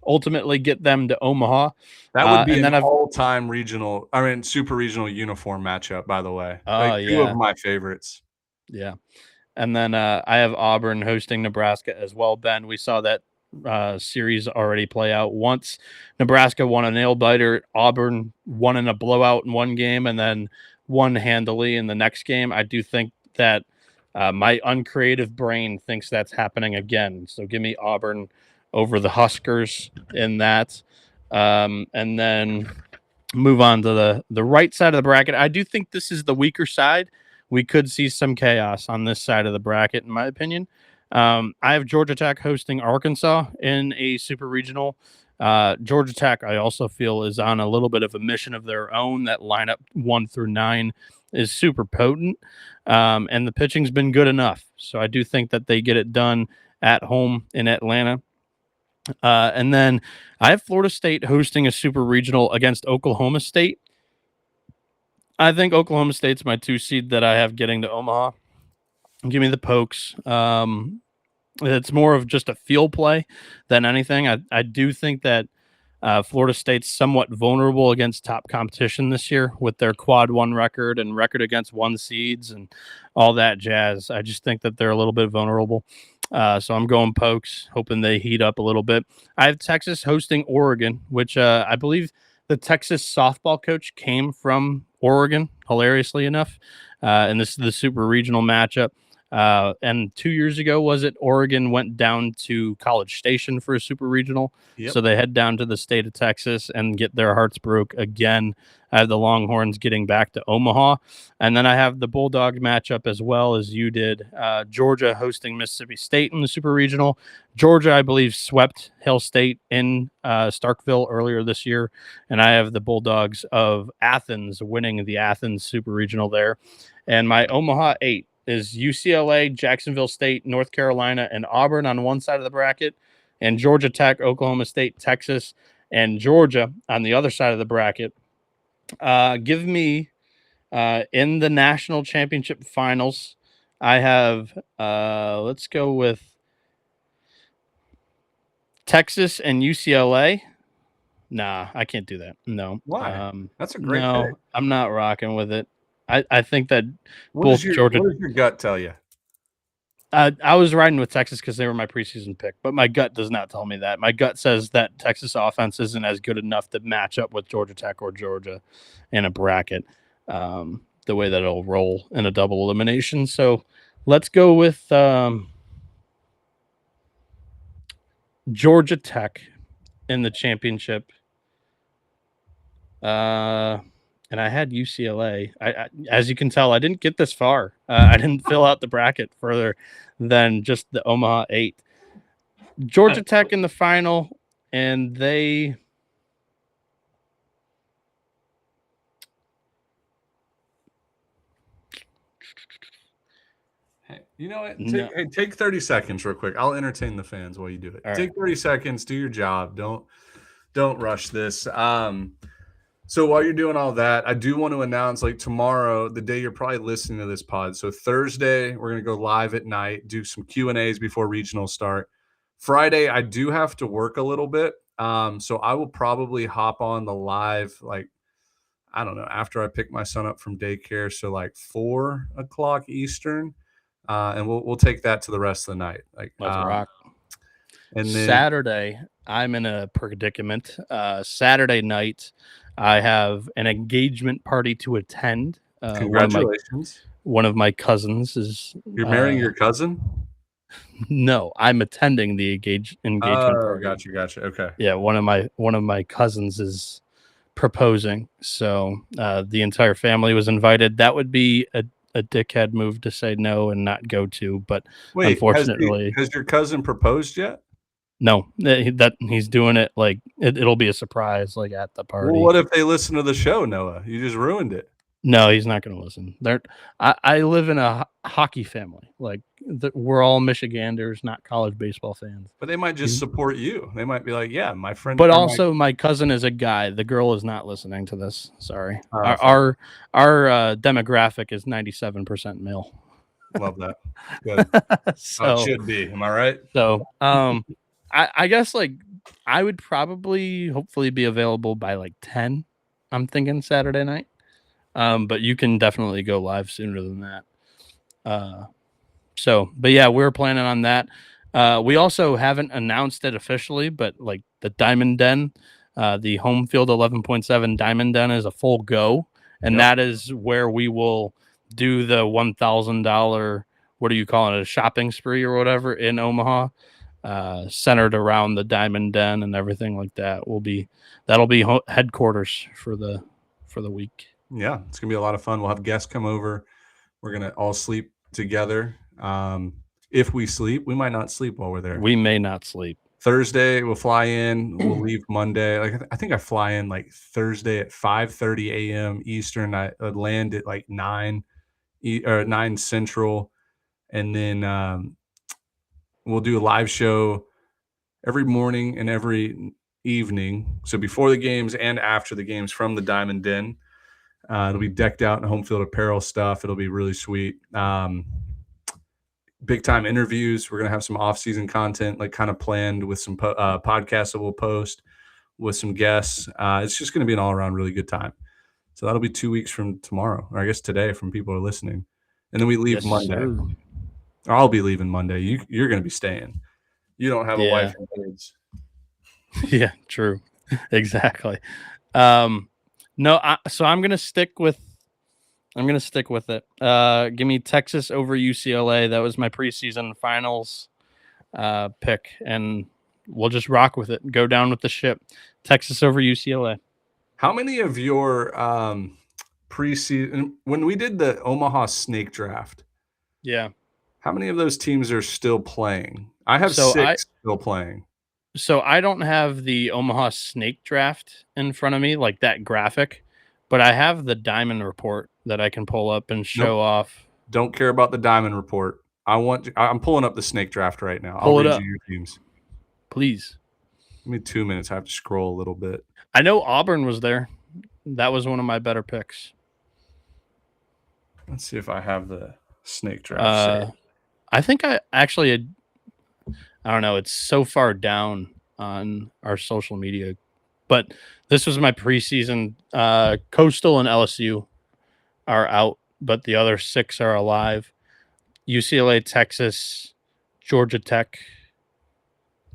Ultimately get them to Omaha. That would be an all-time super regional uniform matchup, by the way. Two of my favorites. Yeah. And then I have Auburn hosting Nebraska as well, Ben. We saw that series already play out once. Nebraska won a nail-biter. Auburn won in a blowout in one game and then won handily in the next game. I do think that my uncreative brain thinks that's happening again. So give me Auburn over the Huskers in that. And then move on to the right side of the bracket. I do think this is the weaker side. We could see some chaos on this side of the bracket, in my opinion. I have Georgia Tech hosting Arkansas in a super regional. Georgia Tech, I also feel, is on a little bit of a mission of their own. That lineup 1 through 9 is super potent, and the pitching's been good enough. So I do think that they get it done at home in Atlanta. And then I have Florida State hosting a super regional against Oklahoma State. I think Oklahoma State's my 2 seed that I have getting to Omaha. Give me the Pokes. It's more of just a field play than anything. I do think that Florida State's somewhat vulnerable against top competition this year with their quad 1 record and record against 1 seeds and all that jazz. I just think that they're a little bit vulnerable. So I'm going Pokes, hoping they heat up a little bit. I have Texas hosting Oregon, which I believe the Texas softball coach came from Oregon, hilariously enough. And this is the super regional matchup. And 2 years ago, was it, Oregon went down to College Station for a super regional. Yep. So they head down to the state of Texas and get their hearts broke again. I have the Longhorns getting back to Omaha. And then I have the Bulldog matchup as well as you did. Georgia hosting Mississippi State in the super regional. Georgia, I believe, swept Hill State in Starkville earlier this year. And I have the Bulldogs of Athens winning the Athens super regional there. And my Omaha 8 is UCLA, Jacksonville State, North Carolina, and Auburn on one side of the bracket, and Georgia Tech, Oklahoma State, Texas, and Georgia on the other side of the bracket. Give me in the national championship finals, I have, let's go with Texas and UCLA. Nah, I can't do that. No. Why? That's a great pick. I'm not rocking with it. I think that What both does your gut tell you? I was riding with Texas because they were my preseason pick, but my gut does not tell me that. My gut says that Texas offense isn't as good enough to match up with Georgia Tech or Georgia in a bracket, the way that it'll roll in a double elimination. So let's go with Georgia Tech in the championship. And I had UCLA. I as you can tell, I didn't get this far. I didn't fill out the bracket further than just the Omaha 8. Georgia Tech in the final, and they Hey, you know what? Take 30 seconds real quick. I'll entertain the fans while you do it. Take 30 seconds, do your job. Don't rush this. So while you're doing all that, I do want to announce, like, tomorrow, the day you're probably listening to this pod. So Thursday, we're going to go live at night, do some Q&As before regionals start. Friday, I do have to work a little bit. So I will probably hop on the live, like, I don't know, after I pick my son up from daycare. So like 4 o'clock Eastern. And we'll take that to the rest of the night. Like, let's rock. And then Saturday, I'm in a predicament. Saturday night, I have an engagement party to attend. Congratulations. One of my cousins is. You're marrying your cousin? No, I'm attending the engagement party. Gotcha. Okay. Yeah, one of my cousins is proposing, so the entire family was invited. That would be a dickhead move to say no and not go to, but wait, unfortunately, has your cousin proposed yet? No, that he's doing it like it'll be a surprise, like at the party. Well, what if they listen to the show, Noah? You just ruined it. No, he's not going to listen. I live in a hockey family. Like we're all Michiganders, not college baseball fans. But they might just support you. They might be like, "Yeah, my friend." But also, my cousin is a guy. The girl is not listening to this. Sorry, our demographic is 97% male. Love that. Good. So it should be. Am I right? So, I guess like I would probably hopefully be available by like 10. I'm thinking Saturday night. But you can definitely go live sooner than that. But yeah, we're planning on that. We also haven't announced it officially, but like the Diamond Den, the Homefield 11.7 Diamond Den is a full go. And that is where we will do the $1,000, what are you calling it? A shopping spree or whatever in Omaha, centered around the Diamond Den and everything like that. That'll be headquarters for the week. Yeah, it's gonna be a lot of fun. We'll have guests come over. We're gonna all sleep together. If we sleep, we might not sleep while we're there. We may not sleep. Thursday, we'll fly in. We'll leave Monday. Like I think I fly in like Thursday at 5:30 a.m. Eastern. I land at like 9 Central, and then We'll do a live show every morning and every evening. So before the games and after the games from the Diamond Den. It'll be decked out in home field apparel stuff. It'll be really sweet. Big time interviews. We're going to have some off-season content like kind of planned with some podcasts that we'll post with some guests. It's just going to be an all-around really good time. So that'll be 2 weeks from tomorrow, or I guess today from people who are listening. And then we leave Monday. Sir. Or I'll be leaving Monday. You're going to be staying. You don't have a wife and kids. Yeah, true. Exactly. No, so I'm going to stick with it. Give me Texas over UCLA. That was my preseason finals pick, and we'll just rock with it. Go down with the ship. Texas over UCLA. How many of your preseason, when we did the Omaha snake draft, Yeah. how many of those teams are still playing? I have So 6 still playing. So I don't have the Omaha snake draft in front of me, like that graphic, but I have the diamond report that I can pull up and show off. Don't care about the diamond report. I'm pulling up the snake draft right now. Pull I'll it read up. you your teams. Please. Give me 2 minutes. I have to scroll a little bit. I know Auburn was there. That was one of my better picks. Let's see if I have the snake draft saved. I think I actually, I don't know. It's so far down on our social media, but this was my preseason. Coastal and LSU are out, but the other 6 are alive. UCLA, Texas, Georgia Tech,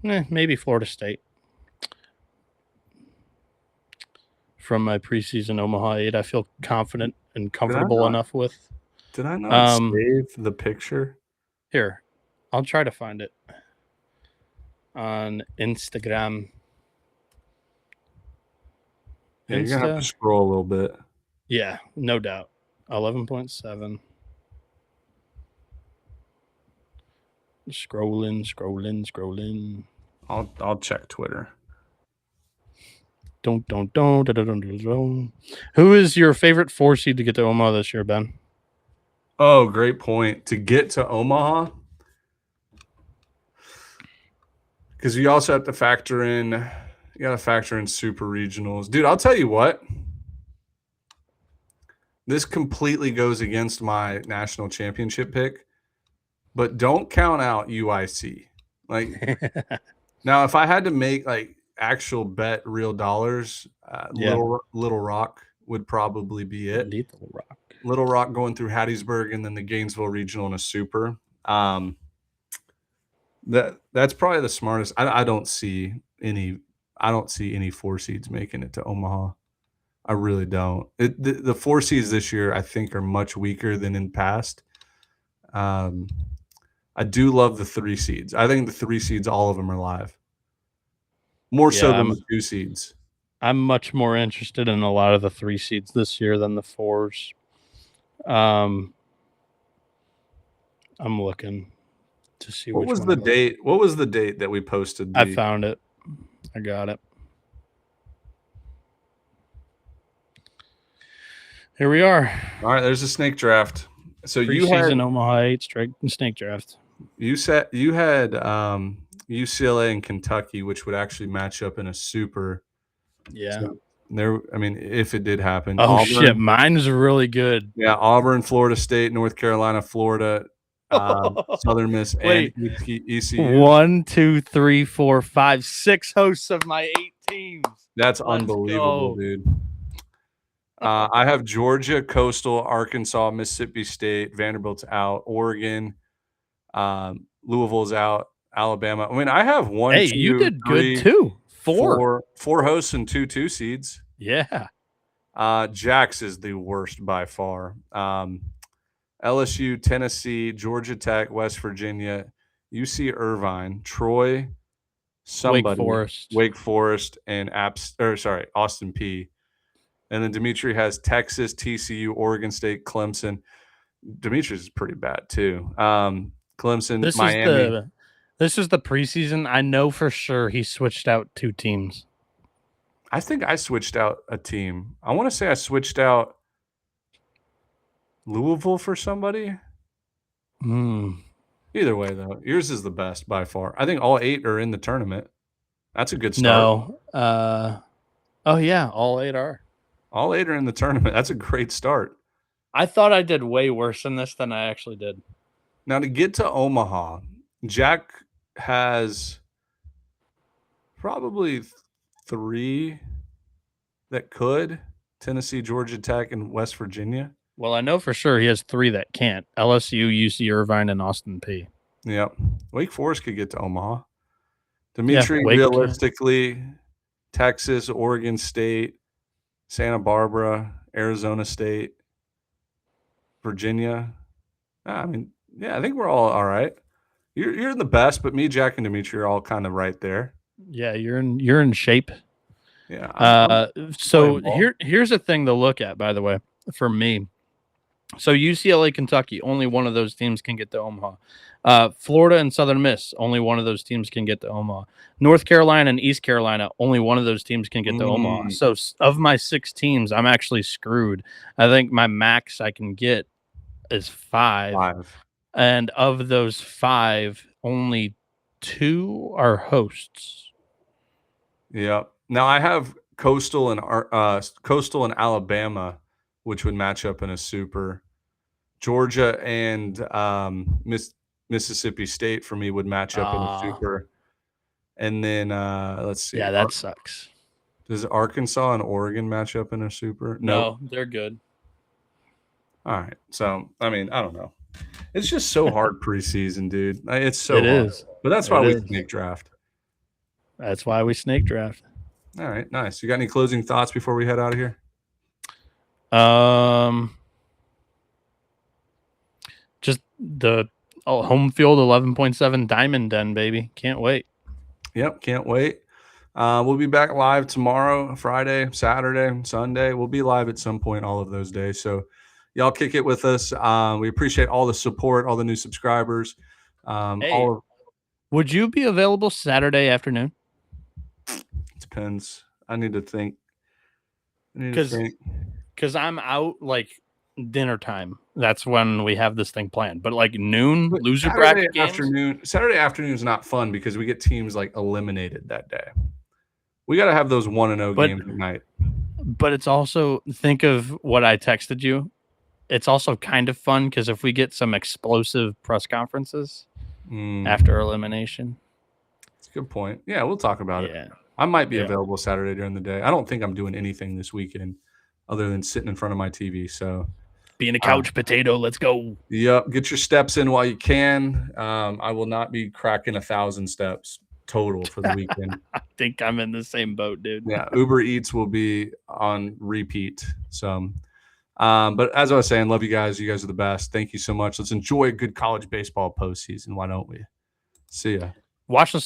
maybe Florida State. From my preseason Omaha 8, I feel confident and comfortable enough with. Did I not save the picture? Here, I'll try to find it on Instagram. Yeah, you're gonna have to scroll a little bit. Yeah, no doubt. 11.7. Scrolling. I'll check Twitter. Don't. Who is your favorite 4 seed to get to Omaha this year, Ben? Oh, great point. To get to Omaha, because you also have to factor in. You got to factor in super regionals, dude. I'll tell you what. This completely goes against my national championship pick, but don't count out UIC. Like now, if I had to make like actual bet real dollars, Little Rock would probably be it. Little Rock going through Hattiesburg and then the Gainesville regional in a super. That's probably the smartest. I don't see any 4 seeds making it to Omaha. I really don't. The 4 seeds this year, I think, are much weaker than in past. I do love the 3 seeds. I think the 3 seeds, all of them are live. More so than the 2 seeds. I'm much more interested in a lot of the 3 seeds this year than the 4s. I'm looking to see what was the date. What was the date that we posted? I found it. I got it. Here we are. All right, there's a snake draft. So you had Omaha 8 straight snake draft. You said you had UCLA and Kentucky, which would actually match up in a super. Yeah. So if it did happen. Oh, Auburn, shit. Mine is really good. Yeah. Auburn, Florida State, North Carolina, Florida, Southern Miss, and ECU. 1, 2, 3, 4, 5, 6 hosts of my 8 teams. That's unbelievable, dude. I have Georgia, Coastal, Arkansas, Mississippi State, Vanderbilt's out, Oregon, Louisville's out, Alabama. I mean, I have 1. Hey, 2, you did 3, good too. 4 hosts and 2 2 seeds. Yeah. Jax is the worst by far. LSU, Tennessee, Georgia Tech, West Virginia, UC Irvine, Troy, Wake Forest, and Austin Peay. And then Dimitri has Texas, TCU, Oregon State, Clemson. Dimitri is pretty bad too. Clemson, Miami. This is the preseason. I know for sure he switched out 2 teams. I think I switched out a team. I want to say I switched out Louisville for somebody. Either way, though, yours is the best by far. I think all 8 are in the tournament. That's a good start. No. Oh, yeah. All 8 are. All 8 are in the tournament. That's a great start. I thought I did way worse in this than I actually did. Now, to get to Omaha, Jack has probably 3 that could. Tennessee, Georgia Tech, and West Virginia. Well, I know for sure he has 3 that can't. LSU, UC Irvine, and Austin P. Yep. Wake Forest could get to Omaha. Dimitri, Wake, realistically, Texas, Oregon State, Santa Barbara, Arizona State, Virginia. I mean, yeah, I think we're all right. You're the best, but me, Jack, and Dimitri are all kind of right there. Yeah, you're in shape. Yeah. So here's a thing to look at, by the way, for me. So UCLA, Kentucky, only one of those teams can get to Omaha. Florida and Southern Miss, only one of those teams can get to Omaha. North Carolina and East Carolina, only one of those teams can get to Omaha. So of my 6 teams, I'm actually screwed. I think my max I can get is 5. And of those 5, only 2 are hosts. Yeah. Now I have Coastal and Alabama, which would match up in a super. Georgia and Mississippi State for me would match up in a super. And then let's see. Yeah, that sucks. Does Arkansas and Oregon match up in a super? No, they're good. All right. So, I mean, I don't know. It's just so hard preseason, dude. It's so hard. Is. But that's why we snake draft. That's why we snake draft. All right, nice. You got any closing thoughts before we head out of here? Just the Homefield 11.7 Diamond Den, baby. Can't wait. Yep, can't wait. We'll be back live tomorrow, Friday, Saturday, Sunday. We'll be live at some point all of those days. So y'all kick it with us. We appreciate all the support, all the new subscribers. Would you be available Saturday afternoon? Depends. I need to think. Because I'm out like dinner time. That's when we have this thing planned. But like noon, loser bracket games? Saturday afternoon is not fun because we get teams like eliminated that day. We got to have those 1-0 games at night. But it's also, think of what I texted you. It's also kind of fun because if we get some explosive press conferences after elimination. That's a good point. Yeah, we'll talk about it. I might be available Saturday during the day. I don't think I'm doing anything this weekend other than sitting in front of my TV. So being a couch potato, let's go. Yep. Get your steps in while you can. I will not be cracking 1,000 steps total for the weekend. I think I'm in the same boat, dude. Yeah. Uber Eats will be on repeat. So, but as I was saying, love you guys. You guys are the best. Thank you so much. Let's enjoy a good college baseball postseason. Why don't we? See ya. Watch the